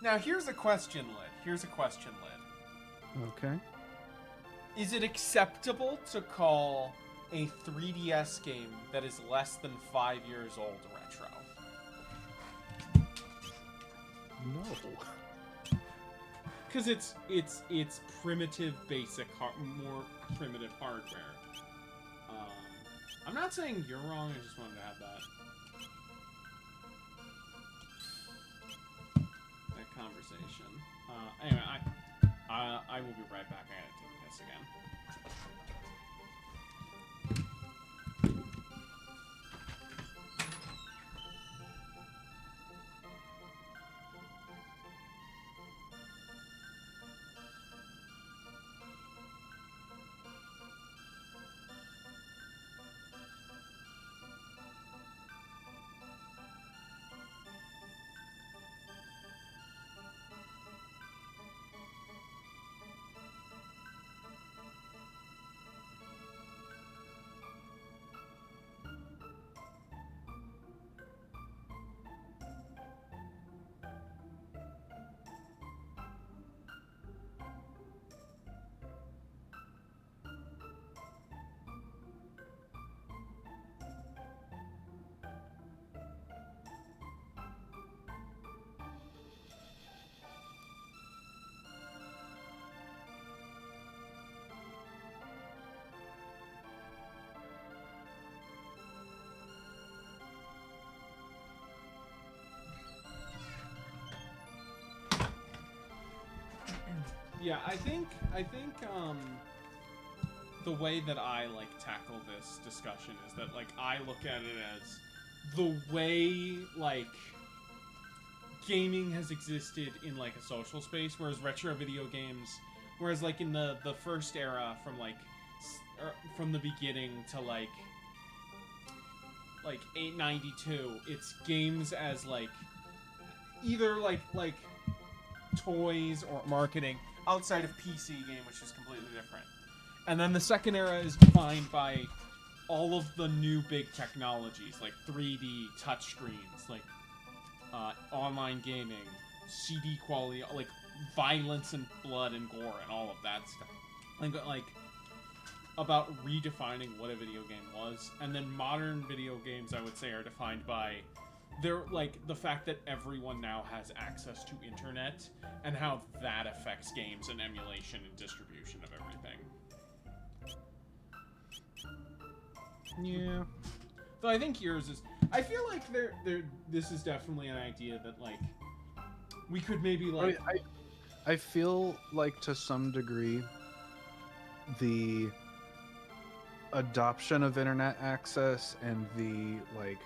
Now here's a question, Lid. Okay. Is it acceptable to call a 3DS game that is less than 5 years old retro? No. because it's primitive, basic, more primitive hardware. I'm not saying you're wrong. I just wanted to have that conversation. Anyway, I will be right back. I gotta take this again. Yeah, I think the way that I like tackle this discussion is that like I look at it as the way like gaming has existed in like a social space, whereas retro video games, whereas like in the first era from like from the beginning to like 892, it's games as like either like toys or marketing outside of PC game, which is completely different. And then the second era is defined by all of the new big technologies like 3D touchscreens, like online gaming, CD quality, like violence and blood and gore and all of that stuff. Like about redefining what a video game was. And then modern video games, I would say, are defined by they're like the fact that everyone now has access to internet and how that affects games and emulation and distribution of everything. Yeah. Though I think yours is. I feel like this is definitely an idea that like we could maybe like. I feel like to some degree the adoption of internet access and the like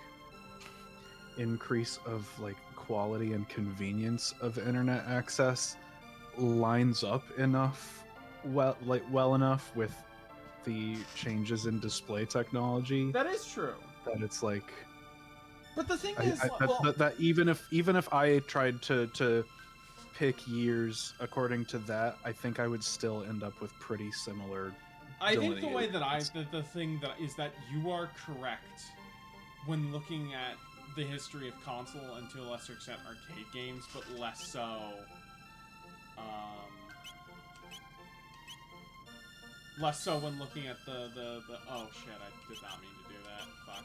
increase of like quality and convenience of internet access lines up enough well enough with the changes in display technology That is true. that it's like But the thing is, that even if I tried to pick years according to that, I think I would still end up with pretty similar. I think the way that the thing that is that you are correct when looking at the history of console and to a lesser extent arcade games, but less so. Less so when looking at the oh shit, I did not mean to do that. Fuck.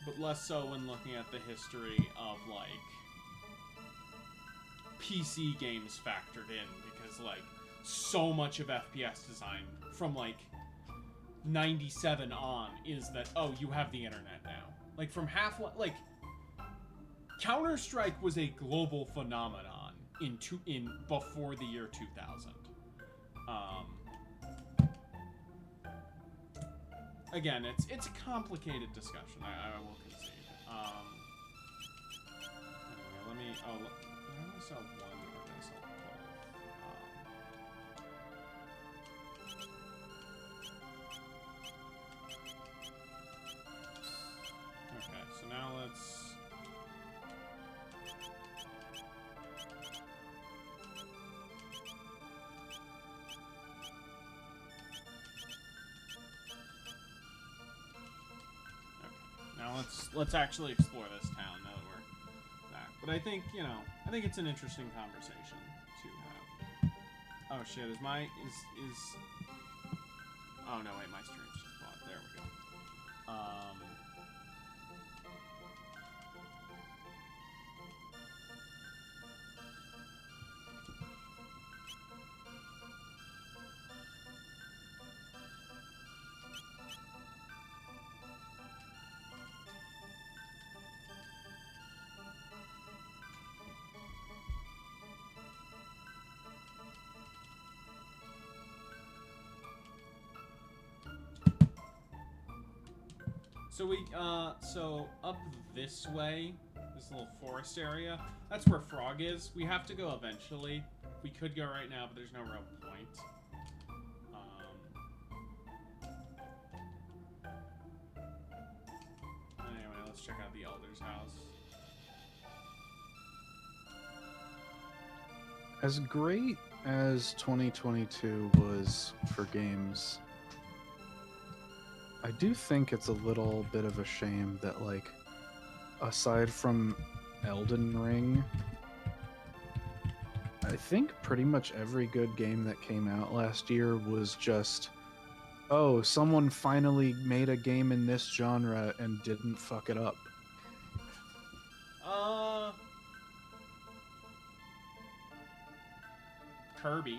But less so when looking at the history of like PC games factored in, because like so much of FPS design from like 97 on is that you have the internet now. Like from like Counter-Strike was a global phenomenon in before the year 2000. Again, it's a complicated discussion. I will concede. Anyway, let me. Oh, did I only sell one or did I sell both? Okay, so now let's. Now let's actually explore this town now that we're back. But I think, I think it's an interesting conversation to have. Oh shit, is oh no, wait, my stream's just bought. There we go. So up this way, this little forest area, that's where Frog is. We have to go eventually. We could go right now, but there's no real point. Anyway, let's check out the Elder's house. As great as 2022 was for games, I do think it's a little bit of a shame that, like, aside from Elden Ring, I think pretty much every good game that came out last year was just, oh, someone finally made a game in this genre and didn't fuck it up. Kirby.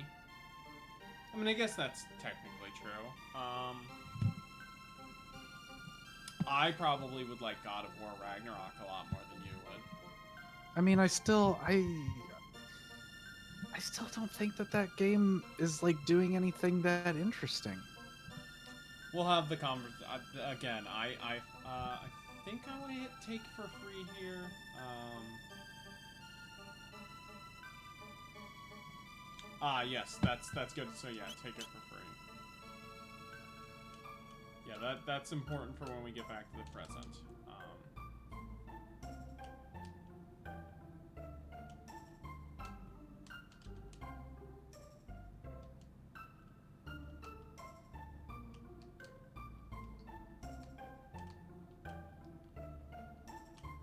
I mean, I guess that's technically true. I probably would like God of War Ragnarok a lot more than you would. I mean, I still don't think that game is like doing anything that interesting. We'll have the conversation again. I think I want to hit take for free here. Yes, that's good. So yeah, take it for free. Yeah, that's important for when we get back to the present.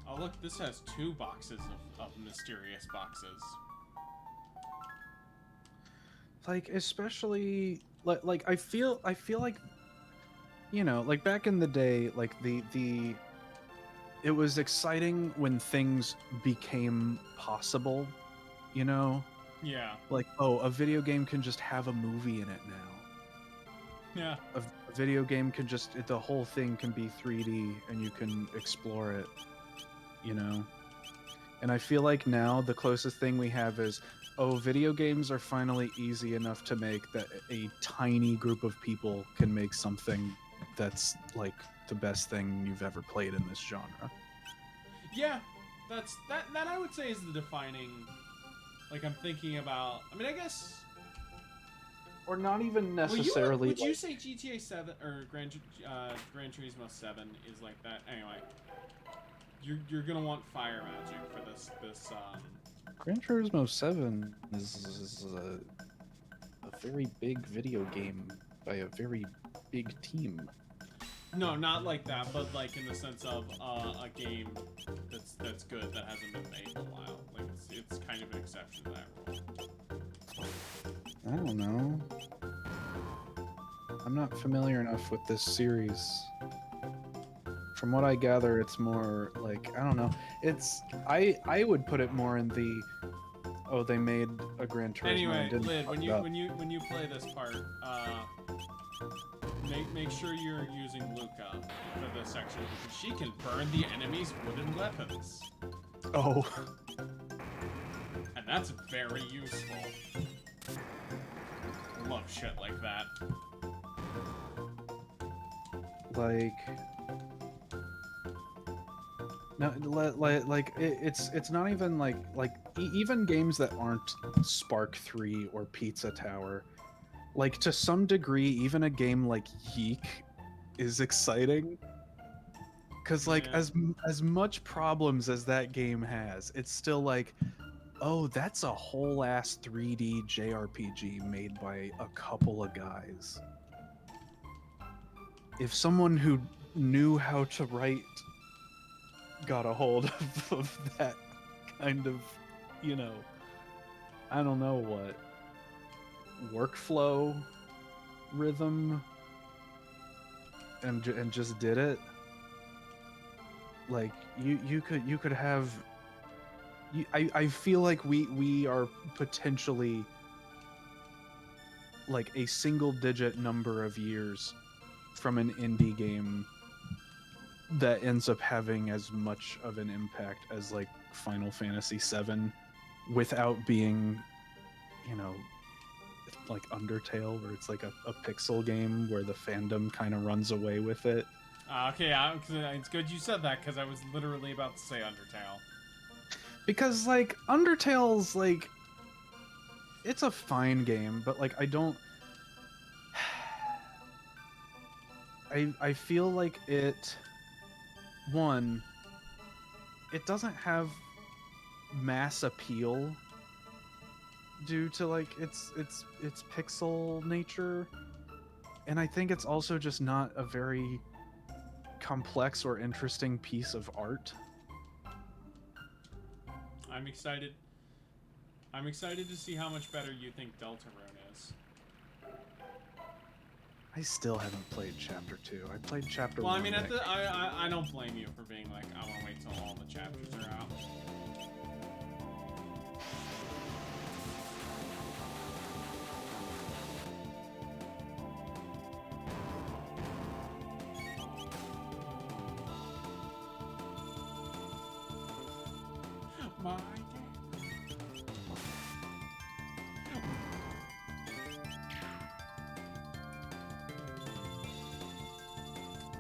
Oh look, this has 2 boxes of mysterious boxes. Like, especially like I feel like, you know, like back in the day, like the it was exciting when things became possible, you know? Yeah. Like, oh, a video game can just have a movie in it now. Yeah. A video game can just, the whole thing can be 3D and you can explore it, you know? And I feel like now the closest thing we have is, oh, video games are finally easy enough to make that a tiny group of people can make something that's like the best thing you've ever played in this genre. Yeah. That I would say is the defining. Like, I'm thinking about. I mean, I guess. Or not even Well, necessarily. would you say GTA 7 or Gran Turismo 7 is like that? Anyway, you're gonna want fire magic for this. Gran Turismo 7 is a very big video game by a very big team. No, not like that, but like in the sense of a game that's good that hasn't been made in a while. Like it's kind of an exception to that rule. I don't know. I'm not familiar enough with this series. From what I gather, it's more like, I don't know. It's I would put it more in the, oh, they made a Gran Turismo. Anyway, and didn't Lid, fuck when it up. you play this part, make sure you're using Luca for this section because she can burn the enemy's wooden weapons, Oh. and that's very useful. Love shit like that. Like, no, like it's not even like even games that aren't Spark 3 or Pizza Tower, like to some degree, even a game like Yeek is exciting. Cause like Yeah. as much problems as that game has, it's still like, oh, that's a whole ass 3D JRPG made by a couple of guys. If someone who knew how to write got a hold of that kind of, you know, I don't know what, workflow rhythm and just did it, like you could have, I feel like we are potentially like a single digit number of years from an indie game that ends up having as much of an impact as like Final Fantasy VII without being, you know, like Undertale, where it's like a pixel game where the fandom kind of runs away with it. Okay, it's good you said that because I was literally about to say Undertale. Because like Undertale's like, it's a fine game, but like I don't, I feel like it, one, it doesn't have mass appeal due to like its pixel nature, and I think it's also just not a very complex or interesting piece of art. I'm excited to see how much better you think Deltarune is. I still haven't played Chapter 2. I played Chapter 1. Well, I mean, I don't blame you for being like, I want to wait till all the chapters are out. my game.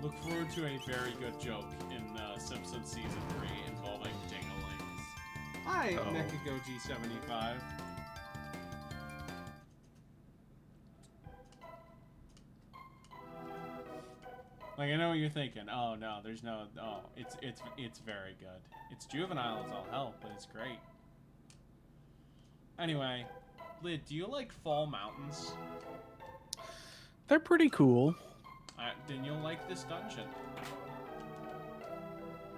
Look forward to a very good joke in Simpsons Season 3 involving dinglings. Hi, Oh. Mekagoji75. Like, I know what you're thinking. Oh no, there's no. Oh, it's very good. It's juvenile as all hell, but it's great. Anyway, Lid, do you like Fall Mountains? They're pretty cool. Then you'll like this dungeon.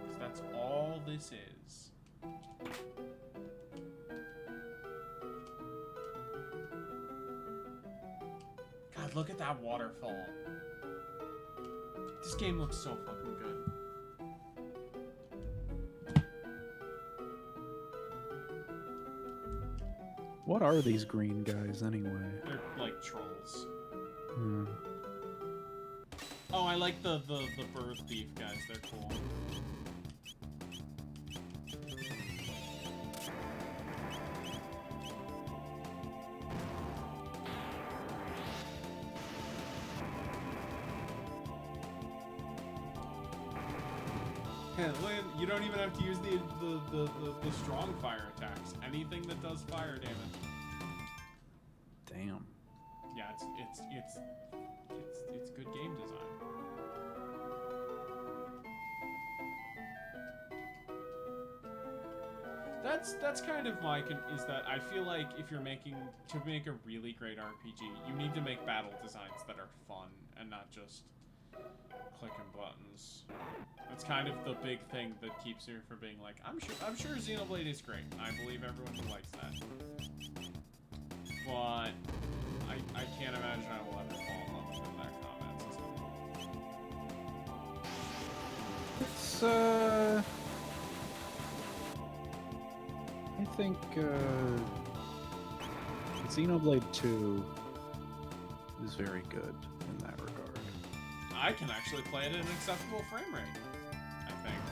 'Cause that's all this is. God, look at that waterfall. This game looks so fucking good. What are these green guys anyway? They're like trolls. Hmm. Oh, I like the bird thief guys. They're cool. Lynn, you don't even have to use the strong fire attacks. Anything that does fire damage. Damn. Yeah, it's good game design. That's kind of my is that I feel like if you're to make a really great RPG, you need to make battle designs that are fun and not just clicking buttons. That's kind of the big thing that keeps me from being like, I'm sure Xenoblade is great. I believe everyone who likes that. But I can't imagine I will ever fall in love with that combat system. It's I think Xenoblade 2 is very good in that regard. I can actually play it at an acceptable frame rate, I think.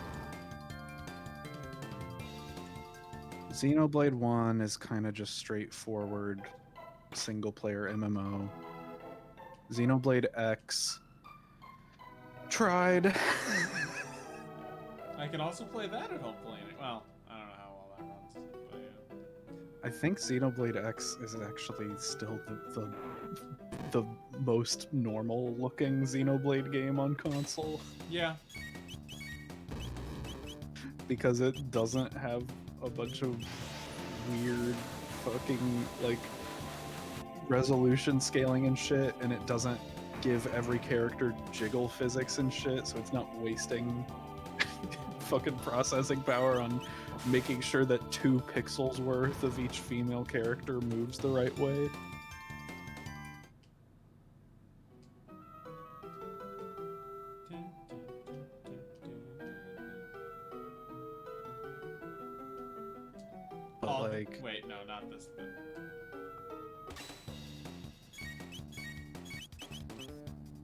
Xenoblade 1 is kind of just straightforward single-player MMO. Xenoblade X tried. I can also play that at home playing it. Well, I don't know how well that runs, but yeah. I think Xenoblade X is actually still the most normal-looking Xenoblade game on console. Yeah. Because it doesn't have a bunch of weird fucking like resolution scaling and shit, and it doesn't give every character jiggle physics and shit, so it's not wasting fucking processing power on making sure that 2 pixels worth of each female character moves the right way. But Oh, like, wait, no, not this.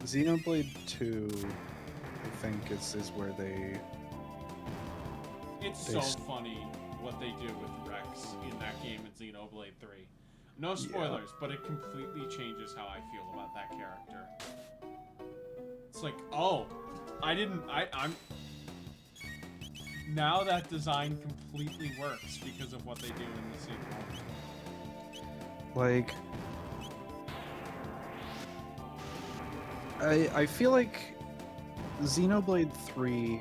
Xenoblade 2, I think is where they It's They so s- funny what they do with Rex in that game in Xenoblade 3. No spoilers, but it completely changes how I feel about that character. It's like, oh, I'm... Now that design completely works because of what they do in the sequel. like I feel like Xenoblade 3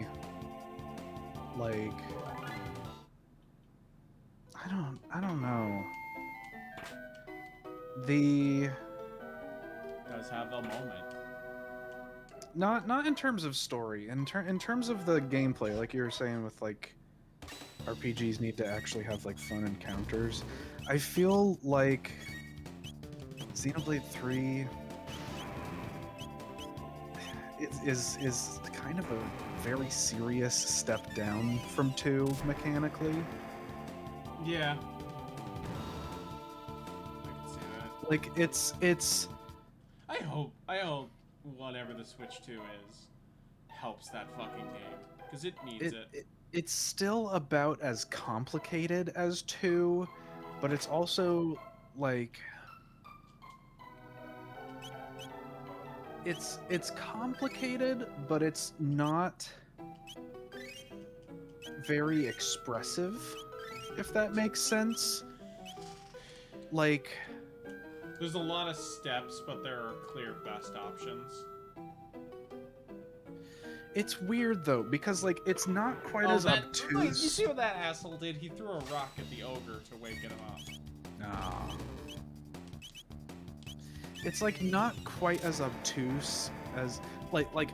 like I don't know. The Does have a moment. not in terms of story, in terms of the gameplay, like you were saying with like RPGs need to actually have like fun encounters. I feel like Xenoblade 3 is kind of a very serious step down from 2 mechanically. Yeah. I can see that. Like it's I hope whatever the Switch 2 is helps that fucking game. Because it needs it. it's still about as complicated as 2, but it's also like it's complicated, but it's not very expressive, if that makes sense. Like, There's a lot of steps, but there are clear best options. it's weird though, because like it's not quite as Look, you obtuse. see what that asshole did? He threw a rock at the ogre to waken him up. Nah. It's like not quite as obtuse as like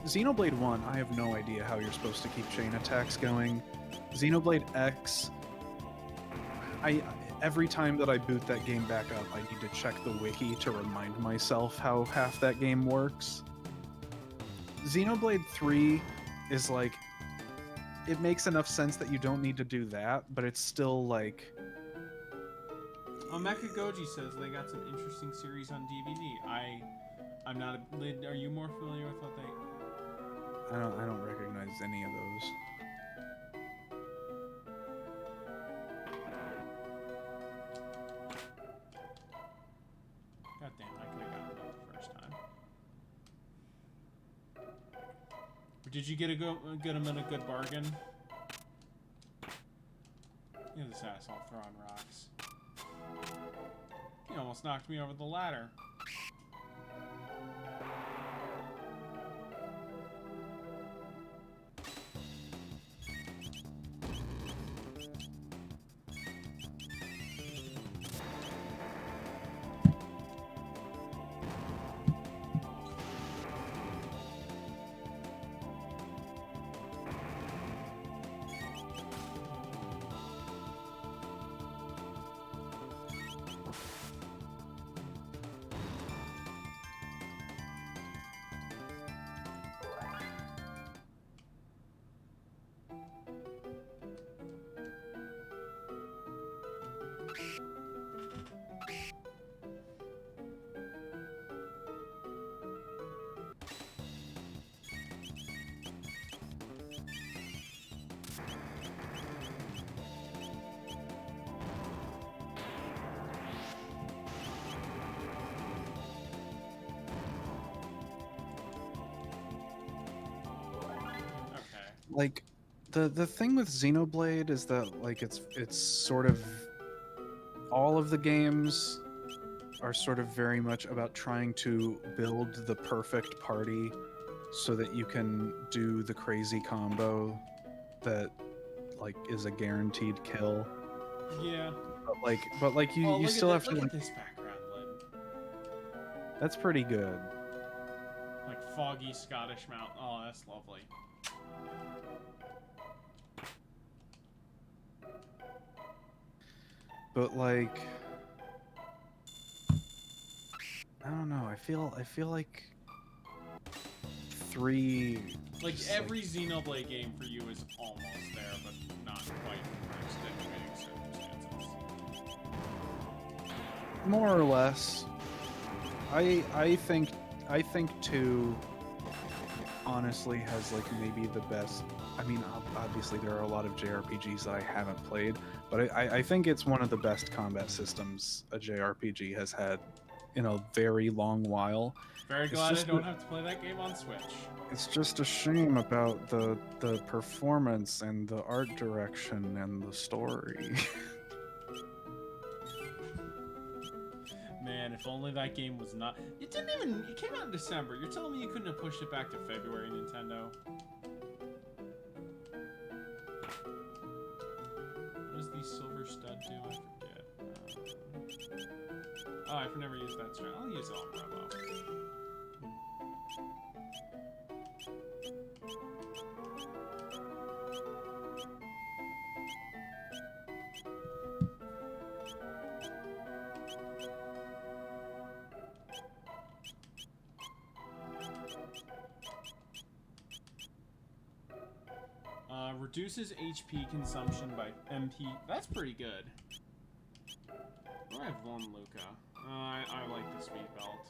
Xenoblade 1, I have no idea how you're supposed to keep chain attacks going. Xenoblade X, every time that I boot that game back up, I need to check the wiki to remind myself how half that game works. Xenoblade 3 is like, it makes enough sense that you don't need to do that, but it's still like... Mecha Goji says they got some interesting series on DVD. I'm not a... Are you more familiar with what they... I don't recognize any of those. God damn, I could have gotten it the first time. Did you get him at a good bargain? Look at this asshole throwing rocks. He almost knocked me over the ladder. Like, the thing with Xenoblade is that like it's sort of, all of the games are sort of very much about trying to build the perfect party so that you can do the crazy combo that like is a guaranteed kill. Yeah. But like you, you still have to look like, at this background, Lynn. that's pretty good. Like foggy Scottish mountain. Oh, that's lovely. But like, I don't know. I feel like 3. Like just, every Xenoblade game for you is almost there, but not quite for extenuating circumstances. more or less. I think 2 honestly has like maybe the best. I mean, obviously there are a lot of JRPGs that I haven't played, but I think it's one of the best combat systems a JRPG has had in a very long while. Very It's glad I just don't have to play that game on Switch. It's just a shame about the performance and the art direction and the story. Man, if only that game was not... It came out in December. You're telling me you couldn't have pushed it back to February, Nintendo? What does the silver stud do? I forget. Oh, I've never used that strat. I'll use it on Promo. Reduces HP consumption by MP. That's pretty good. Oh, I have one Luca. I like the speed belt.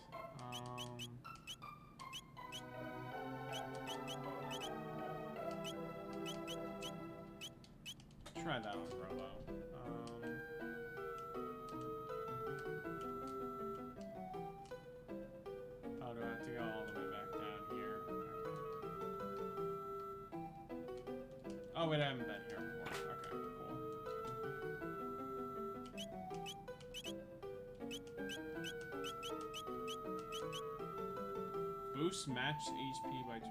try that on Robo. Oh, do I have to go all the way back down here? Okay. Oh, wait, I haven't been here before. Okay, cool. Boost match HP by 2.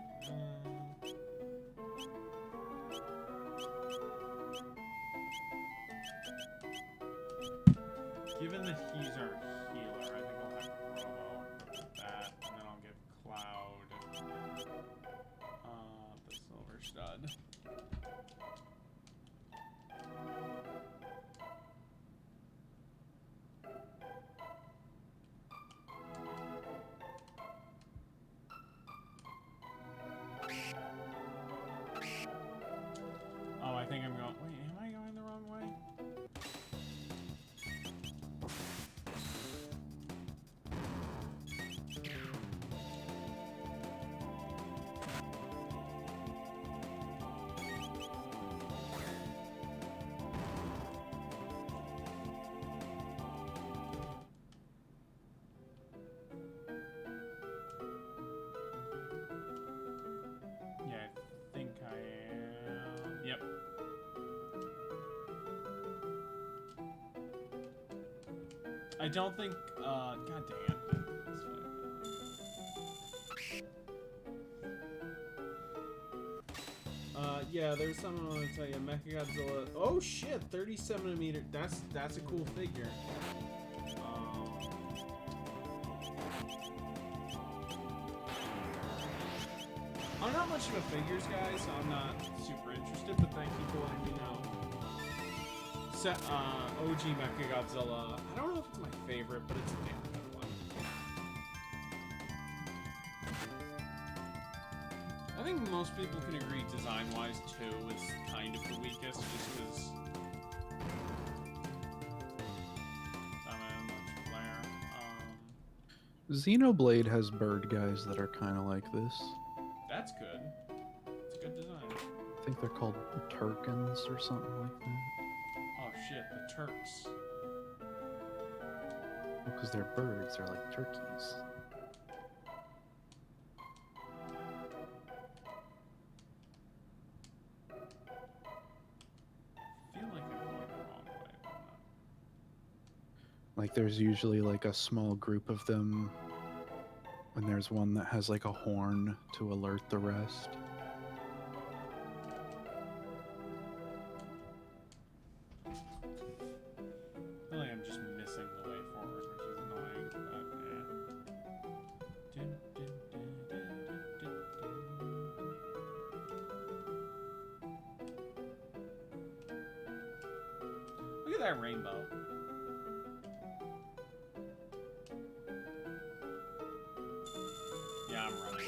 Given that he's our healer, I think I'll have Robo equip that, and then I'll give Cloud the Silver Stud. Oh, I think I'm going. Wait, am I going the wrong way? Yeah, I think I am. Yep. I don't think, god dang it. That's fine. Yeah, there's something I want to tell you. Mechagodzilla. Oh shit, 30cm. That's a cool figure. I'm not much of a figures guy, so I'm not super interested, but thank you for letting me know. OG Mechagodzilla. I don't know if it's my favorite, but it's a damn good one. I think most people can agree design-wise, 2 is kind of the weakest, just because... Xenoblade has bird guys that are kind of like this. That's good. It's a good design. I think they're called Turkins or something like that. Oh shit, the Turks. Because they're birds, they're like turkeys. I feel like I'm going the wrong way. But I'm not. Like there's usually like a small group of them, and there's one that has like a horn to alert the rest. I feel like I'm just missing the way forward, which is annoying, but eh. Dun, dun, dun, dun, dun, dun. Look at that rainbow. Yeah, I'm running.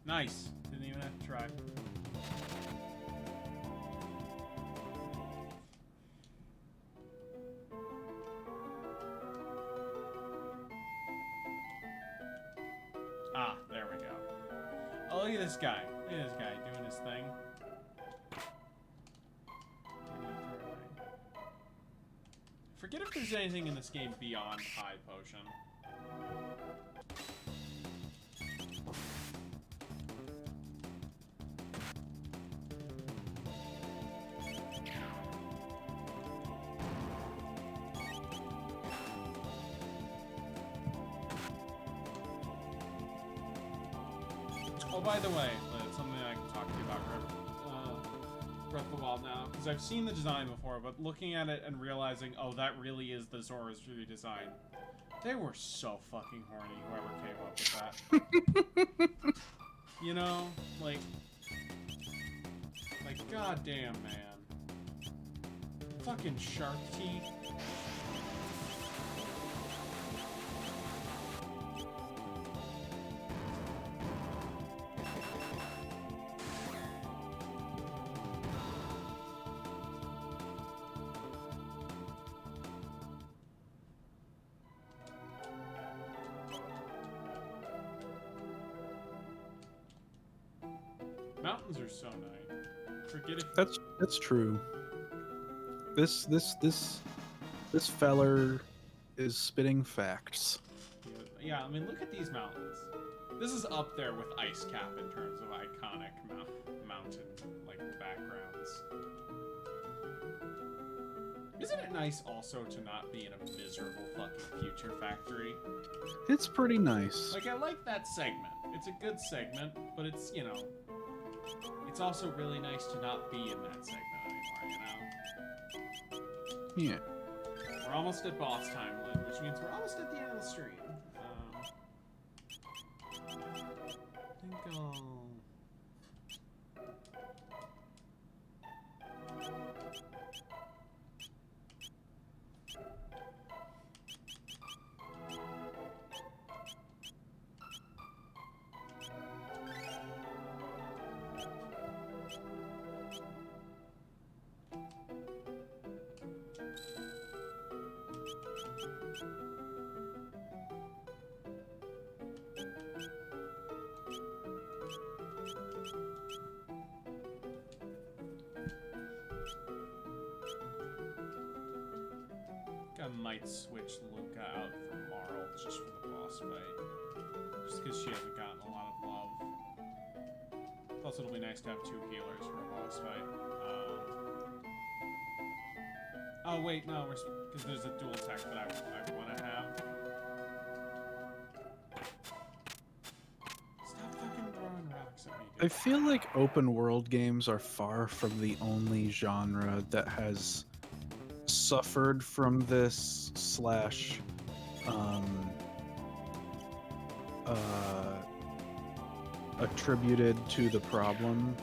Nice. Didn't even have to try. Ah, there we go. Oh, look at this guy. Look at this guy doing his thing. Forget if there's anything in this game beyond High Potion. Oh, by the way, Liz, something I can talk to you about Breath of the Wild now, because I've seen the design before, but looking at it and realizing, oh, that really is the Zora's redesign. They were so fucking horny, whoever came up with that. You know, like goddamn, man. Fucking shark teeth. Mountains are so nice. Forget it. That's true. This feller is spitting facts. Yeah, I mean, look at these mountains. This is up there with Ice Cap in terms of iconic mountain backgrounds. Isn't it nice also to not be in a miserable fucking future factory? It's pretty nice. Like, I like that segment. It's a good segment, but it's, you know, it's also really nice to not be in that segment anymore, you know? Yeah. We're almost at boss time, Lynn, which means we're almost at the end of the stream. I think I'll... I might switch Luca out for Marl just for the boss fight. Just because she hasn't gotten a lot of love. Plus, it'll be nice to have 2 healers for a boss fight. Oh, wait, no, because there's a dual tech that I want to have. Stop fucking throwing rocks at me, dude. I feel like open world games are far from the only genre that has suffered from this slash attributed to the problem,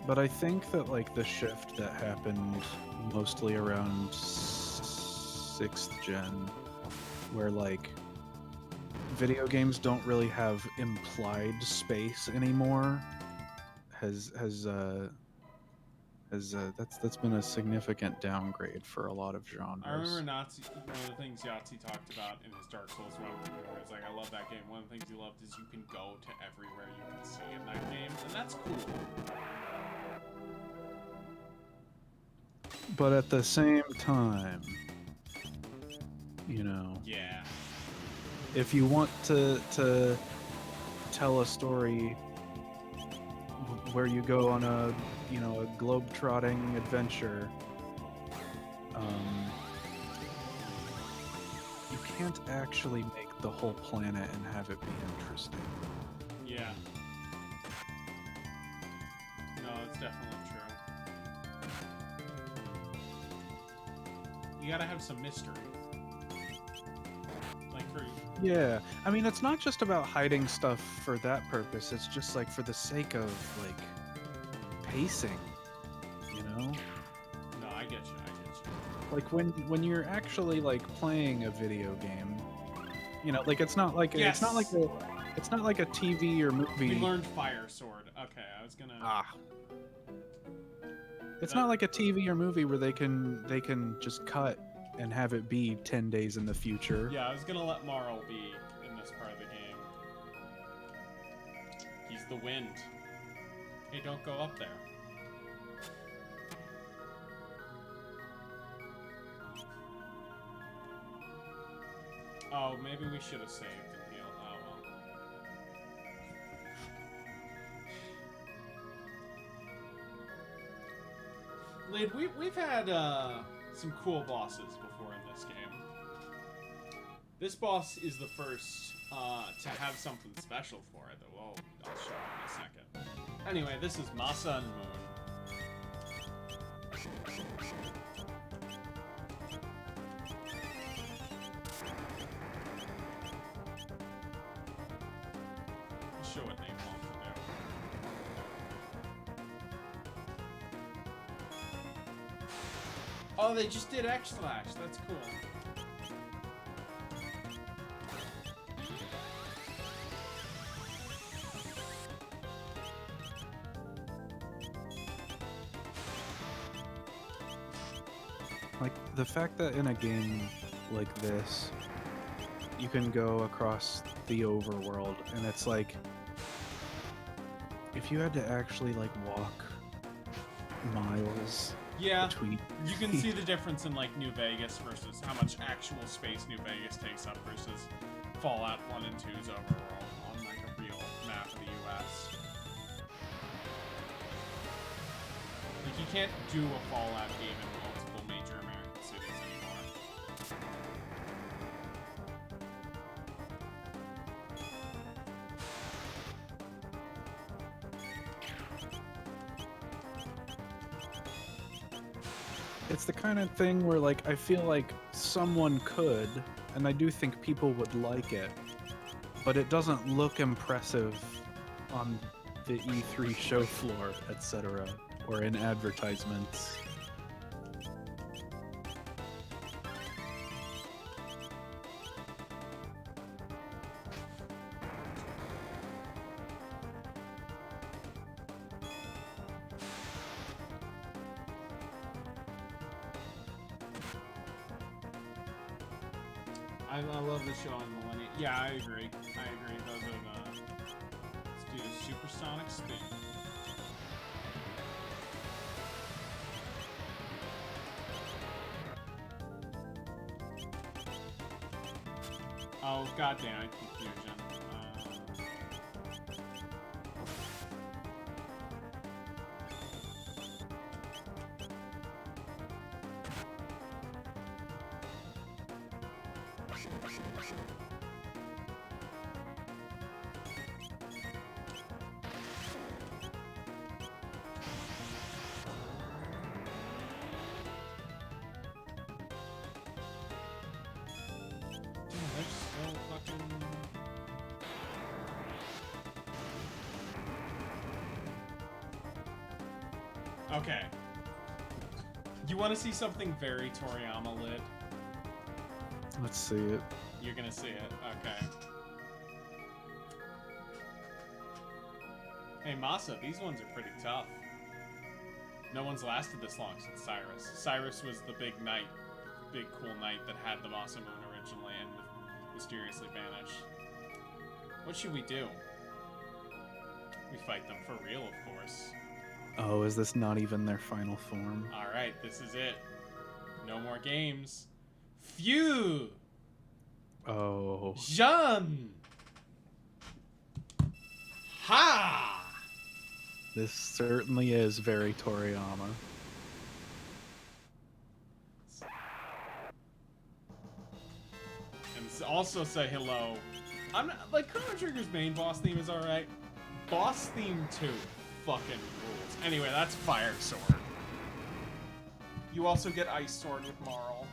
but I think that like the shift that happened mostly around 6th gen, where like video games don't really have implied space anymore, that's been a significant downgrade for a lot of genres. I remember Nazi, one of the things Yahtzee talked about in his Dark Souls run review is like, I love that game. One of the things he loved is you can go to everywhere you can see in that game, and that's cool. But at the same time, you know, Yeah. if you want to tell a story where you go on a globe-trotting adventure, you can't actually make the whole planet and have it be interesting. Yeah. No, it's definitely true. You gotta have some mystery. Like for... Yeah, I mean, it's not just about hiding stuff for that purpose. It's just like for the sake of like pacing, you know? No, I get you. Like when you're actually like playing a video game, you know, like it's not like Yes. it's not like a TV or movie. We learned Fire Sword. Okay, I was gonna... It's not like a TV or movie where they can just cut and have it be 10 days in the future. Yeah, I was gonna let Marl be in this part of the game. He's the wind. Hey, don't go up there. Oh, maybe we should have saved and healed. Oh well. Lid, we've had some cool bosses before in this game. This boss is the first to have something special for it, though. Whoa, I'll show you in a second. Anyway, this is Masa and Moon. I'll show what name wants to do. Oh, they just did X-Slash. That's cool. Like the fact that in a game like this, you can go across the overworld and it's like if you had to actually like walk miles Yeah, between, you can see the difference in like New Vegas versus how much actual space New Vegas takes up versus Fallout 1 and 2's overall on like a real map of the US. Like you can't do a Fallout game in multiple major American cities anymore. it's the kind of thing where like I feel like someone could, and I do think people would like it, but it doesn't look impressive on the E3 show floor, etc., or in advertisements. I love the show on Millennium. Yeah, I agree. Those are the. Let's do the supersonic spin. Oh goddamn! Confusion. They're so fucking. Okay. You want to see something very Toriyama lit? Let's see it. You're gonna see it. Okay. Hey Masa, these ones are pretty tough. No one's lasted this long since Cyrus. Cyrus was the big knight, big cool knight that had the Masa Moon originally and was mysteriously vanished. What should we do? We fight them for real, of course. Oh, is this not even their final form? Alright, this is it. No more games. Phew! Oh. Jean! Ha! This certainly is very Toriyama. And also say hello. I'm not, like, Chrono Trigger's main boss theme is alright. Boss theme 2 fucking rules. Anyway, that's Fire Sword. You also get Ice Sword with Marl.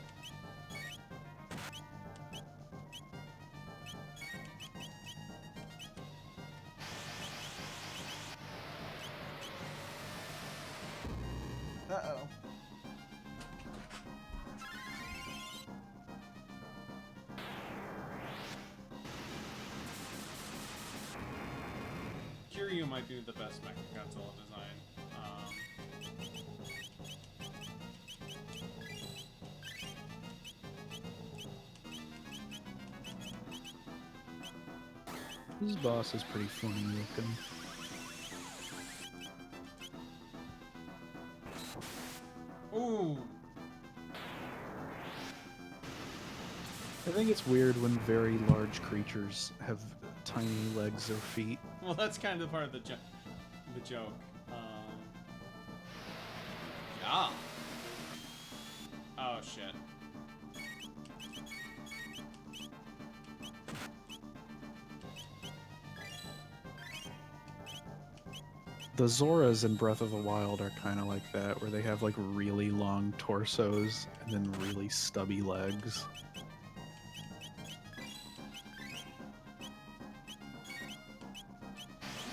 Uh-oh. Kiryu might be the best Mechagodzilla design. This boss is pretty funny looking. Ooh! I think it's weird when very large creatures have tiny legs or feet. Well, that's kind of part of the joke. Yeah. Oh, shit. The Zoras in Breath of the Wild are kind of like that, where they have like really long torsos and then really stubby legs. Let's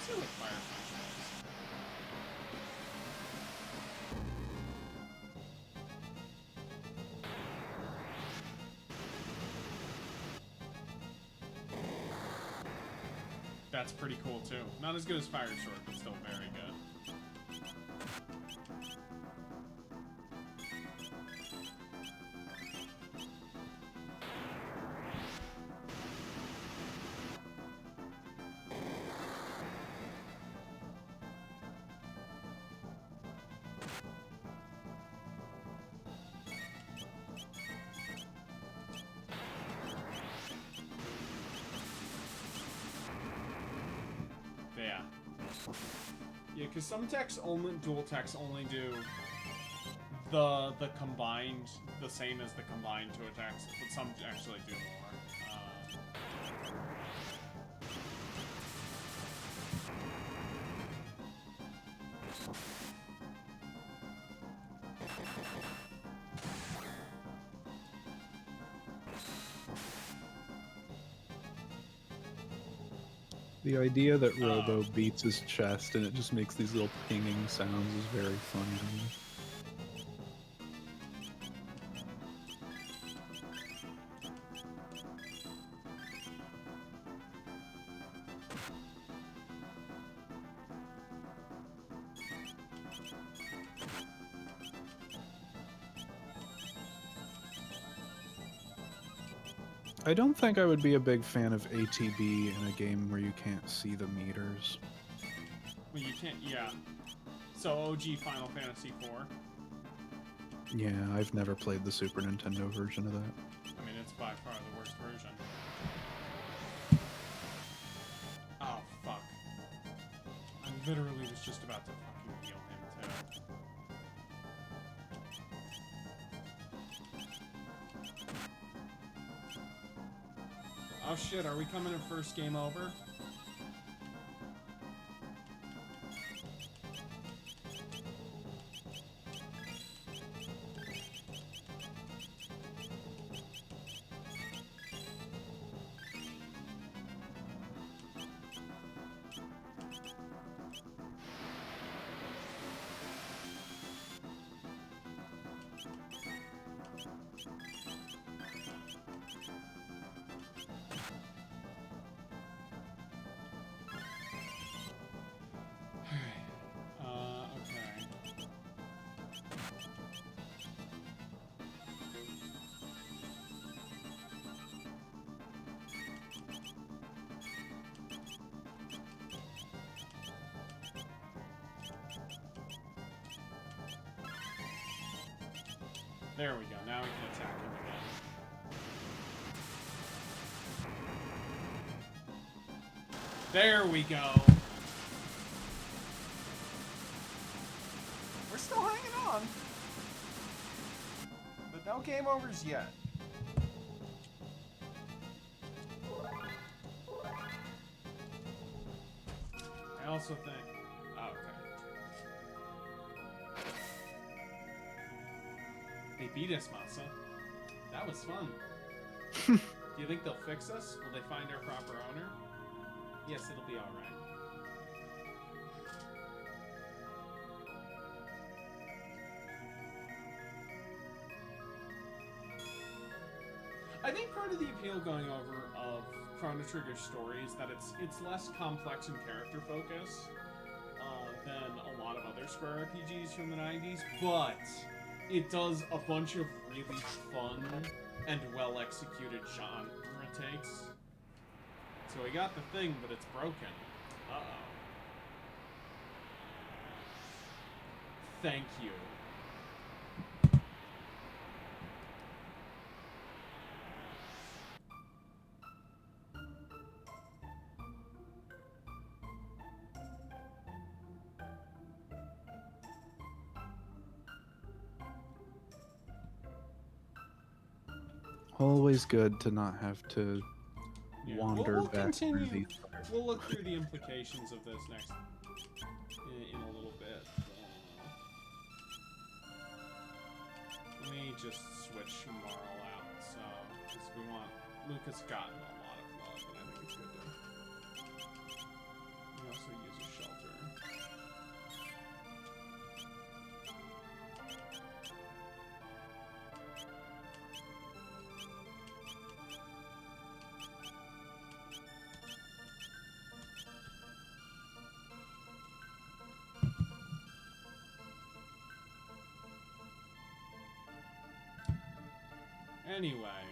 see what Fire Punch is. That's pretty cool too. Not as good as Fire Sword, but still very good. Yeah, because some techs only, dual techs only do the combined, the same as the combined two attacks, but some actually do more. The idea that Robo beats his chest and it just makes these little pinging sounds is very funny to me. I don't think I would be a big fan of ATB in a game where you can't see the meters. Well, you can't, yeah. So OG Final Fantasy IV. Yeah, I've never played the Super Nintendo version of that. I mean, it's by far the worst version. Oh, fuck. I literally was just about to fucking heal him, too. Oh shit, are we coming to first game over? Okay. There we go, now we can attack him again. There we go! We're still hanging on! But no game overs yet. I also think... Oh, okay. They beat us, Masa. That was fun. Do you think they'll fix us? Will they find our proper owner? Yes, it'll be alright. I think part of the appeal going over of Chrono Trigger's story is that it's less complex and character focused than a lot of other Square RPGs from the 90s, but it does a bunch of really fun and well executed genre takes. So we got the thing, but it's broken. Uh-oh. Thank you. Always good to not have to Yeah, wander we'll back through continue. these. We'll look through the implications of this next in a little bit. Let me just switch Marl out, so because we want Lucas gotten a lot of love, and I think it's good to. We also use a shelter. Anyway,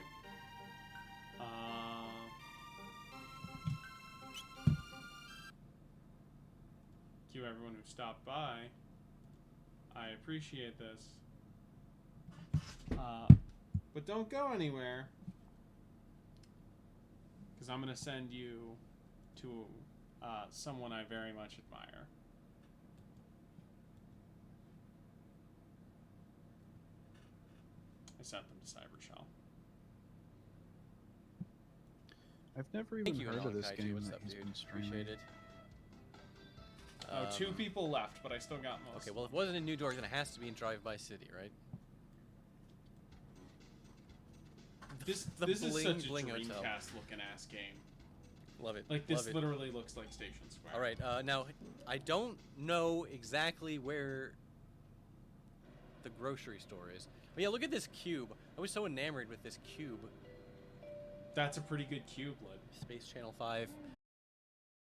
thank you everyone who stopped by. I appreciate this. But don't go anywhere, because I'm gonna send you to someone I very much admire. I sent them to Cybershell. I've never even Thank you, heard of this Kaiju. game What's that up, he's dude? been streaming. Appreciate it. Oh, 2 people left, but I still got most. Okay, well, if it wasn't in New York, then it has to be in Drive-By City, right? This The is Bling such a Bling Hotel. Dreamcast looking ass game. Love it. Like, this Love it. literally looks like Station Square. All right, now, I don't know exactly where the grocery store is. But yeah, look at this cube. I was so enamored with this cube. That's a pretty good cube, Lid. Space Channel 5.